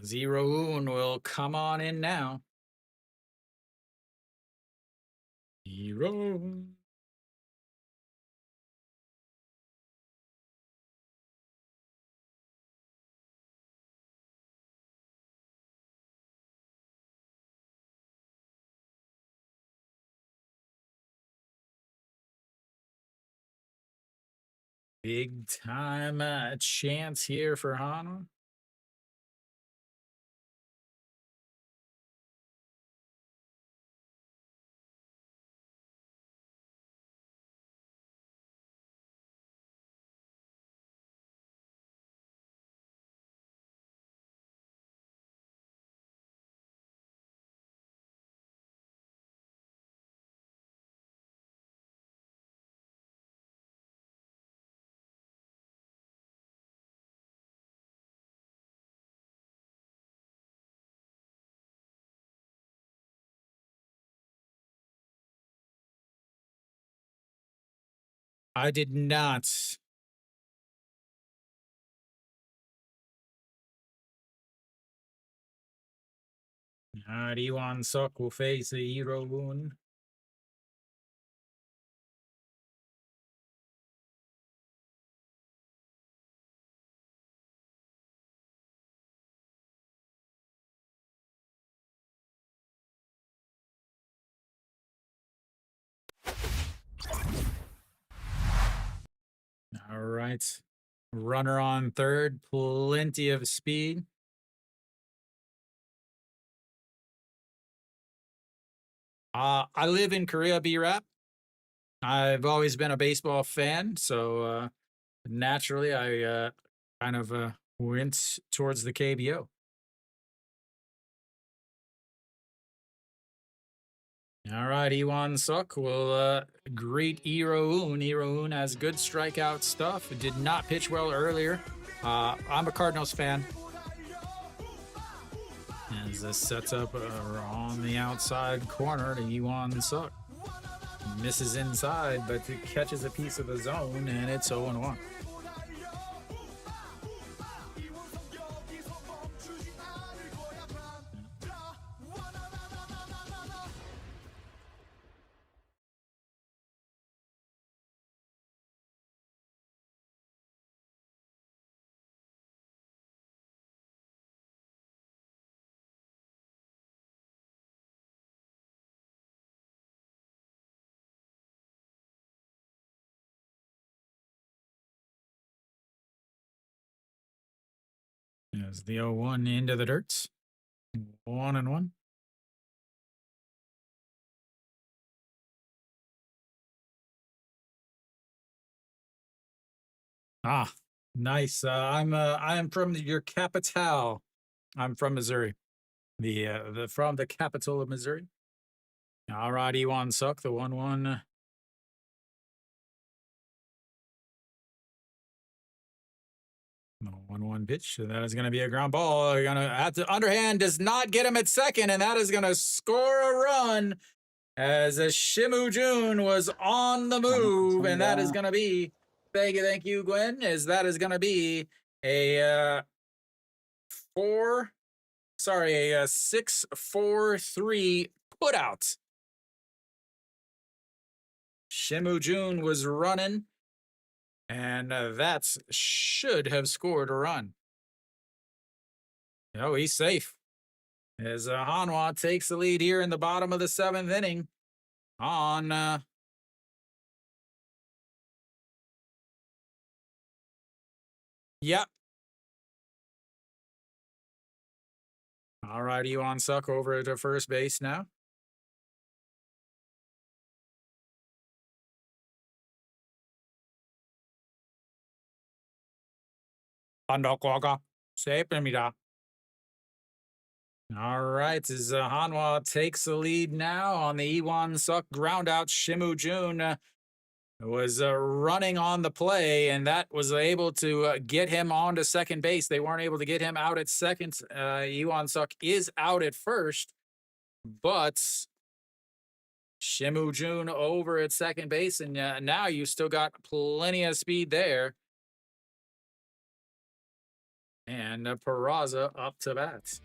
Zero-un will come on in now. Zero. Big time chance here for Hanwha. I did not. Iwan Sok will face Zero-un. All right. Runner on third, plenty of speed. I live in Korea, B-Rap. I've always been a baseball fan, so naturally I kind of went towards the KBO. All right, Iwan Suk will greet Iro-un. Iro-un has good strikeout stuff. Did not pitch well earlier. I'm a Cardinals fan. As this sets up on the outside corner to Iwan Suk. Misses inside, but it catches a piece of the zone, and it's 0-1. As the 0-1 into the dirt. 1-1. Ah, nice. I am from your capital. I'm from Missouri. from the capital of Missouri. All right, Iwan Suk, the 1-1. No 1-1 pitch. So that is going to be a ground ball. You're gonna have to underhand, does not get him at second, and that is going to score a run as a Shimu Jun was on the move, and that is going to be thank you, Gwen. That is going to be a 6-4-3 put out. Shimu Jun was running, and that should have scored a run. Oh, he's safe. As Hanwha takes the lead here in the bottom of the 7th inning on yep. All right, Iwan Suk over to first base now. 세입니다. All right, as Hanwha takes the lead now on the Iwan Suk ground out. Shimu Jun was running on the play, and that was able to get him onto second base. They weren't able to get him out at second. Iwan Suk is out at first, but Shimu Jun over at second base, and now you still got plenty of speed there. And Peraza up to bat.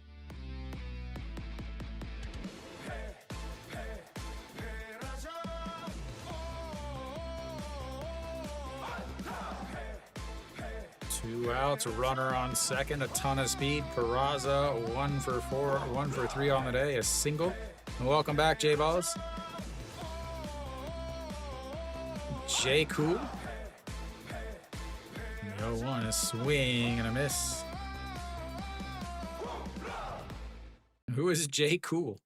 Two outs, a runner on second, a ton of speed. Peraza 1 for 4, 1 for 3 on the day, a single. And welcome back, J Balls. J Cool. 0-1, a swing and a miss. Who is J Cool?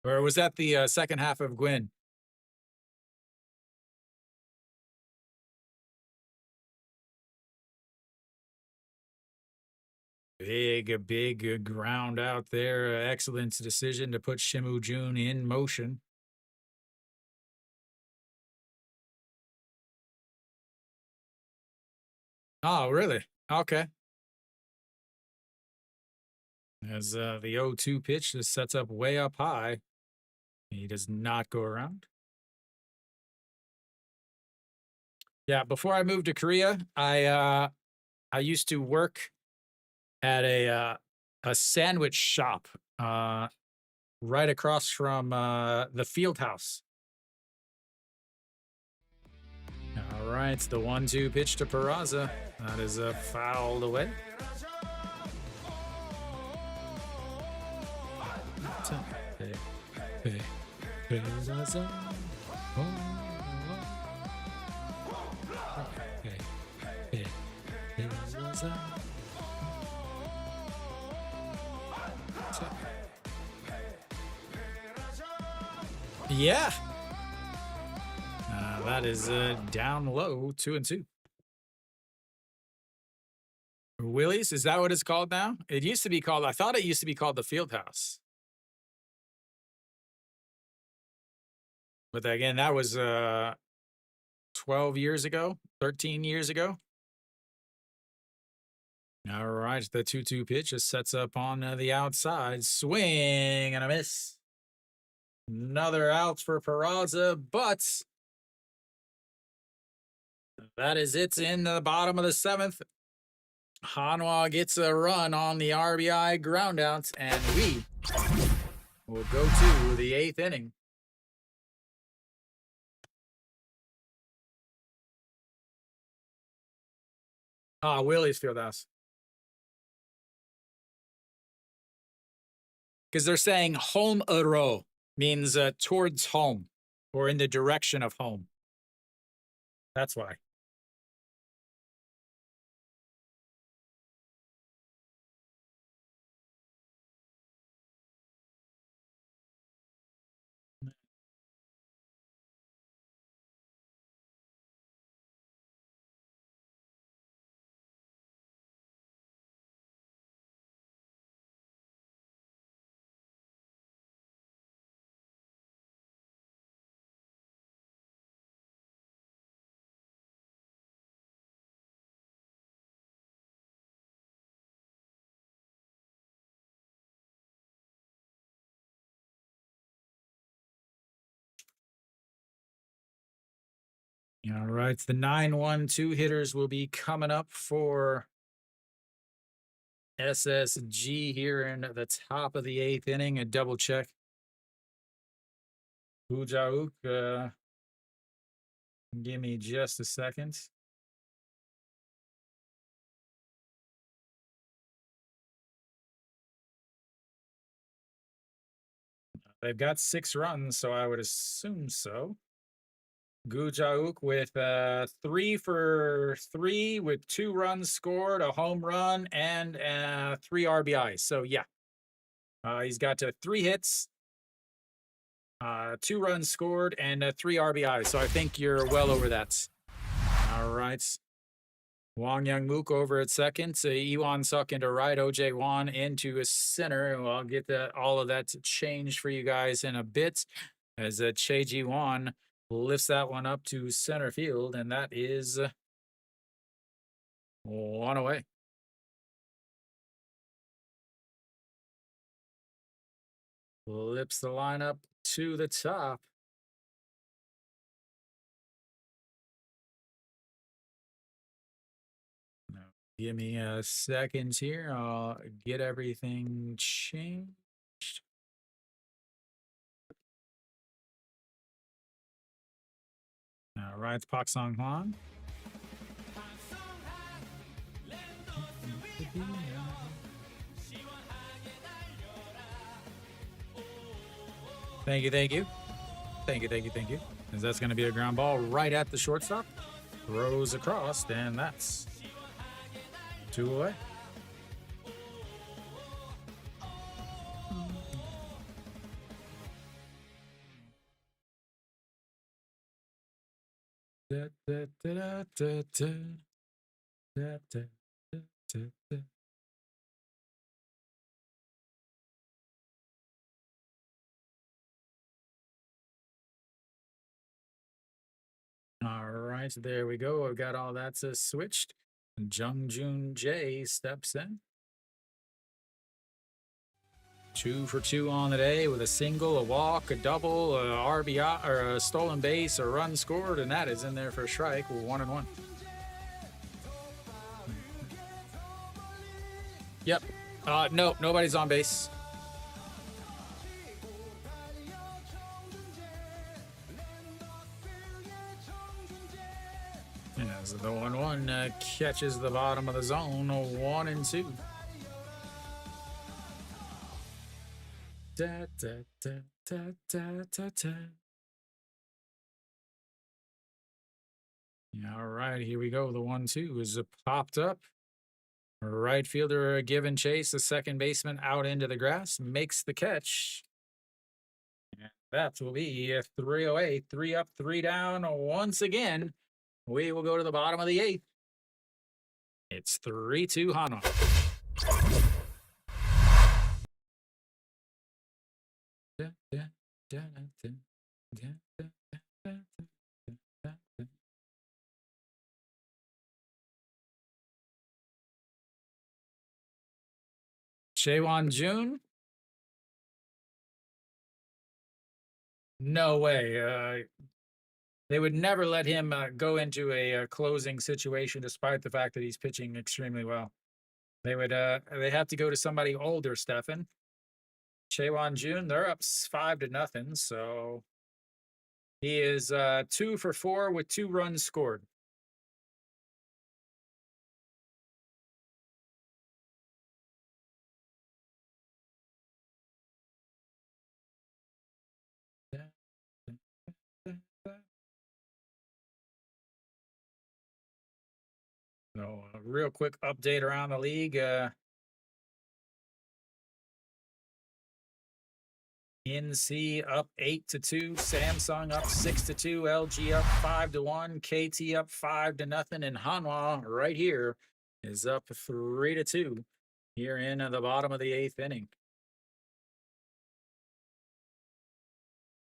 Or was that the second half of Gwyn? Big ground out there. Excellent decision to put Shimu Jun in motion. Oh, really? Okay. As the 0-2 pitch just sets up way up high. He does not go around. Yeah, before I moved to Korea, I used to work at a sandwich shop right across from the field house. All right, the 1-2 pitch to Peraza. That is fouled away. Yeah. That is down low, 2-2. Willie's, is that what it's called now? It used to be called, I thought it used to be called the Field House. But again, that was 12 years ago, 13 years ago. All right, the 2-2 pitch just sets up on the outside. Swing and a miss. Another out for Peraza, but that is it in the bottom of the 7th. Hanwha gets a run on the RBI groundouts, and we will go to the 8th inning. Willie's Fieldhouse. Because they're saying home aro means towards home or in the direction of home. That's why. All right, the 9-1-2 hitters will be coming up for SSG here in the top of the 8th inning. A double check. Hujauk, give me just a second. They've got 6 runs, so I would assume so. Gujauk with 3 for 3 with 2 runs scored, a home run, and 3 RBIs. So yeah, he's got 3 hits, 2 runs scored, and 3 RBIs. So I think you're well over that. All right. Wang Youngmook over at second. Iwan Suk into right. OJ Wan into a center. Well, I'll get all of that changed for you guys in a bit as Che Ji Wan lifts that one up to center field, and that is 1 away. Flips the lineup to the top. Now, give me a second here. I'll get everything changed. All right, Pak Song Hwan. Thank you, thank you. Thank you, thank you, thank you. As that's going to be a ground ball right at the shortstop. Throws across, and that's 2 away. Da, da, da, da, da, da, da, da, da. All right, there we go. I've got all that switched. Jung Joon Jae steps in. 2 for 2 on the day with a single, a walk, a double, a RBI, or a stolen base, a run scored, and that is in there for a strike. 1-1. Yep. No, nobody's on base. As the 1-1 catches the bottom of the zone, 1-2. Da, da, da, da, da, da, da. All right, here we go. The 1-2 is popped up. Right fielder given chase. The second baseman out into the grass makes the catch. And that will be a 3 away. 3 up, 3 down. Once again, we will go to the bottom of the 8th. It's 3-2 Hanwha. Chaewon Jun? No way. They would never let him go into a closing situation, despite the fact that he's pitching extremely well. They would. They have to go to somebody older, Stefan. Chaewon Jun, they're up 5-0, so he is 2 for 4 with 2 runs scored. So, a real quick update around the league. NC up 8-2, Samsung up 6-2, LG up 5-1, KT up 5-0, and Hanwha right here is up 3-2 here in the bottom of the 8th inning.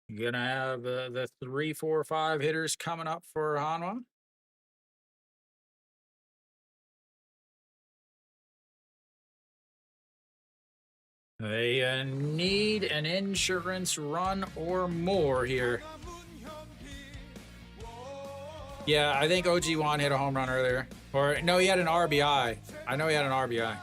You're gonna have the 3, 4, 5 hitters coming up for Hanwha. They need an insurance run or more here. Yeah, I think OG Juan hit a home run earlier. Or, no, he had an RBI. I know he had an RBI.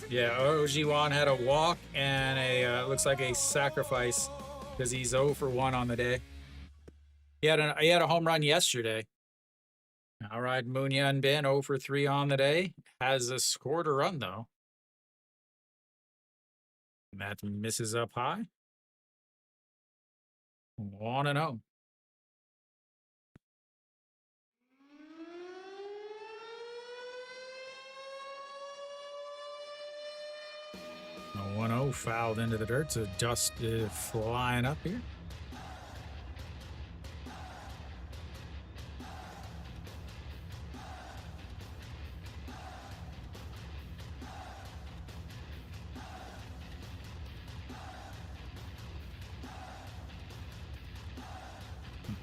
Yeah, OG Juan had a walk and a looks like a sacrifice because he's 0 for 1 on the day. He had a home run yesterday. All right, Moon Hyun Bin 0 for 3 on the day. Has scored a run though. That misses up high. 1-0. 1-0 fouled into the dirt, so dust flying up here.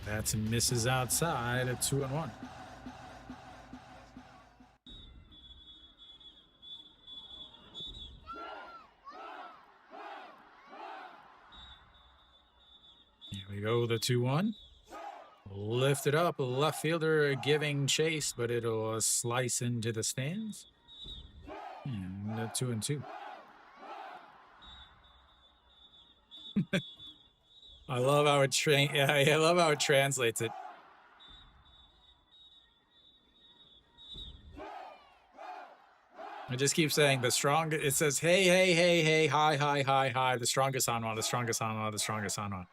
That's misses outside at 2-1. Here we go, the 2-1. Lifted up, left fielder giving chase, but it'll slice into the stands. And 2-2. I love how it I love how it translates it. I just keep saying the strongest. It says, hey, hey, hey, hey, hi, hi, hi, hi. The strongest Hanwha, the strongest Hanwha, the strongest Hanwha.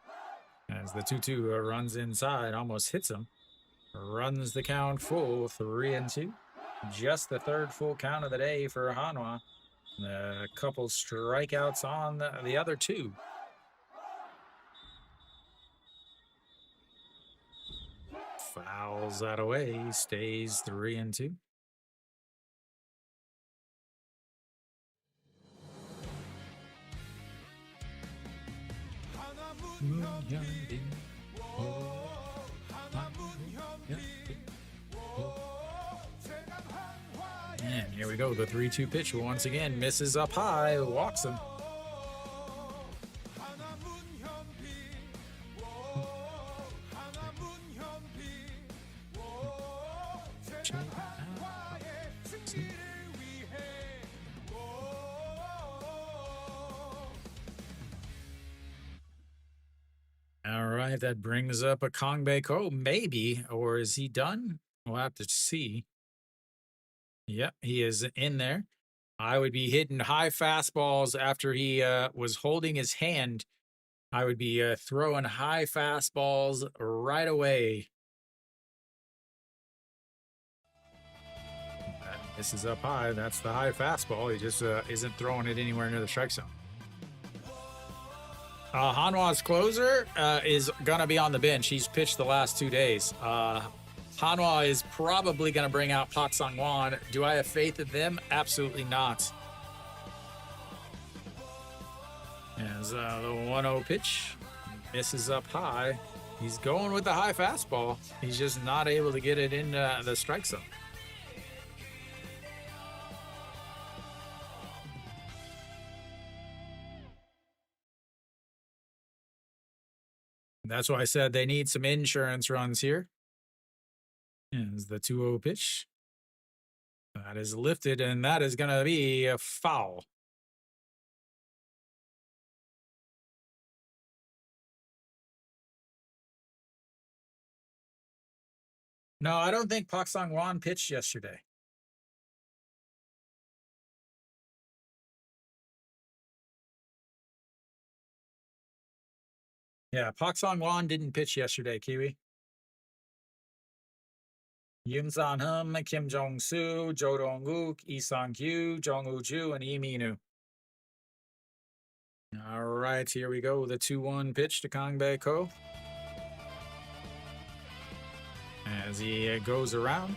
As the 2-2 runs inside, almost hits him. Runs the count full, 3-2. Just the third full count of the day for Hanwha. A couple strikeouts on the other two. Fouls that away, stays 3-2. And here we go, the 3-2 pitch once again misses up high, walks him. All right, that brings up a Kongbae Ko, maybe, or is he done? We'll have to see. Yep, he is in there. I would be hitting high fastballs after he was holding his hand. I would be throwing high fastballs right away. This is up high. That's the high fastball. He just isn't throwing it anywhere near the strike zone. Hanwha's closer is going to be on the bench. He's pitched the last 2 days. Hanwha is probably going to bring out Pak Sang-won. Do I have faith in them? Absolutely not. As the 1-0 pitch misses up high. He's going with the high fastball. He's just not able to get it in the strike zone. That's why I said they need some insurance runs here. As the 2-0 pitch. That is lifted, and that is going to be a foul. No, I don't think Pak Sang-won pitched yesterday. Yeah, Pak Sang-won didn't pitch yesterday, Kiwi. Yoon San-hum, Kim Jong-soo, Jo Dong-wook, Lee Sang-kyu, Jung Woo-ju, and Lee Min-woo. All right, here we go. The 2-1 pitch to Kongbae Ko. As he goes around.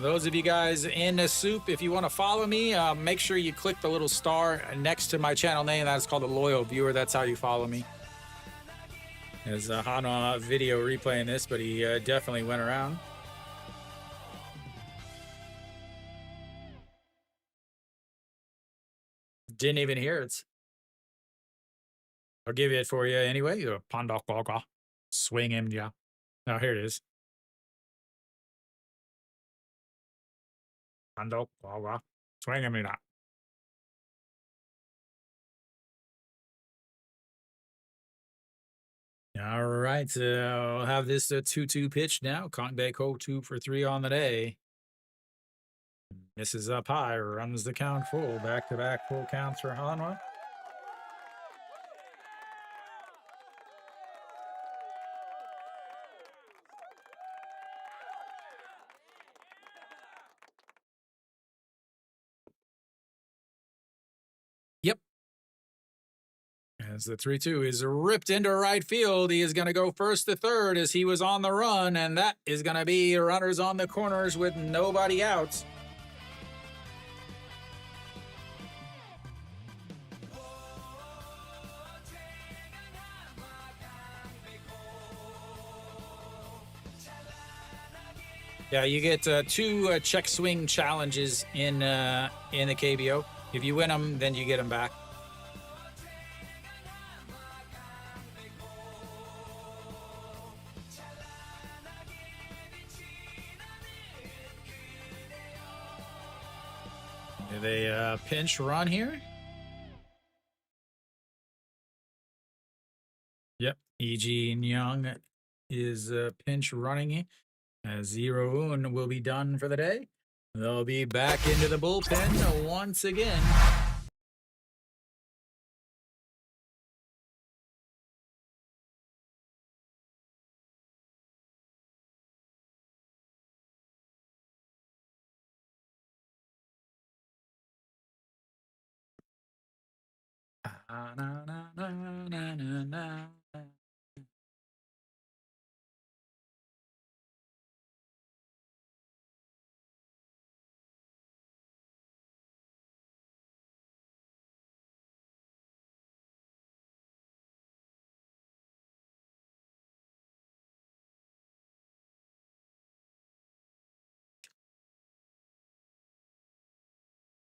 those of you guys in the SOOP, if you want to follow me, make sure you click the little star next to my channel name. That's called a loyal viewer. That's how you follow me. There's a Hanwha video replaying this, but he definitely went around. Didn't even hear it. I'll give it for you anyway. Pandok swing him, yeah. Oh, here it is. Pandok swing him, yeah. All right, so I'll have this 2-2 pitch now. Kong 2 for 3 on the day. Misses up high, runs the count full. Back-to-back full counts for Hanwha. Yep. As the 3-2 is ripped into right field, he is going to go first to third as he was on the run, and that is going to be runners on the corners with nobody out. Yeah, you get 2 check swing challenges in the KBO. If you win them, then you get them back. They pinch run here. Yep, E.G. Young is pinch running. Zero Un will be done for the day. They'll be back into the bullpen once again.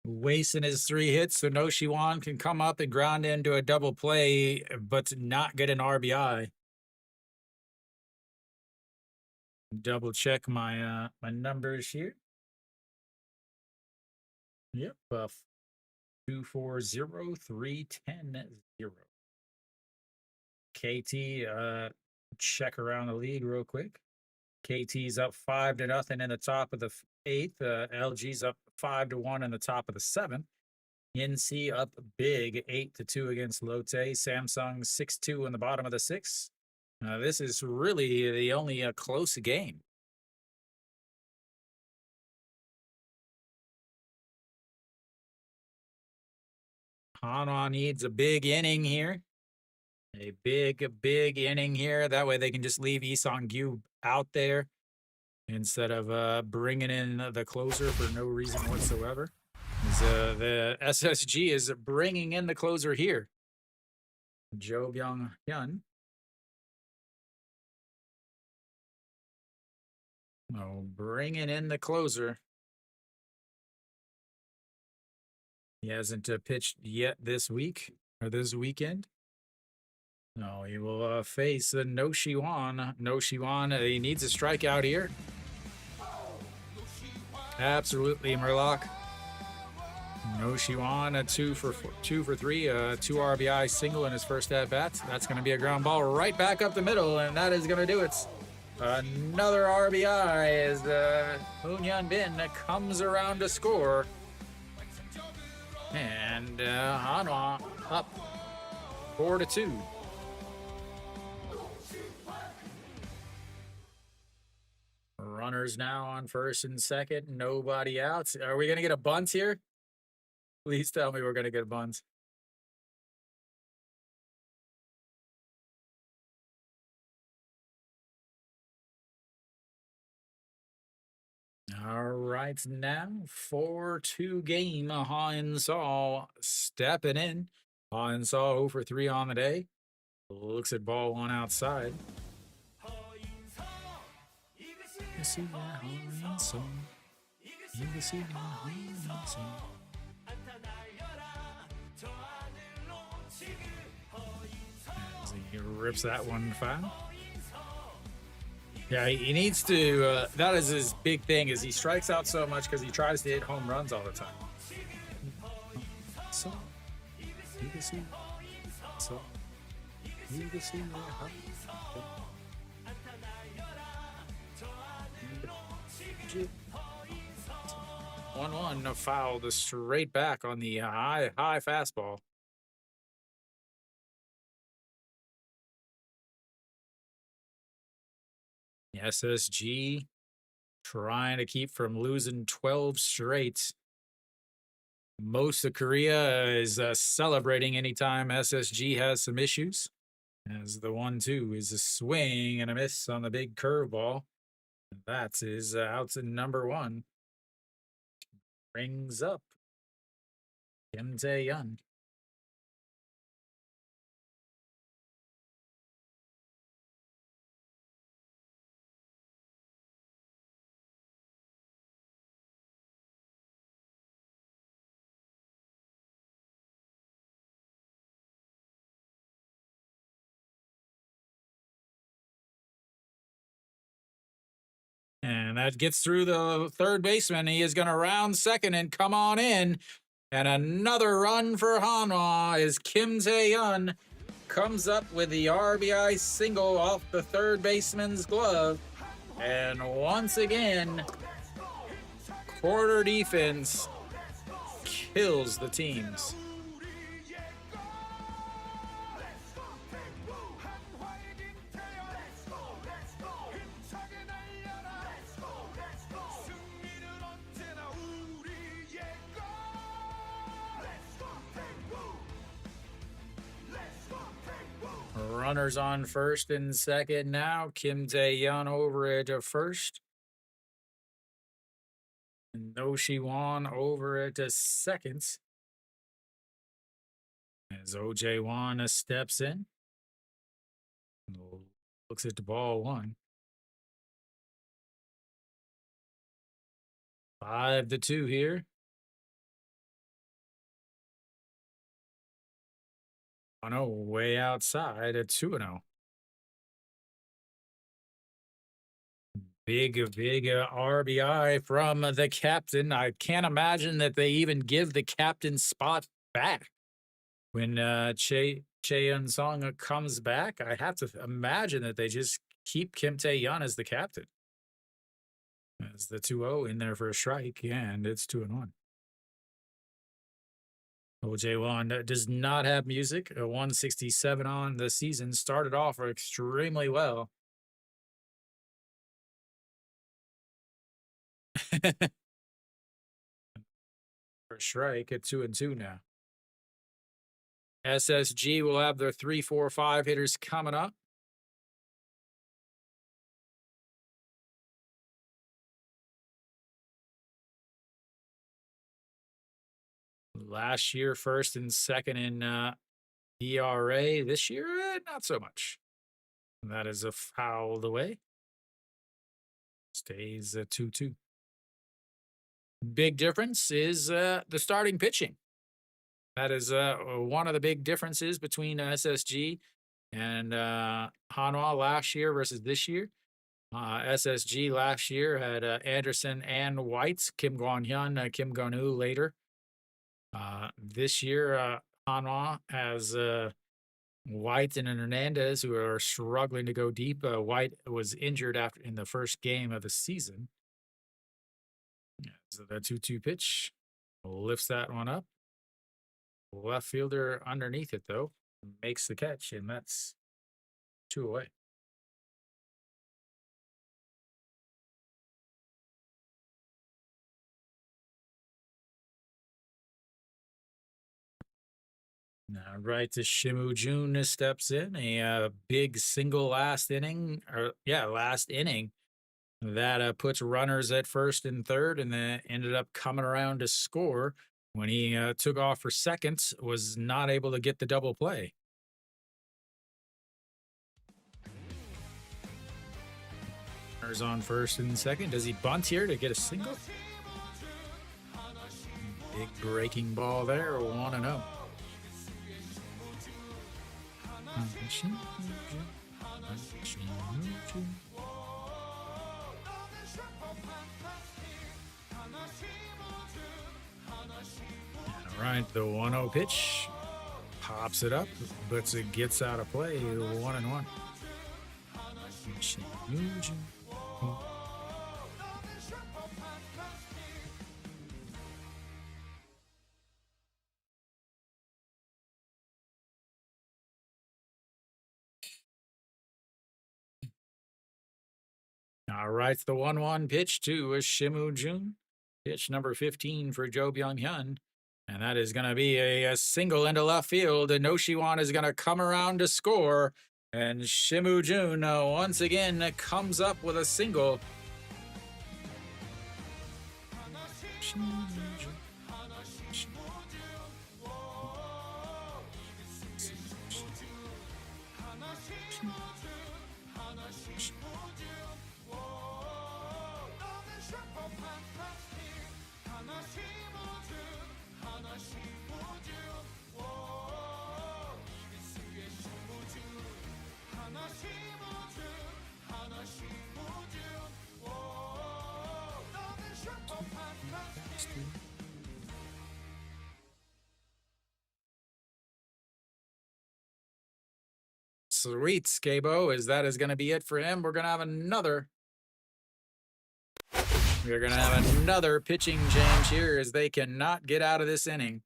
Wasting his 3 hits, so No Shiwan can come up and ground into a double play, but not get an RBI. Double check my my numbers here. Yep, 240 310 0. KT, check around the league real quick. KT's up 5-0 in the top of the 8th. LG's up 5-1 in the top of the 7th. NC up big 8-2 against Lotte. Samsung 6-2 in the bottom of the 6th. This is really the only close game. Hanwha needs a big inning here. A big inning here. That way they can just leave Isong Gyu out there instead of bringing in the closer for no reason whatsoever. The SSG is bringing in the closer here. Jo Byung-hyun. Oh, bringing in the closer. He hasn't pitched yet this week or this weekend. No, he will face No Shiwan. No Shiwan, he needs a strikeout here. Absolutely, Murloc. No Shiwan, 2 for 3, 2 RBI single in his first at bat. That's going to be a ground ball right back up the middle, and that is going to do it. Another RBI as Moon Hyun Bin comes around to score. And Hanwha up 4-2. Runners now on first and second. Nobody out. Are we going to get a bunt here? Please tell me we're going to get a bunt. All right, now 4-2 game. Hanwha stepping in. Hanwha 0 for 3 on the day. Looks at ball one outside. As he rips that one foul. Yeah, he needs to. That is his big thing. Is he strikes out so much because he tries to hit home runs all the time. So you can see. So you can see. 1-1, a foul to straight back on the high fastball. SSG trying to keep from losing 12 straight. Most of Korea is celebrating anytime SSG has some issues. As the 1-2 is a swing and a miss on the big curveball. That's his out to number 1. Rings up Kim Tae-yeon. And that gets through the third baseman. He is going to round second and come on in. And another run for Hanwha as Kim Tae-yeon comes up with the RBI single off the third baseman's glove. And once again, quarter defense kills the teams. Runners on first and second now. Kim Tae-yeon over at first. And No Shi-won over at second. As OJ Wan steps in. Looks at the ball 1. 5-2 here. Oh no, way outside at 2-0. Big RBI from the captain. I can't imagine that they even give the captain spot back. When Cheon Song comes back, I have to imagine that they just keep Kim Tae-yeon as the captain. As the 2-0 in there for a strike, and it's 2-1. OJ Wan does not have music. A 167 on the season. Started off extremely well. For a strike at 2-2 now. SSG will have their 3, 4, 5 hitters coming up. Last year, first and second in ERA. This year, not so much. And that is a foul away. Stays at 2-2. Big difference is the starting pitching. That is one of the big differences between SSG and Hanwha last year versus this year. SSG last year had Anderson and White, Kim Gwon-hyun, Kim Gun-woo later. This year, Hanwha has White and Hernandez, who are struggling to go deep. White was injured in the first game of the season. So the 2-2 pitch lifts that one up. Left fielder underneath it, though, makes the catch, and that's 2 away. Now, right to Shimu Jun steps in. A big single last inning. Last inning. That puts runners at first and third, and then ended up coming around to score when he took off for second, was not able to get the double play. Runners on first and second. Does he bunt here to get a single? Big breaking ball there, 1-0. All right, the 1-0 pitch. Pops it up, but it gets out of play, 1-1. All right, the 1-1 pitch to Shimu Jun. Pitch number 15 for Jo Byung-hyun. And that is going to be a single into left field. And Noshiwan is going to come around to score. And Shimu Jun once again comes up with a single. Sweet, KBO, is that is going to be it for him. We're going to have another pitching change here as they cannot get out of this inning.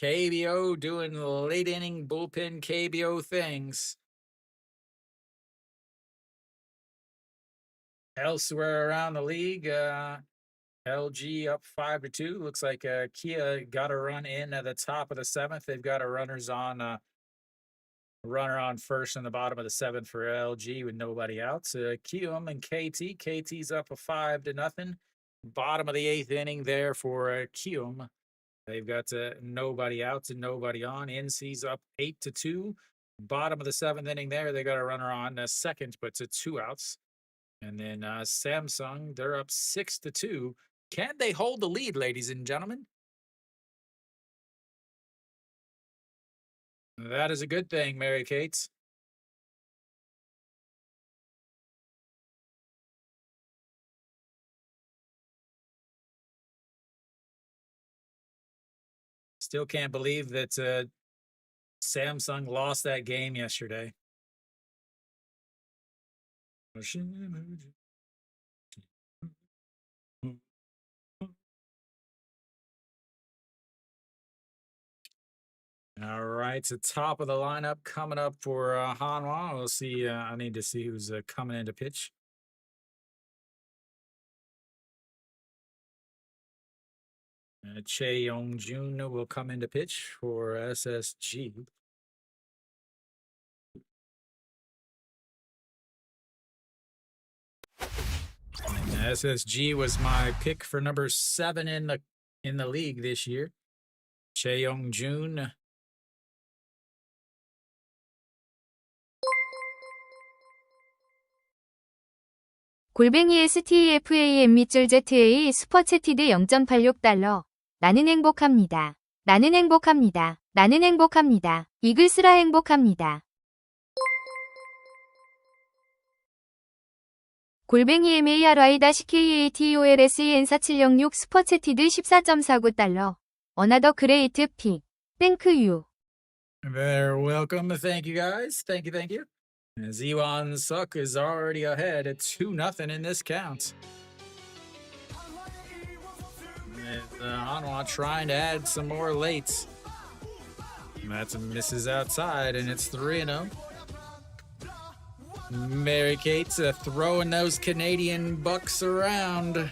KBO doing late inning bullpen KBO things. Elsewhere around the league, LG up 5-2. Looks like Kia got a run in at the top of the seventh. They've got a runner on first in the bottom of the seventh for LG with nobody out. Kium and KT. KT's up a 5-0. Bottom of the eighth inning there for Kium. They've got nobody out and nobody on. NC's up 8-2. Bottom of the seventh inning there, they got a runner on second, but to 2 outs. And then Samsung, they're up 6-2. Can they hold the lead, ladies and gentlemen? That is a good thing, Mary Kate. Still can't believe that Samsung lost that game yesterday. All right, so top of the lineup coming up for Hanwha. We'll see. I need to see who's coming in to pitch. Chae Young-jun will come in to pitch for SSG. And SSG was my pick for number 7 in the league this year. Chae Young-jun. 골뱅이 STEFAMZA 슈퍼채티드 0.86달러. 나는 행복합니다. 나는 행복합니다. 나는 행복합니다. 이글스라 행복합니다. 골뱅이 MARY-KATOLSEN4706 슈퍼채티드 14.49달러. 어나더 그레이트 픽. 땡크 유. They're welcome. Thank you, guys. Thank you. As Iwan Suk is already ahead at 2-0 in this count. Hanwha trying to add some more lates. That's misses outside, and it's 3-0. Mary Kate's throwing those Canadian bucks around.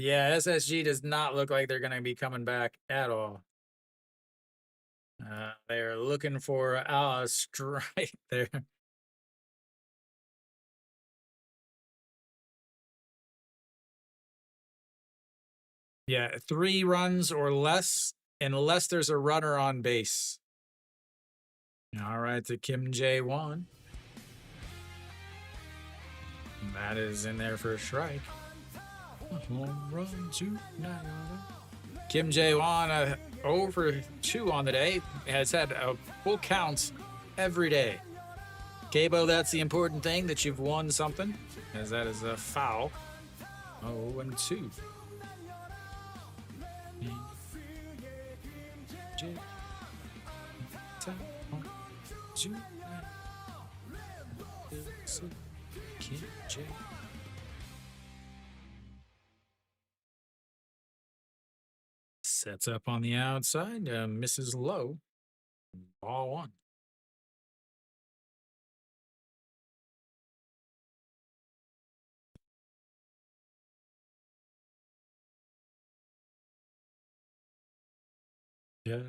Yeah, SSG does not look like they're going to be coming back at all. They're looking for a strike there. Yeah, 3 runs or less, unless there's a runner on base. All right, to Kim Jae-won. That is in there for a strike. Home run tonight. Kim Jae-won, 0 for 2 on the day, has had a full count every day. KBO, that's the important thing, that you've won something, as that is a foul. 0 and 2. Sets up on the outside, misses low. Ball 1. Yeah.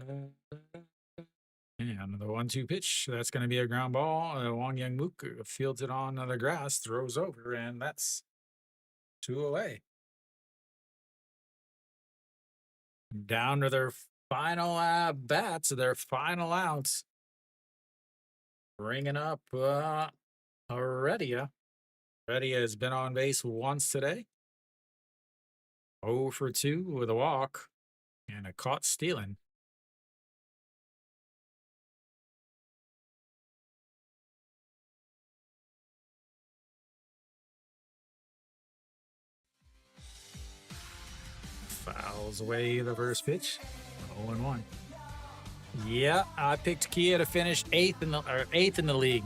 And the 1-2 pitch, that's going to be a ground ball. Wang Young-mook fields it on the grass, throws over, and that's 2 away. Down to their final bats, their final outs. Bringing up Heredia. Heredia has been on base once today. 0 for 2 with a walk and a caught stealing. Fouls away the first pitch. 0 and 1. Yeah, I picked Kia to finish 8th in the league.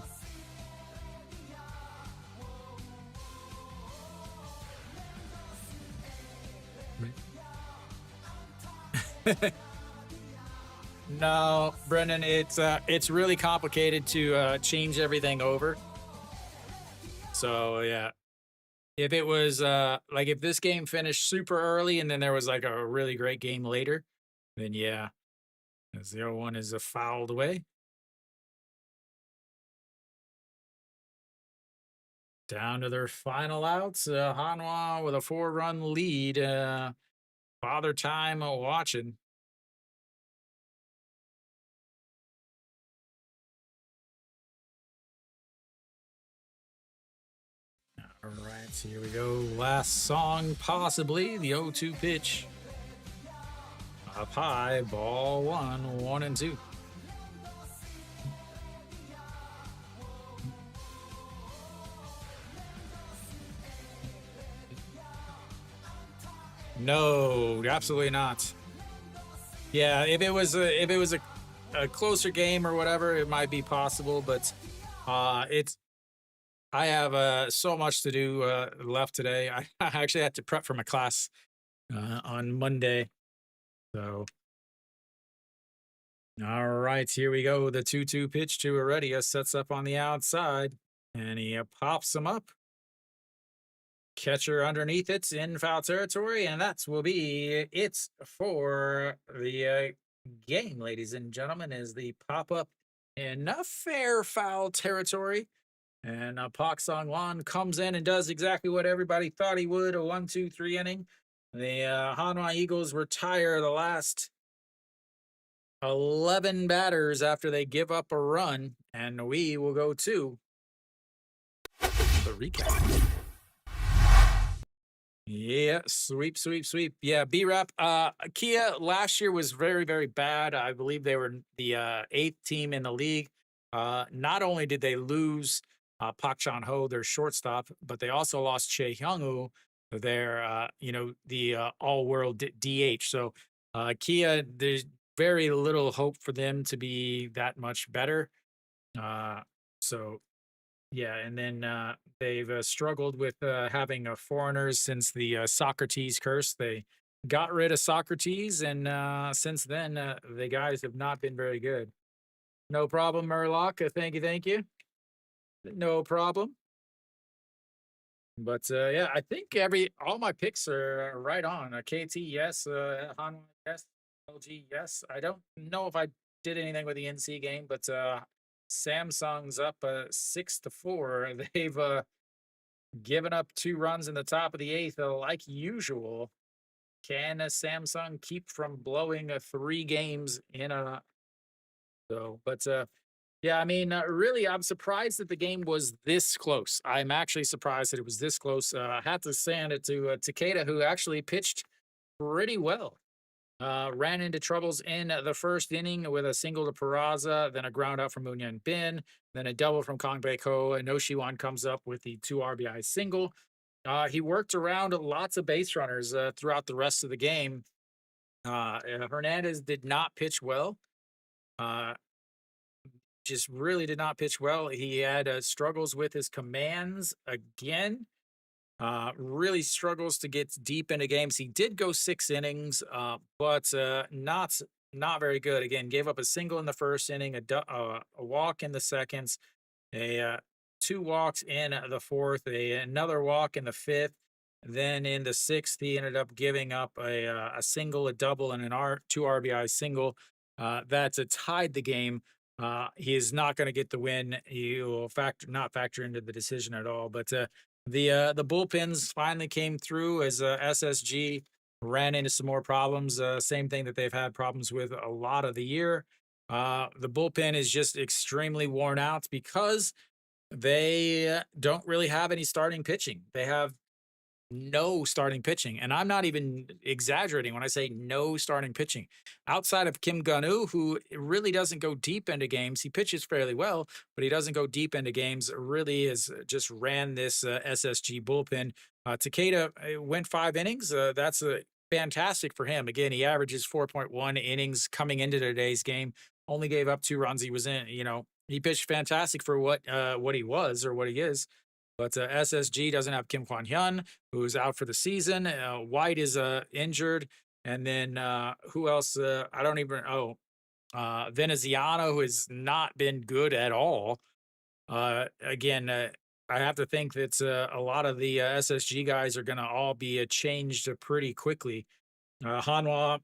No, Brendan, it's really complicated to change everything over. So yeah, if it was like if this game finished super early and then there was like a really great game later, then yeah, the 0-1 is fouled away. Down to their final outs. Hanwha with a 4-run lead. Father time watching. All right, so here we go. Last song, possibly. The 0-2 pitch. Up high, ball 1, 1 and 2. No, absolutely not. Yeah, if it was a closer game or whatever, it might be possible, but I have so much to do left today. I actually had to prep for my class on Monday. So, all right, here we go. The 2-2 pitch to Heredia sets up on the outside, and he pops him up. Catcher underneath it's in foul territory, and that will be it for the game, ladies and gentlemen, is the pop-up in fair foul territory. And Pak Song-wan comes in and does exactly what everybody thought he would, a 1-2-3 inning. The Hanwha Eagles retire the last 11 batters after they give up a run, and we will go to the recap. Yeah, sweep. Yeah, B-Rap. Kia last year was very, very bad. I believe they were the 8th team in the league. Not only did they lose Pak Chan-ho, their shortstop, but they also lost Chae Hyung-woo, their the all-world DH. So Kia, there's very little hope for them to be that much better. So yeah, and then they've struggled with having foreigners since the Socrates curse. They got rid of Socrates, and since then, the guys have not been very good. No problem, Murlock. Thank you. No problem. But yeah, I think all my picks are right on. KT, yes. Hanwha, yes. LG, yes. I don't know if I did anything with the NC game, but Samsung's up 6-4. They've given up 2 runs in the top of the eighth, like usual. Can Samsung keep from blowing 3 games in a so? But yeah, I mean, really, I'm surprised that the game was this close. I'm actually surprised that it was this close. I have to send it to Takeda, who actually pitched pretty well. Ran into troubles in the first inning with a single to Peraza, then a ground out from Moon Bin, then a double from Kong Bae Ko, and Noshiwan comes up with the 2 RBI single. He worked around lots of base runners throughout the rest of the game. Hernandez did not pitch well. Uh, just really did not pitch well. He had struggles with his commands again. Really struggles to get deep into games. He did go 6 innings, but not very good. Again, gave up a single in the first inning, a walk in the seconds, a 2 walks in the fourth, another walk in the fifth. Then in the sixth, he ended up giving up a single, a double, and 2 RBI single. That's tied the game. He is not going to get the win. He will not factor into the decision at all. But the bullpens finally came through as SSG ran into some more problems. Same thing that they've had problems with a lot of the year. The bullpen is just extremely worn out because they don't really have any starting pitching. They have no starting pitching. And I'm not even exaggerating when I say no starting pitching. Outside of Kim Gun-woo, who really doesn't go deep into games, he pitches fairly well, but he doesn't go deep into games, really is just ran this SSG bullpen. Takeda went 5 innings. That's fantastic for him. Again, he averages 4.1 innings coming into today's game, only gave up 2 runs. He was in, he pitched fantastic for what he was or what he is. But SSG doesn't have Kim Kwan Hyun, who's out for the season. White is injured. And then who else? I don't even. Veneziano, who has not been good at all. Again, I have to think that a lot of the SSG guys are going to all be changed pretty quickly. Hanwha,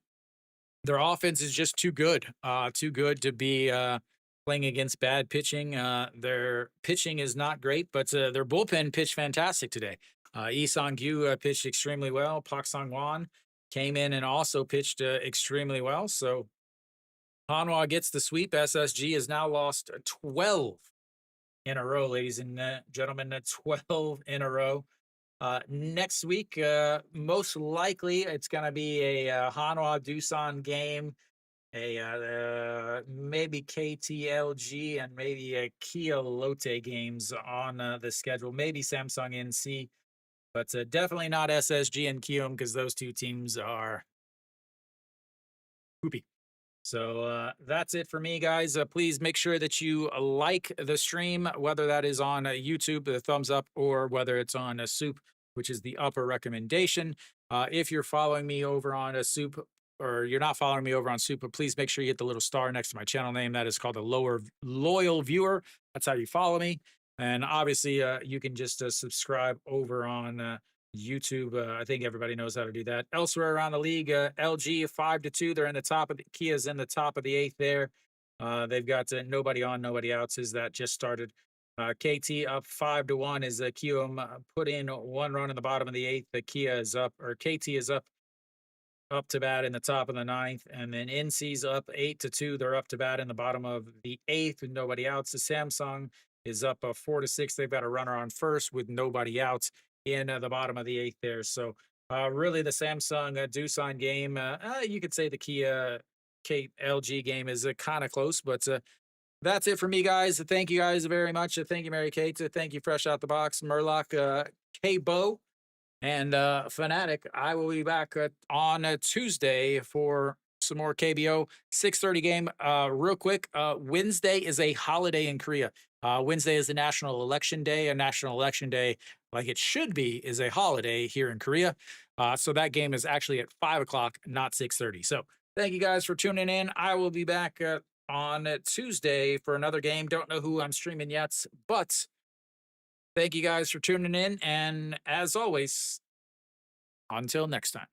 their offense is just too good to be playing against bad pitching. Their pitching is not great, but their bullpen pitched fantastic today. Lee Sang-gyu pitched extremely well. Park Sang-won came in and also pitched extremely well. So Hanwha gets the sweep. SSG has now lost 12 in a row, ladies and gentlemen. 12 in a row. Next week, most likely it's going to be a Hanwha Doosan game, maybe KTLG and maybe a Kia Lotte games on the schedule. Maybe Samsung NC, but definitely not SSG and Kium because those two teams are poopy. So that's it for me, guys. Please make sure that you like the stream, whether that is on YouTube, the thumbs up, or whether it's on a SOOP, which is the upper recommendation. If you're following me over on a SOOP, or you're not following me over on SOOP, but please make sure you hit the little star next to my channel name. That is called a loyal viewer. That's how you follow me. And obviously, you can just subscribe over on YouTube. I think everybody knows how to do that. Elsewhere around the league, LG 5-2. They're in the top of the Kia's in the top of the eighth there. They've got nobody on, nobody outs as that just started. KT up 5-1 as Kium put in 1 run in the bottom of the eighth. The Kia is up, or KT is up to bat in the top of the ninth, and then NC's up 8-2. They're up to bat in the bottom of the eighth with nobody outs. The Samsung is up 4-6. They've got a runner on first with nobody outs in the bottom of the eighth there. So really the Samsung Doosan game, you could say the Kia LG game is kind of close, but that's it for me, guys. Thank you guys very much. Thank you, Mary Kate. Thank you, Fresh Out the Box, Murloc, K-Bo, and Fanatic. I will be back on Tuesday for some more KBO 6:30 game. Real quick, Wednesday is a holiday in Korea. Wednesday is the National Election Day. A National Election Day, like it should be, is a holiday here in Korea. So that game is actually at 5 o'clock, not 6:30. So thank you guys for tuning in. I will be back on Tuesday for another game. Don't know who I'm streaming yet, but Thank you guys for tuning in. And as always, until next time.